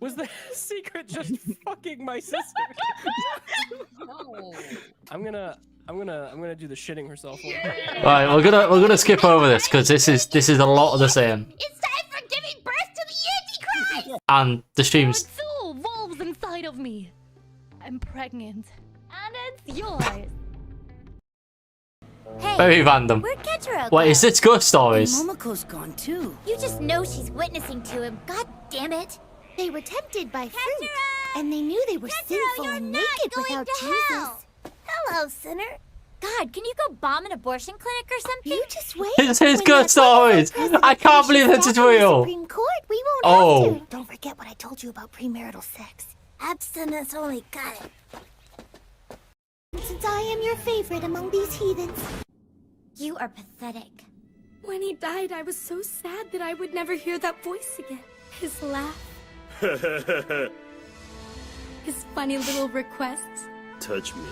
[SPEAKER 4] Was the secret just fucking my sister?
[SPEAKER 14] No.
[SPEAKER 4] I'm gonna do the shitting herself one.
[SPEAKER 1] Right, we're gonna skip over this because this is a lot of the same.
[SPEAKER 14] It's time for giving birth to the Antichrist!
[SPEAKER 1] And the streams.
[SPEAKER 14] Soul wolves inside of me. I'm pregnant. And it's yours. Hey,
[SPEAKER 1] Very random.
[SPEAKER 14] where'd Ketro
[SPEAKER 1] What is this ghost stories?
[SPEAKER 13] Momoko's gone too.
[SPEAKER 14] You just know she's witnessing to him. God damn it. They were tempted by fruit, and they knew they were sinful and naked without Jesus. Hello, sinner. God, can you go bomb an abortion clinic or something? You just wait.
[SPEAKER 1] It's his ghost stories. I can't believe this is real.
[SPEAKER 14] Supreme Court, we won't
[SPEAKER 1] Oh.
[SPEAKER 14] have to. Don't forget what I told you about premarital sex. Abstinence only. Got it. Since I am your favorite among these heathens. You are pathetic.
[SPEAKER 25] When he died, I was so sad that I would never hear that voice again. His laugh. His funny little requests.
[SPEAKER 26] Touch me.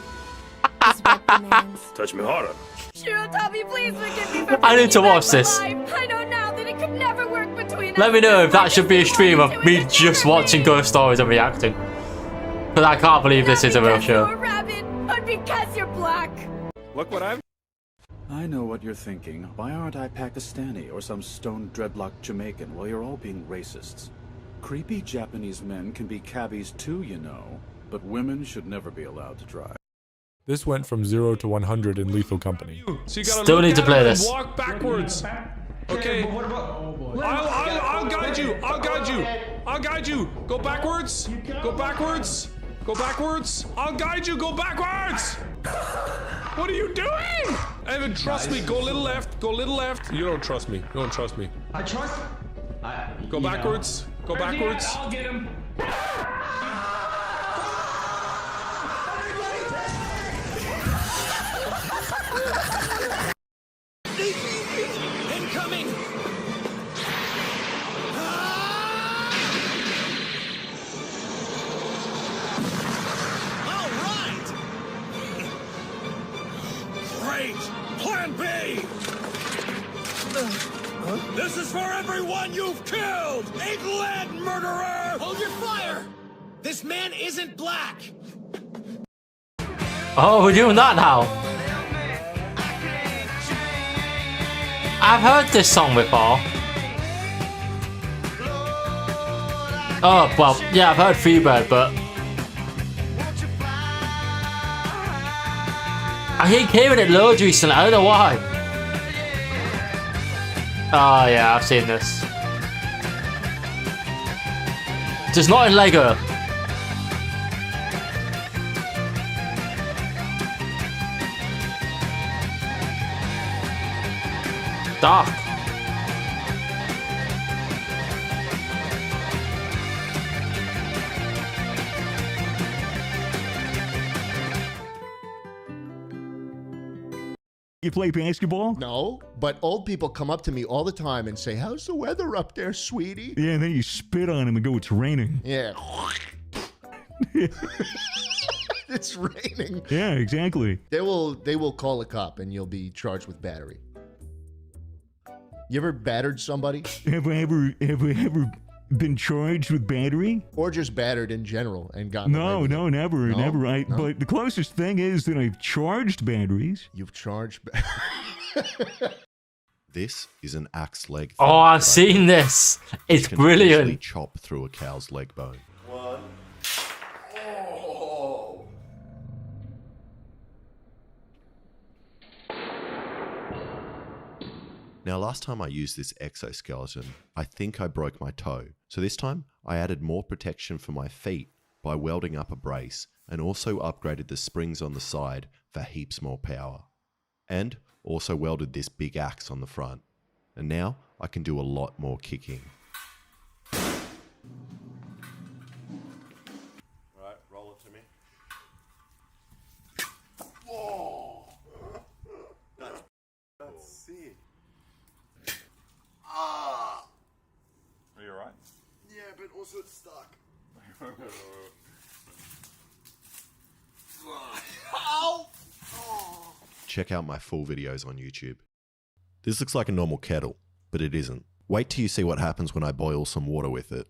[SPEAKER 25] His reprimands.
[SPEAKER 26] Touch me harder.
[SPEAKER 25] Shirotami, please forgive me for
[SPEAKER 1] I need to
[SPEAKER 25] bringing
[SPEAKER 1] watch
[SPEAKER 25] back
[SPEAKER 1] this.
[SPEAKER 25] my life. I know now that it could never work between
[SPEAKER 1] Let me know if that should be a stream of me just watching ghost stories and reacting. Because I can't believe this is a real show.
[SPEAKER 25] Rabbit, but because you're black.
[SPEAKER 7] Look what I've...
[SPEAKER 5] I know what you're thinking. Why aren't I Pakistani or some stone dreadlock Jamaican while you're all being racists? Creepy Japanese men can be cabbies too, you know, but women should never be allowed to drive.
[SPEAKER 7] This went from 0 to 100 in Lethal Company.
[SPEAKER 9] So you gotta
[SPEAKER 1] Still
[SPEAKER 9] look
[SPEAKER 1] need to
[SPEAKER 9] at
[SPEAKER 1] play
[SPEAKER 9] it and
[SPEAKER 1] this.
[SPEAKER 9] walk backwards. Okay.
[SPEAKER 10] But what about? Oh boy.
[SPEAKER 9] I'll guide you. I'll guide you. I'll guide you. Go backwards. Go backwards. Go backwards. I'll guide you. Go backwards. What are you doing? Evan, trust me. Go a little left. Go a little left. You don't trust me. You don't trust me.
[SPEAKER 10] I trust.
[SPEAKER 9] Go backwards. Go backwards.
[SPEAKER 10] I'll get him. Incoming!
[SPEAKER 15] All right! Great! Plan B! This is for everyone you've killed! England, murderer! Hold your fire! This man isn't black!
[SPEAKER 1] Oh, we're doing that now. I've heard this song before. Oh, well, yeah, I've heard Freebird, but I keep hearing it loads recently. I don't know why. Oh, yeah, I've seen this. Just not in Lego. Dark.
[SPEAKER 19] You play basketball? No, but old people come up to me all the time and say, "How's the weather up there, sweetie?"
[SPEAKER 23] Yeah, and then you spit on him and go, "It's raining."
[SPEAKER 19] Yeah. It's raining.
[SPEAKER 23] Yeah, exactly.
[SPEAKER 19] They will call a cop and you'll be charged with battery. You ever battered somebody?
[SPEAKER 23] Have I ever been charged with battery?
[SPEAKER 19] Or just battered in general and gotten
[SPEAKER 23] No,
[SPEAKER 19] away with
[SPEAKER 23] no,
[SPEAKER 19] it?
[SPEAKER 23] never,
[SPEAKER 19] No?
[SPEAKER 23] never.
[SPEAKER 19] No?
[SPEAKER 23] But the closest thing is that I've charged batteries.
[SPEAKER 19] You've charged.
[SPEAKER 3] This is an axe leg.
[SPEAKER 1] Oh, I've seen this. It's
[SPEAKER 3] Can easily
[SPEAKER 1] brilliant.
[SPEAKER 3] chop through a cow's leg bone.
[SPEAKER 19] One.
[SPEAKER 3] Now, last time I used this exoskeleton, I think I broke my toe. So this time, I added more protection for my feet by welding up a brace and also upgraded the springs on the side for heaps more power. And also welded this big axe on the front. And now I can do a lot more kicking.
[SPEAKER 19] Right, roll it to me. Whoa! That's sick. Ah!
[SPEAKER 7] Are you alright?
[SPEAKER 19] Yeah, but also it's stuck. Ow! Oh.
[SPEAKER 3] Check out my full videos on YouTube. This looks like a normal kettle, but it isn't. Wait till you see what happens when I boil some water with it.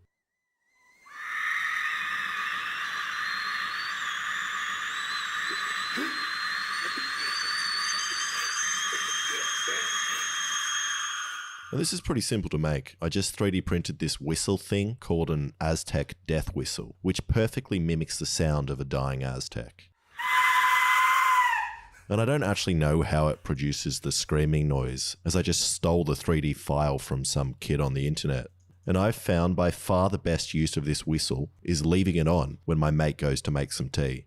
[SPEAKER 3] Now, this is pretty simple to make. I just 3D printed this whistle thing called an Aztec death whistle, which perfectly mimics the sound of a dying Aztec. And I don't actually know how it produces the screaming noise, as I just stole the 3D file from some kid on the internet. And I've found by far the best use of this whistle is leaving it on when my mate goes to make some tea.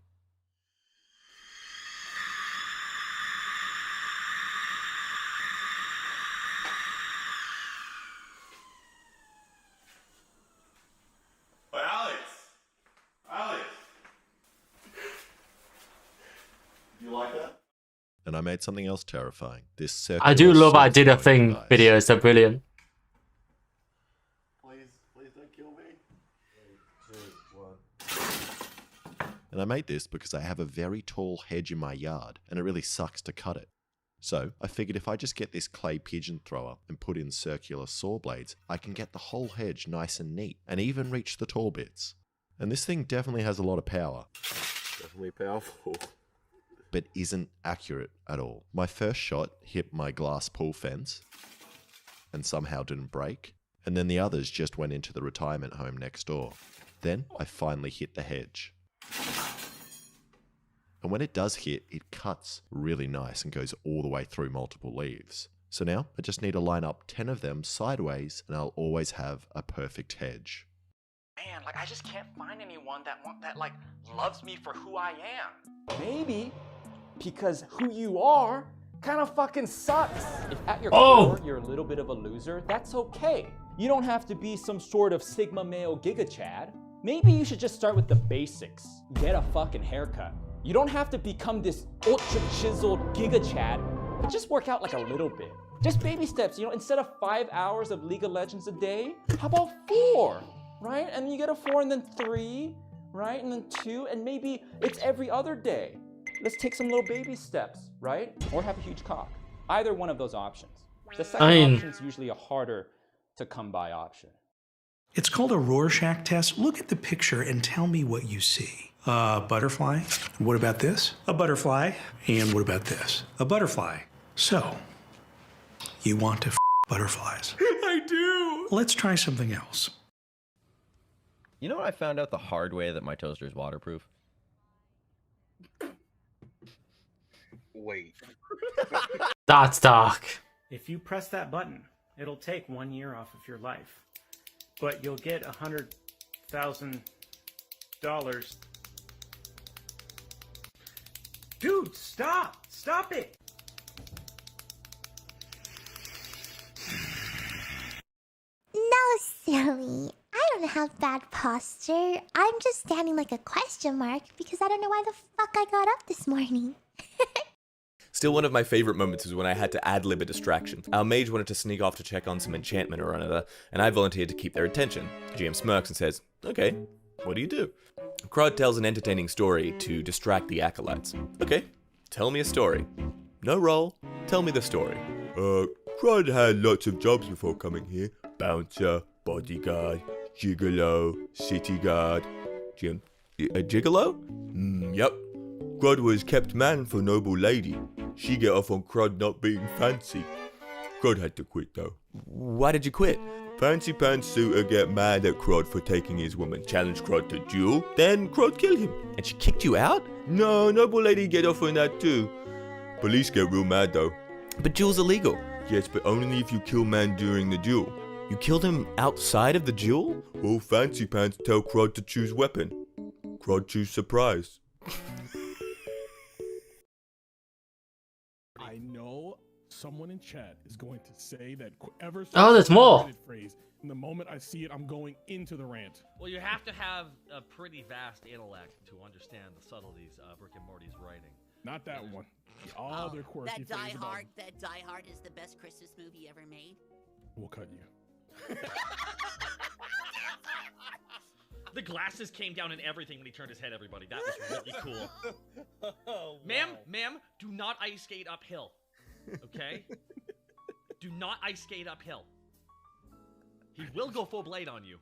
[SPEAKER 19] Hey, Alex! You like that?
[SPEAKER 3] And I made something else terrifying. This circular
[SPEAKER 1] I do love I
[SPEAKER 3] salt
[SPEAKER 1] did a thing
[SPEAKER 3] device.
[SPEAKER 1] videos. They're brilliant.
[SPEAKER 19] Please don't kill me. 3, 2, 1.
[SPEAKER 3] And I made this because I have a very tall hedge in my yard, and it really sucks to cut it.
[SPEAKER 8] So I figured if I just get this clay pigeon thrower and put in circular saw blades, I can get the whole hedge nice and neat, and even reach the tall bits. And this thing definitely has a lot of power.
[SPEAKER 3] Definitely powerful.
[SPEAKER 8] But isn't accurate at all. My first shot hit my glass pool fence and somehow didn't break, and then the others just went into the retirement home next door. Then I finally hit the hedge. And when it does hit, it cuts really nice and goes all the way through multiple leaves. So now I just need to line up 10 of them sideways and I'll always have a perfect hedge.
[SPEAKER 18] Man, like I just can't find anyone that like loves me for who I am.
[SPEAKER 20] Maybe because who you are kind of fucking sucks. If at your
[SPEAKER 1] Oh!
[SPEAKER 20] core you're a little bit of a loser, that's okay. You don't have to be some sort of Sigma male Giga Chad. Maybe you should just start with the basics. Get a fucking haircut. You don't have to become this ultra chiseled Giga Chad, but just work out like a little bit. Just baby steps, you know, instead of 5 hours of League of Legends a day, how about 4, right? And then you get a 4 and then 3, right? And then 2, and maybe it's every other day. Let's take some little baby steps, right? Or have a huge cock. Either one of those options. The second option is usually a harder to come by option.
[SPEAKER 21] It's called a Rorschach test. Look at the picture and tell me what you see. A butterfly. What about this? A butterfly. And what about this? A butterfly. So, you want to butterflies.
[SPEAKER 20] I do.
[SPEAKER 21] Let's try something else.
[SPEAKER 22] You know what I found out the hard way that my toaster is waterproof?
[SPEAKER 26] Wait.
[SPEAKER 1] That's dark.
[SPEAKER 27] If you press that button, it'll take 1 year off of your life. But you'll get $100,000. Dude, stop! Stop it!
[SPEAKER 14] No, silly. I don't have bad posture. I'm just standing like a question mark because I don't know why the fuck I got up this morning.
[SPEAKER 3] Still, one of my favorite moments was when I had to ad-lib a distraction. Our mage wanted to sneak off to check on some enchantment or another, and I volunteered to keep their attention. GM smirks and says, "Okay, what do you do?" Crod tells an entertaining story to distract the acolytes. "Okay, tell me a story." "No roll, tell me the story." Crod had lots of jobs before coming here. Bouncer, bodyguard, gigolo, city guard. GM, a gigolo? Yep. Crod was kept man for noble lady. She get off on Crod not being fancy. Crod had to quit though. Why did you quit? Fancy pants suitor get mad at Crod for taking his woman, challenged Crod to duel, then Crod kill him. And she kicked you out? No, noble lady get off on that too. Police get real mad though. But duel's illegal. Yes, but only if you kill man during the duel. You killed him outside of the duel? Well, Fancy Pants tell Crod to choose weapon. Crod choose surprise.
[SPEAKER 28] I know someone in chat is going to say that ever
[SPEAKER 1] Oh, there's more.
[SPEAKER 28] Phrase. And the moment I see it, I'm going into the rant.
[SPEAKER 2] Well, you have to have a pretty vast intellect to understand the subtleties of Rick and Morty's writing.
[SPEAKER 28] Not that one. All their quirky
[SPEAKER 13] That
[SPEAKER 28] phrases about-
[SPEAKER 13] Die Hard is the best Christmas movie ever made.
[SPEAKER 28] We'll cut you.
[SPEAKER 2] The glasses came down and everything when he turned his head, everybody. That was really cool. Ma'am, do not ice skate uphill. Okay? Do not ice skate uphill. He will go full blade on you.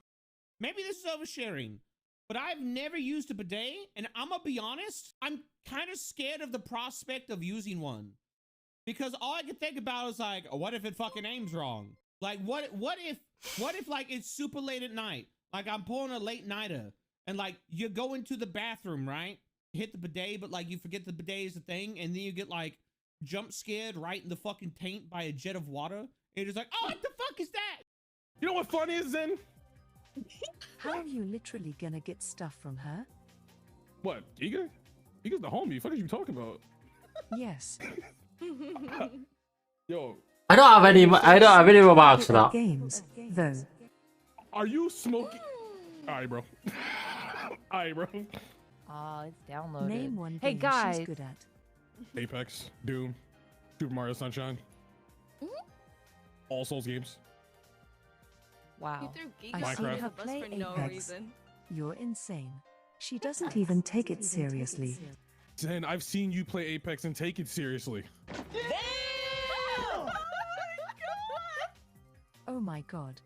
[SPEAKER 29] Maybe this is oversharing, but I've never used a bidet, and I'm gonna be honest, I'm kind of scared of the prospect of using one. Because all I can think about is like, what if it fucking aims wrong? Like, what if like it's super late at night? Like I'm pulling a late nighter, and like you go into the bathroom, right? You hit the bidet, but like you forget the bidet is a thing, and then you get like jump scared right in the fucking taint by a jet of water. And you're just like, oh, what the fuck is that?
[SPEAKER 28] You know what fun is, then?
[SPEAKER 30] How are you literally gonna get stuff from her?
[SPEAKER 28] What, Giga? Giga's the homie. What are you talking about?
[SPEAKER 30] Yes.
[SPEAKER 28] Yo.
[SPEAKER 1] I don't have any remarks for that.
[SPEAKER 30] Games, though.
[SPEAKER 28] Are you smoking? Alright, bro. Alright, bro.
[SPEAKER 31] Oh, it's downloaded.
[SPEAKER 30] Name one
[SPEAKER 31] Hey,
[SPEAKER 30] game
[SPEAKER 31] guys.
[SPEAKER 30] she's good at.
[SPEAKER 28] Apex, Doom, Super Mario Sunshine. All Souls games.
[SPEAKER 31] Wow.
[SPEAKER 30] I see
[SPEAKER 28] Minecraft.
[SPEAKER 30] her play Apex. You're insane. She doesn't even take it seriously.
[SPEAKER 28] Zen, I've seen you play Apex and take it seriously.
[SPEAKER 30] Oh my god.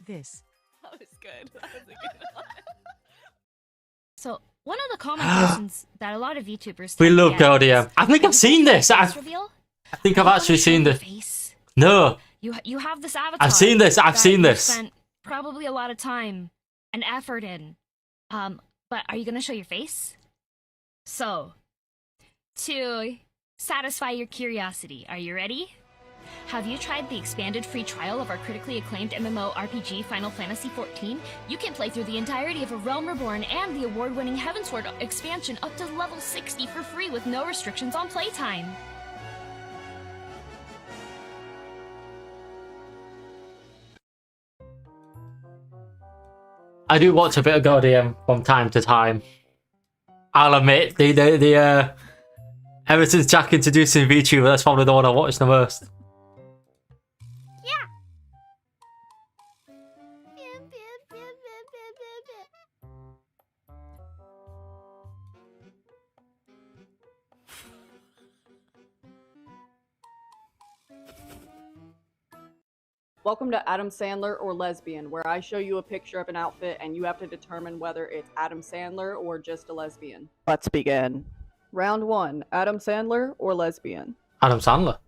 [SPEAKER 30] This.
[SPEAKER 4] That was good. That was a good one.
[SPEAKER 5] So, one of the common questions that a lot of YouTubers
[SPEAKER 1] We
[SPEAKER 5] tend to
[SPEAKER 1] love
[SPEAKER 5] get
[SPEAKER 1] Girl
[SPEAKER 5] is,
[SPEAKER 1] DM. I think
[SPEAKER 5] are
[SPEAKER 1] I've
[SPEAKER 5] you
[SPEAKER 1] seen
[SPEAKER 5] gonna
[SPEAKER 1] this.
[SPEAKER 5] do a
[SPEAKER 1] I
[SPEAKER 5] face reveal?
[SPEAKER 1] think I've
[SPEAKER 5] Are you
[SPEAKER 1] actually
[SPEAKER 5] gonna show
[SPEAKER 1] seen
[SPEAKER 5] your
[SPEAKER 1] this.
[SPEAKER 5] face?
[SPEAKER 1] No.
[SPEAKER 5] You have this avatar.
[SPEAKER 1] I've seen this. I've
[SPEAKER 5] that
[SPEAKER 1] seen
[SPEAKER 5] you've
[SPEAKER 1] this.
[SPEAKER 5] Spent probably a lot of time and effort in. But are you gonna show your face? So, to satisfy your curiosity, are you ready? Have you tried the expanded free trial of our critically acclaimed MMORPG Final Fantasy XIV? You can play through the entirety of A Realm Reborn and the award-winning Heavensward expansion up to level 60 for free with no restrictions on playtime.
[SPEAKER 1] I do watch a bit of Girl DM from time to time. I'll admit, ever since Jack introduced me to VTuber, that's probably the one I watch the most.
[SPEAKER 6] Welcome to Adam Sandler or Lesbian, where I show you a picture of an outfit and you have to determine whether it's Adam Sandler or just a lesbian. Let's begin. Round 1, Adam Sandler or lesbian?
[SPEAKER 1] Adam Sandler.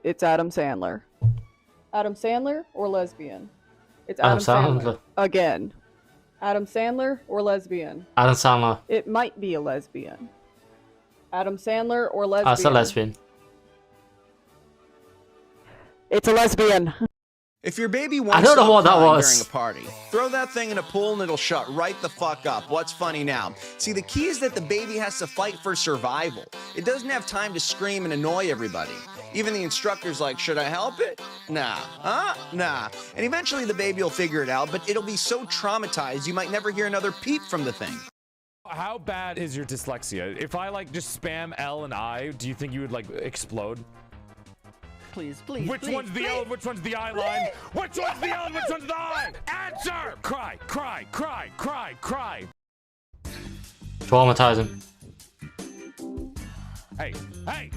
[SPEAKER 6] It's Adam Sandler. Adam Sandler or lesbian? It's
[SPEAKER 1] Adam
[SPEAKER 6] Adam
[SPEAKER 1] Sandler.
[SPEAKER 6] Sandler. Again. Adam Sandler or lesbian?
[SPEAKER 1] Adam Sandler.
[SPEAKER 6] It might be a lesbian. Adam Sandler or lesbian?
[SPEAKER 1] That's a lesbian.
[SPEAKER 6] It's a lesbian.
[SPEAKER 9] If your baby
[SPEAKER 1] I
[SPEAKER 9] won't
[SPEAKER 1] don't know
[SPEAKER 9] stop
[SPEAKER 1] what that
[SPEAKER 9] crying
[SPEAKER 1] was.
[SPEAKER 9] during a party, throw that thing in a pool and it'll shut right the fuck up. What's funny now? See, the key is that the baby has to fight for survival. It doesn't have time to scream and annoy everybody. Even the instructor's like, should I help it? Nah. Huh? Nah. And eventually the baby will figure it out, but it'll be so traumatized you might never hear another peep from the thing.
[SPEAKER 11] How bad is your dyslexia? If I like just spam L and I, do you think you would like explode?
[SPEAKER 6] Please, please,
[SPEAKER 11] Which one's the L and which one's the I line? Which one's the L and which one's the I? Answer! Cry, cry, cry, cry, cry.
[SPEAKER 1] Traumatizing.
[SPEAKER 11] Hey, hey!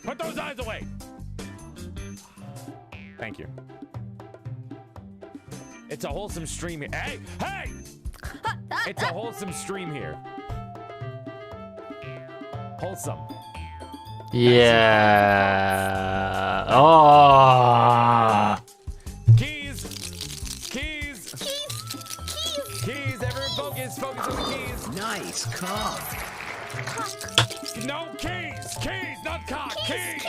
[SPEAKER 11] Put those eyes away! Thank you. It's a wholesome stream here. Hey, hey! It's a wholesome stream here. Wholesome.
[SPEAKER 1] Yeah. Oh.
[SPEAKER 11] Keys! Keys! Keys! Everyone focus! Focus on the keys!
[SPEAKER 9] Nice cock.
[SPEAKER 11] No, keys! Keys, not cock! Keys!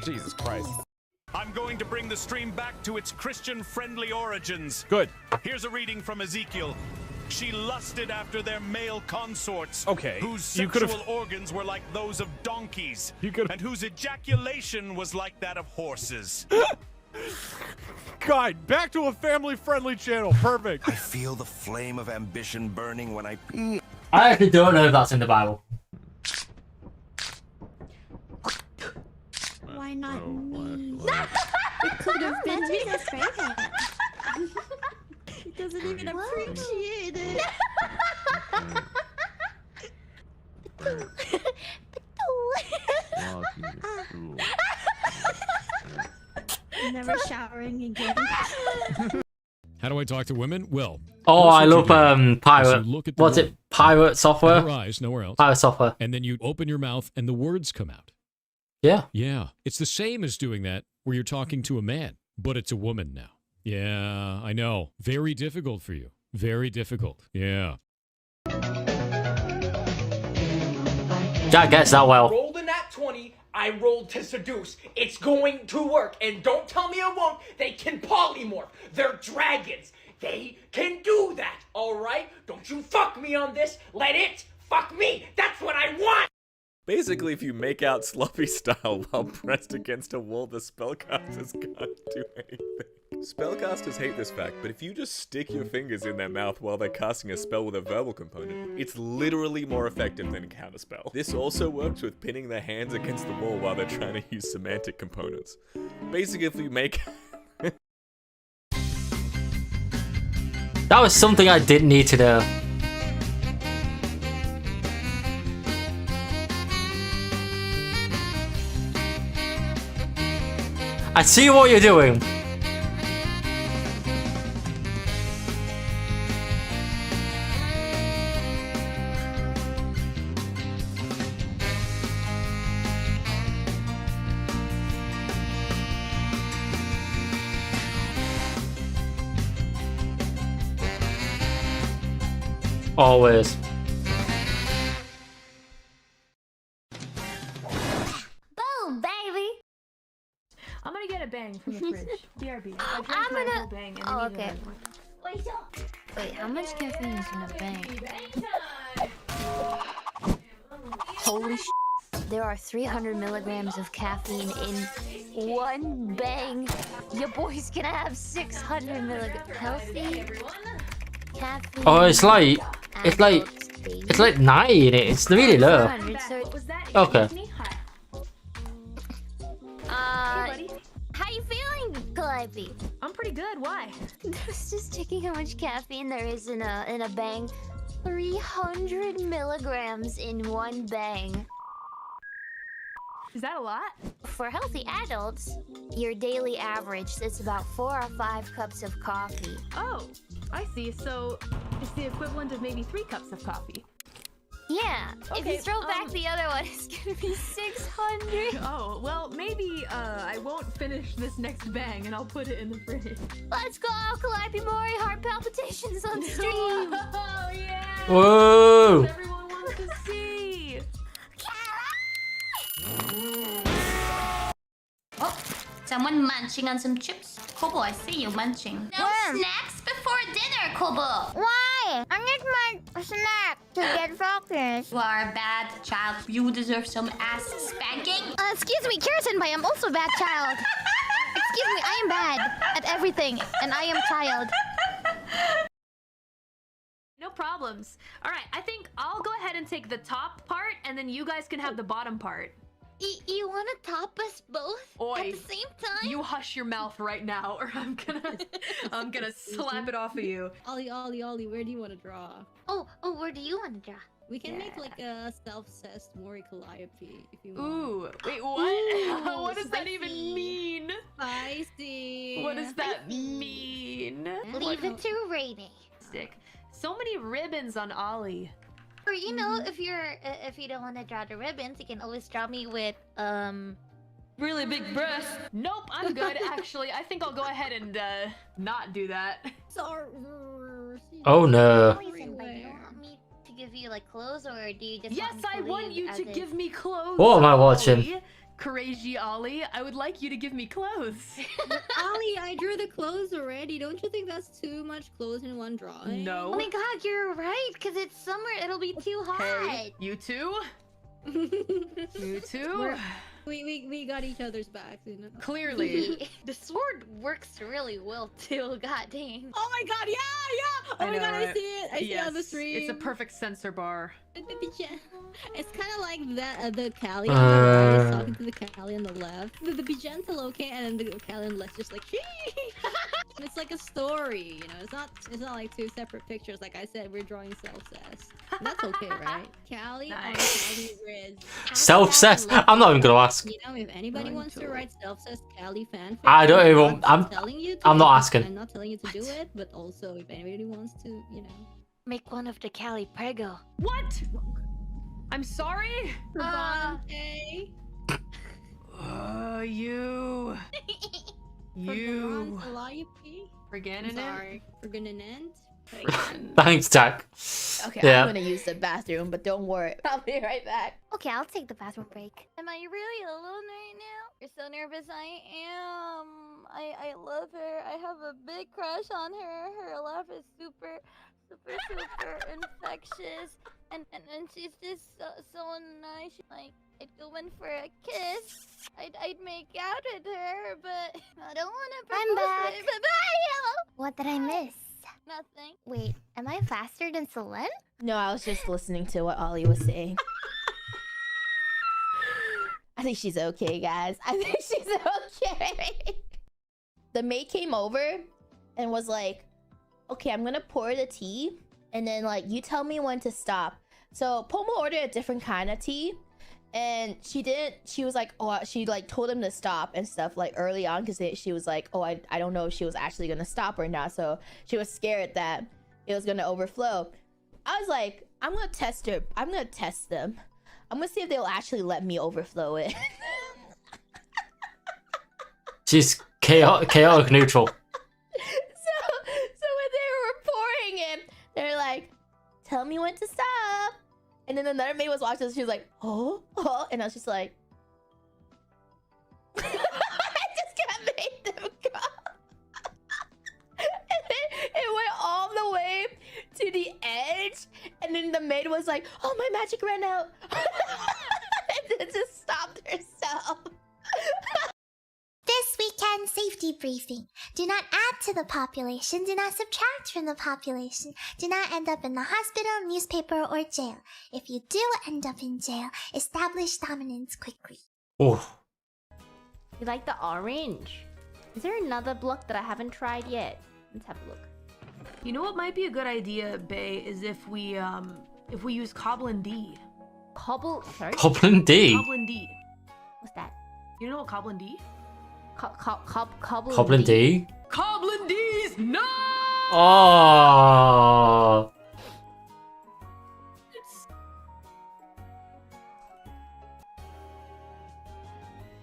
[SPEAKER 11] Jesus Christ.
[SPEAKER 12] I'm going to bring the stream back to its Christian-friendly origins.
[SPEAKER 7] Good.
[SPEAKER 12] Here's a reading from Ezekiel. She lusted after their male consorts,
[SPEAKER 7] Okay,
[SPEAKER 12] whose
[SPEAKER 7] you
[SPEAKER 12] sexual
[SPEAKER 7] could've-
[SPEAKER 12] organs were like those of donkeys, and whose ejaculation was like that of horses.
[SPEAKER 7] God, back to a family-friendly channel. Perfect.
[SPEAKER 16] I feel the flame of ambition burning when I pee.
[SPEAKER 1] I actually don't know if that's in the Bible.
[SPEAKER 14] Why not me? It could have been me. He doesn't even appreciate it. Never showering again.
[SPEAKER 17] How do I talk to women? Well,
[SPEAKER 1] Oh, I
[SPEAKER 17] first what
[SPEAKER 1] love
[SPEAKER 17] you do is
[SPEAKER 1] pirate.
[SPEAKER 17] you look at the
[SPEAKER 1] What's it?
[SPEAKER 17] world.
[SPEAKER 1] Pirate software.
[SPEAKER 17] Your eyes, nowhere else.
[SPEAKER 1] Pirate software.
[SPEAKER 17] And then you open your mouth and the words come out.
[SPEAKER 1] Yeah.
[SPEAKER 17] Yeah. It's the same as doing that where you're talking to a man, but it's a woman now. Yeah, I know. Very difficult for you. Very difficult. Yeah.
[SPEAKER 1] Jack gets that well.
[SPEAKER 18] Rolled in that 20, I rolled to seduce. It's going to work, and don't tell me it won't. They can polymorph. They're dragons. They can do that, alright? Don't you fuck me on this. Let it fuck me. That's what I want.
[SPEAKER 3] Basically, if you make out sloppy style while pressed against a wall, the spellcasters can't do anything. Spellcasters hate this fact, but if you just stick your fingers in their mouth while they're casting a spell with a verbal component, it's literally more effective than a counterspell. This also works with pinning their hands against the wall while they're trying to use semantic components. Basically, if you make...
[SPEAKER 1] That was something I didn't need to know. I see what you're doing. Always.
[SPEAKER 14] Boom, baby.
[SPEAKER 8] I'm gonna get a bang from the fridge. BRB. I drank
[SPEAKER 14] I'm
[SPEAKER 8] my
[SPEAKER 14] gonna.
[SPEAKER 8] whole bang and
[SPEAKER 14] Oh,
[SPEAKER 8] then you
[SPEAKER 14] okay.
[SPEAKER 8] had one.
[SPEAKER 14] Wait, how much caffeine is in a bang? Holy sh! There are 300 milligrams of caffeine in one bang. Your boy's gonna have 600 milligrams. Healthy caffeine.
[SPEAKER 1] Oh, it's like 90 in it. It's really low.
[SPEAKER 14] 400, so
[SPEAKER 1] Okay.
[SPEAKER 14] How you feeling, Calliope?
[SPEAKER 8] I'm pretty good. Why?
[SPEAKER 14] I was just checking how much caffeine there is in a bang. 300 milligrams in one bang.
[SPEAKER 8] Is that a lot?
[SPEAKER 14] For healthy adults, your daily average is about 4 or 5 cups of coffee.
[SPEAKER 8] Oh, I see. So it's the equivalent of maybe 3 cups of coffee.
[SPEAKER 14] Yeah. If
[SPEAKER 8] Okay,
[SPEAKER 14] you throw back the other one, it's gonna be 600.
[SPEAKER 8] Oh, well, maybe I won't finish this next bang and I'll put it in the fridge.
[SPEAKER 14] Let's go, Calliope Mori. Heart palpitations on stream.
[SPEAKER 8] Oh, yeah.
[SPEAKER 1] Whoa.
[SPEAKER 8] Everyone wants to see.
[SPEAKER 10] Oh, someone munching on some chips? Kobo, I see you munching. No snacks before dinner, Kobo.
[SPEAKER 14] Why? I need my snack to get focused.
[SPEAKER 10] You are a bad child. You deserve some ass spanking.
[SPEAKER 14] Excuse me, Keratin, I'm also a bad child. Excuse me, I am bad at everything, and I am child.
[SPEAKER 8] No problems. All right, I think I'll go ahead and take the top part, and then you guys can have the bottom part.
[SPEAKER 14] You want to top us both at the same time?
[SPEAKER 8] You hush your mouth right now, or I'm gonna slap it off of you.
[SPEAKER 15] Ollie, where do you want to draw?
[SPEAKER 14] Oh, where do you want to draw?
[SPEAKER 15] We can make like a self-cessed Mori Calliope if you want.
[SPEAKER 8] Ooh, wait, what?
[SPEAKER 15] Ooh,
[SPEAKER 8] what does that even mean?
[SPEAKER 15] Spicy.
[SPEAKER 8] What does that mean?
[SPEAKER 14] Leave it to rating.
[SPEAKER 8] Stick. So many ribbons on Ollie.
[SPEAKER 14] Or you know, if you don't want to draw the ribbons, you can always draw me with
[SPEAKER 8] really big breasts. Nope, I'm good. Actually, I think I'll go ahead and not do that.
[SPEAKER 15] Sorry.
[SPEAKER 1] Oh no.
[SPEAKER 14] Do you want me to give you like clothes, or do you just?
[SPEAKER 8] Yes, I want you to give me clothes.
[SPEAKER 1] What am I watching?
[SPEAKER 8] Ollie. Crazy Ollie, I would like you to give me clothes.
[SPEAKER 15] Ollie, I drew the clothes already. Don't you think that's too much clothes in one drawing?
[SPEAKER 8] No.
[SPEAKER 14] Oh my god, you're right, because it's summer, it'll be too hot.
[SPEAKER 8] Hey, you too? You too?
[SPEAKER 15] We got each other's backs, you know.
[SPEAKER 8] Clearly.
[SPEAKER 14] The sword works really well too, god dang.
[SPEAKER 15] Oh my god, yeah! Oh my god, I see it! I see it on the stream.
[SPEAKER 8] It's a perfect sensor bar.
[SPEAKER 15] It's kind of like that the Callie on the right is talking to the Callie on the left. The be gentle, okay, and then the Callie on the left just like it's like a story, you know. It's not like 2 separate pictures. Like I said, we're drawing self-cess. That's okay, right? Callie on Callie Riz.
[SPEAKER 1] Self-cess? I'm not even gonna ask.
[SPEAKER 15] You know, if anybody wants to write self-cess Callie fanfic,
[SPEAKER 1] I don't even. I'm not asking.
[SPEAKER 15] I'm not telling you to do it, but also if anybody wants to, you know,
[SPEAKER 14] make one of the Callie prego.
[SPEAKER 8] What? I'm sorry? You. You. Forgetting it?
[SPEAKER 15] Forgetting it?
[SPEAKER 1] Thanks, Jack.
[SPEAKER 19] Okay,
[SPEAKER 1] Yeah.
[SPEAKER 19] I'm gonna use the bathroom, but don't worry. I'll be right back.
[SPEAKER 14] Okay, I'll take the bathroom break. Am I really alone right now? You're so nervous. I am. I love her. I have a big crush on her. Her laugh is super infectious. And she's just so nice. Like, I'd go in for a kiss. I'd make out with her, but I don't want to propose. I'm back. Bye. What did I miss? Nothing. Wait, am I faster than Selene?
[SPEAKER 19] No, I was just listening to what Ollie was saying. I think she's okay, guys. I think she's okay. The maid came over and was like, okay, I'm gonna pour the tea, and then like you tell me when to stop. So Pomo ordered a different kind of tea, And she didn't. She was like, oh, she like told him to stop and stuff like early on because she was like, oh, I don't know if she was actually gonna stop or not. So she was scared that it was gonna overflow. I was like, I'm gonna test her. I'm gonna test them. I'm gonna see if they'll actually let me overflow it.
[SPEAKER 1] She's chaotic neutral.
[SPEAKER 19] So when they were pouring it, they're like, tell me when to stop. And then another maid was watching, she was like, oh, and I was just like, I just can't make them go. And then it went all the way to the edge, and then the maid was like, oh, my magic ran out. And then just stopped herself.
[SPEAKER 14] This weekend safety briefing. Do not add to the population. Do not subtract from the population. Do not end up in the hospital, newspaper, or jail. If you do end up in jail, establish dominance quickly.
[SPEAKER 1] Oh.
[SPEAKER 2] You like the orange? Is there another block that I haven't tried yet? Let's have a look.
[SPEAKER 8] You know what might be a good idea, Bae, is if we use Coblin D.
[SPEAKER 2] Sorry?
[SPEAKER 1] Coblin D?
[SPEAKER 8] Coblin D.
[SPEAKER 2] What's that?
[SPEAKER 8] You know what Coblin D?
[SPEAKER 1] Coblin D?
[SPEAKER 8] Coblin D's no!
[SPEAKER 1] Oh.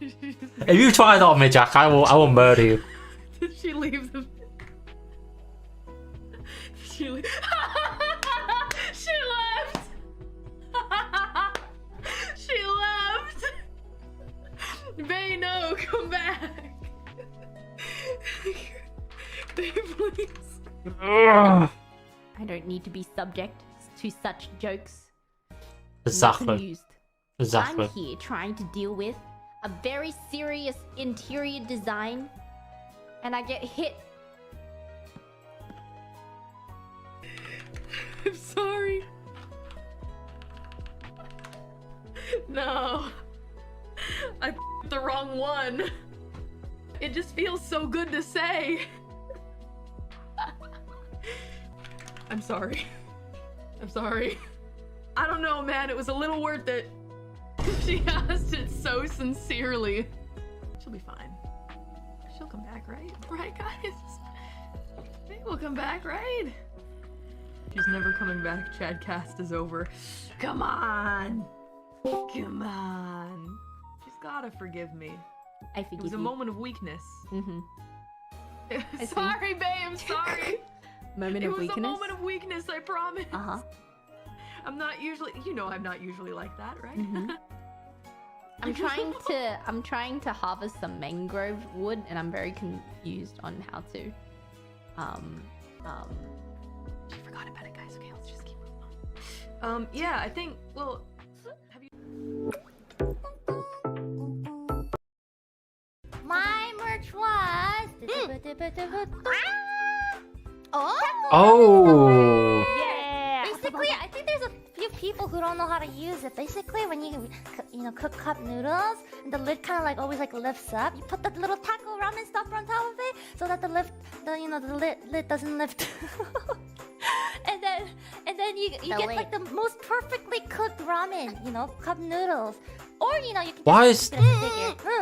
[SPEAKER 1] If you try that on me, Jack, I will murder you.
[SPEAKER 8] Did she leave them? She left. She left. She left. Bae, no, come back. Please.
[SPEAKER 2] I don't need to be subject to such jokes.
[SPEAKER 1] Exactly.
[SPEAKER 2] Not amused.
[SPEAKER 1] Exactly.
[SPEAKER 2] I'm here trying to deal with a very serious interior design, and I get hit.
[SPEAKER 8] I'm sorry. No. I picked the wrong one. It just feels so good to say. I'm sorry. I'm sorry. I don't know, man. It was a little worth it. She asked it so sincerely. She'll be fine. She'll come back, right? Right, guys? Maybe we'll come back, right? She's never coming back. Chadcast is over. Come on. Come on. She's gotta forgive me.
[SPEAKER 2] I forgive
[SPEAKER 8] It was a
[SPEAKER 2] you.
[SPEAKER 8] moment of weakness.
[SPEAKER 2] Mm-hmm.
[SPEAKER 8] Sorry, babe. I'm sorry.
[SPEAKER 2] Moment
[SPEAKER 8] It
[SPEAKER 2] of
[SPEAKER 8] was
[SPEAKER 2] weakness?
[SPEAKER 8] a moment of weakness, I promise.
[SPEAKER 2] Uh-huh.
[SPEAKER 8] I'm not usually, I'm not usually like that, right?
[SPEAKER 2] Mm-hmm. I'm trying to harvest some mangrove wood, and I'm very confused on how to.
[SPEAKER 8] She forgot about it, guys. Okay, let's just keep moving on. Yeah, I think. Well, have you?
[SPEAKER 14] My merch was.
[SPEAKER 1] Oh.
[SPEAKER 14] Yeah. Basically, I think there's a few people who don't know how to use it. Basically, when you cook cup noodles, and the lid kind of like always like lifts up, you put the little taco ramen stopper on top of it so that the lid doesn't lift. and then you get like the most perfectly cooked ramen, cup noodles. Or you can
[SPEAKER 1] Why
[SPEAKER 14] just
[SPEAKER 1] is-
[SPEAKER 14] make it bigger.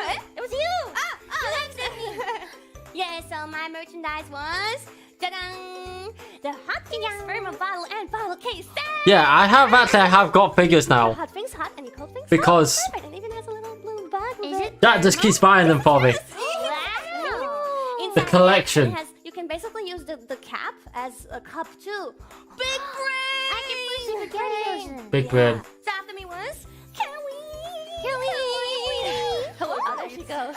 [SPEAKER 14] That's it was you! Yeah, so my merchandise was ta-da! The Hot Things Sperma bottle and bottle case set!
[SPEAKER 1] Yeah, I have got figures now.
[SPEAKER 14] Hot things hot and cold things
[SPEAKER 1] Because-
[SPEAKER 14] hot. Perfect, and it even has a little blue bag with it.
[SPEAKER 1] That just keeps buying them for me.
[SPEAKER 14] Wow.
[SPEAKER 1] The collection.
[SPEAKER 14] You can basically use the cap as a cup too. Big brain! I can put spaghetti.
[SPEAKER 1] Big brain.
[SPEAKER 14] So after me was Kelly. Hello, there she goes.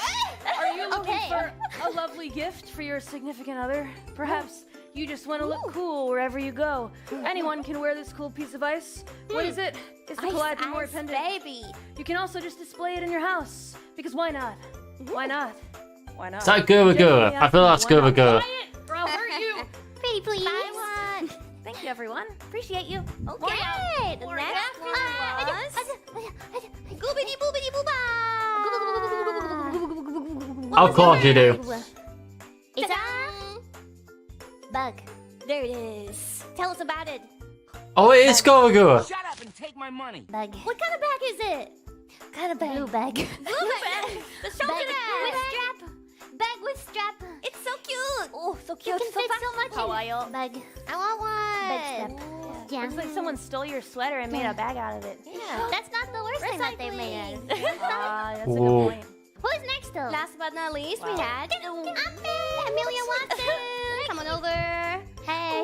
[SPEAKER 13] Are you looking for a lovely gift for your significant other? Perhaps you just want to look cool wherever you go. Anyone can wear this cool piece of ice. What is it? It's the
[SPEAKER 14] Ice
[SPEAKER 13] Calliope Moore
[SPEAKER 14] ice,
[SPEAKER 13] pendant.
[SPEAKER 14] baby.
[SPEAKER 13] You can also just display it in your house. Because why not? Why not? Why not?
[SPEAKER 1] Is that Gura? I feel that's Gura.
[SPEAKER 13] Or I'll hurt you.
[SPEAKER 14] Pretty please. Buy one.
[SPEAKER 13] Thank you, everyone.
[SPEAKER 14] Appreciate you. Okay. The next one was Goobity Boobity Booba.
[SPEAKER 1] Of course you do.
[SPEAKER 14] It's a bug. There it is. Tell us about it.
[SPEAKER 1] Oh, it is Gura.
[SPEAKER 14] Shut up.
[SPEAKER 30] money.
[SPEAKER 14] Bag. What kind of bag is it? What kind of bag? Blue bag. Blue bag. The shoulder bag with strap. Bag with strap. It's so cute. Oh, so cute. It can fit so much in bag. I want one. Bag strap. Yeah.
[SPEAKER 13] Looks like someone stole your sweater and made a bag out of it.
[SPEAKER 14] Yeah. That's not the worst thing that they made.
[SPEAKER 13] That's a good
[SPEAKER 1] Ooh.
[SPEAKER 13] point.
[SPEAKER 14] Who's next though?
[SPEAKER 2] Last but not least, we had
[SPEAKER 14] Amelia Watson.
[SPEAKER 2] Come on over. Hey.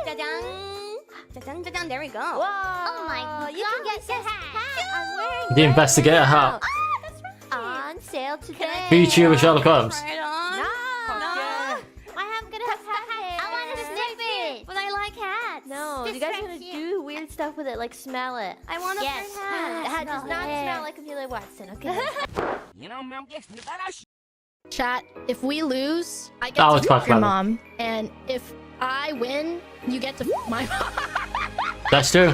[SPEAKER 2] Jajang. Jajang, jajang. There we go.
[SPEAKER 14] Whoa. Oh my god. You can get this hat. I'm wearing
[SPEAKER 1] The investigator hat.
[SPEAKER 14] Oh, that's right. On sale today.
[SPEAKER 1] VTuber Sherlock Holmes.
[SPEAKER 2] Right on.
[SPEAKER 14] No. I'm gonna have hat. I want to sniff it.
[SPEAKER 2] But I like hats.
[SPEAKER 14] No, you guys are gonna do weird stuff with it, like smell it.
[SPEAKER 2] I want a
[SPEAKER 14] yes.
[SPEAKER 2] fruit hat.
[SPEAKER 14] The hat does not smell like Amelia Watson, okay?
[SPEAKER 30] You know, Mom gets me that.
[SPEAKER 19] Chat, if we lose, I get
[SPEAKER 1] That was
[SPEAKER 19] to
[SPEAKER 1] quite
[SPEAKER 19] fuck your
[SPEAKER 1] clever.
[SPEAKER 19] mom. And if I win, you get to fuck my mom.
[SPEAKER 1] That's true.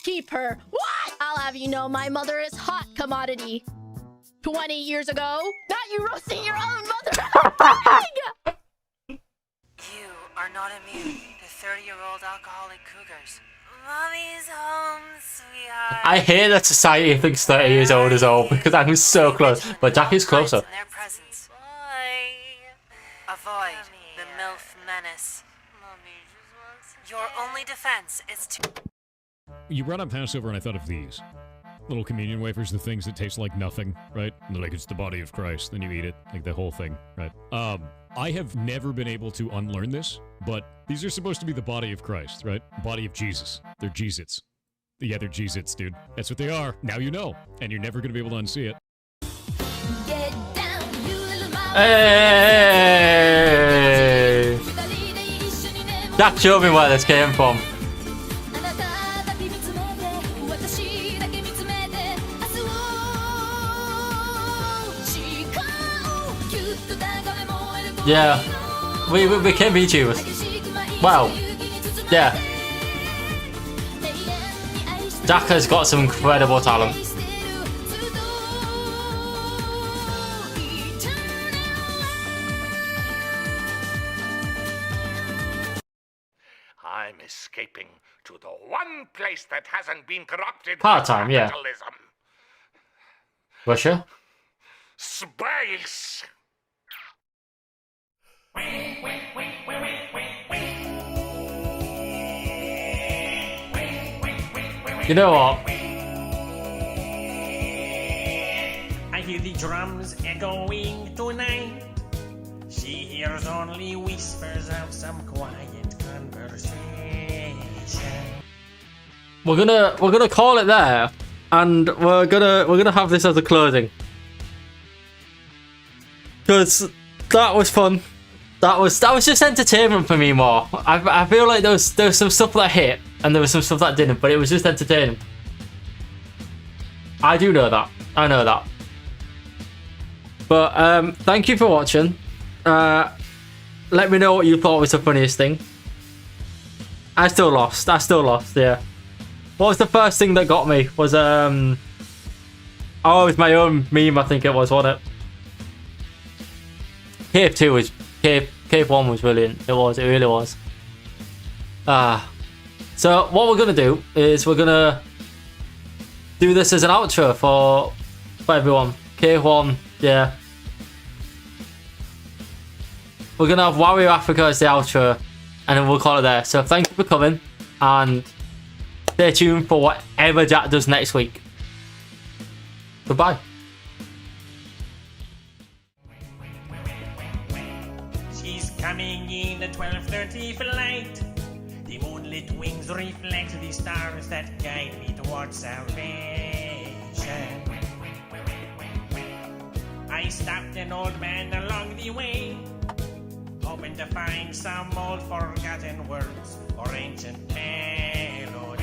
[SPEAKER 19] Keep her. What? I'll have you know my mother is hot commodity. 20 years ago, not you roasting your own mother.
[SPEAKER 20] You are not immune to 30-year-old alcoholic cougars. Mommy's home, sweetheart.
[SPEAKER 1] I hate that society thinks 30 years old is old because I'm so close. But Jack is closer.
[SPEAKER 20] In their presence. Avoid the MILF menace. Your only defense is to...
[SPEAKER 17] You brought up Passover and I thought of these. Little communion wafers, the things that taste like nothing, right? And they're like, it's the body of Christ. Then you eat it, like the whole thing, right? I have never been able to unlearn this, but these are supposed to be the body of Christ, right? Body of Jesus. They're Jesus. Yeah, they're Jesus, dude. That's what they are. Now you know. And you're never going to be able to unsee it.
[SPEAKER 1] Hey! Jack showed me where this came from. Yeah, we became VTubers. Wow. Yeah. Jack has got some incredible talent.
[SPEAKER 11] I'm escaping to the one place that hasn't been corrupted
[SPEAKER 1] Part-time,
[SPEAKER 11] by
[SPEAKER 1] yeah.
[SPEAKER 11] capitalism.
[SPEAKER 1] Russia?
[SPEAKER 11] Space.
[SPEAKER 1] You know what?
[SPEAKER 18] I hear the drums echoing tonight. She hears only whispers of some quiet conversation.
[SPEAKER 1] We're gonna call it there, and we're gonna have this as a closing. Because that was fun. That was just entertainment for me more. I feel like there was some stuff that hit and there was some stuff that didn't, but it was just entertaining. I do know that. I know that. But thank you for watching. Let me know what you thought was the funniest thing. I still lost, yeah. What was the first thing that got me? Was oh, it was my own meme, I think it was, wasn't it? Cave 2 was Cave 1 was brilliant. It really was. So what we're gonna do is we're gonna do this as an outro for everyone. Cave 1, yeah. We're gonna have Wario Africa as the outro, and then we'll call it there. So thank you for coming, and stay tuned for whatever Jack does next week. Goodbye.
[SPEAKER 18] She's coming in at 12:30 flight. The moonlit wings reflect the stars that guide me towards salvation. I stopped an old man along the way, hoping to find some old forgotten words or ancient melodies.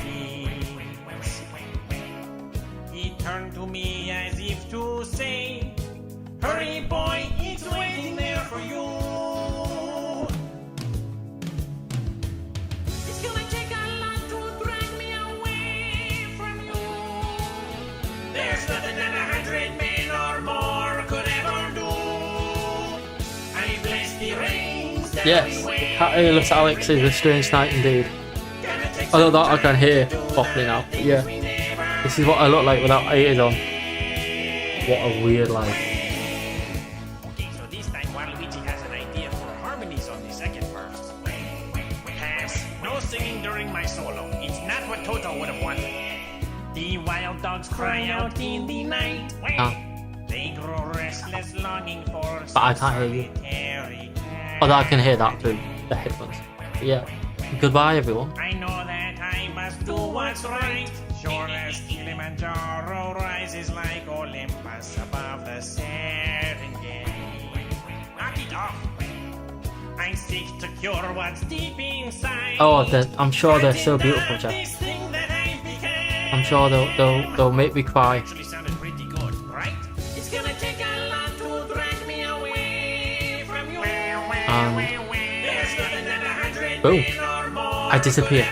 [SPEAKER 18] He turned to me as if to say, "Hurry, boy, it's waiting there for you." It's gonna take a lot to drag me away from you. There's nothing that 100 men or more could ever do. I bless the rains that
[SPEAKER 1] Yes, Alex is a strange night indeed.
[SPEAKER 18] gonna take
[SPEAKER 1] Although that I can hear properly now. But yeah. This is what I look like without ears on. What a weird life.
[SPEAKER 18] Okay, so this time Waluigi has an idea for harmonies on the second verse. Pass. No singing during my solo. It's not what Toto would have wanted. The wild dogs cry out in the night. They grow restless, longing for.
[SPEAKER 1] But I can't hear you. Although I can hear that through the headphones. But yeah. Goodbye, everyone.
[SPEAKER 18] I know that I must do what's right. Sure as Kilimanjaro rises like Olympus above the Serengeti. Knock it off. I seek to cure what's deep inside.
[SPEAKER 1] Oh, I'm sure they're so beautiful, Jeff. I'm sure they'll make me cry.
[SPEAKER 18] Actually sounded pretty good, right? It's gonna take a lot to drag me away from you.
[SPEAKER 1] Boom. I disappear.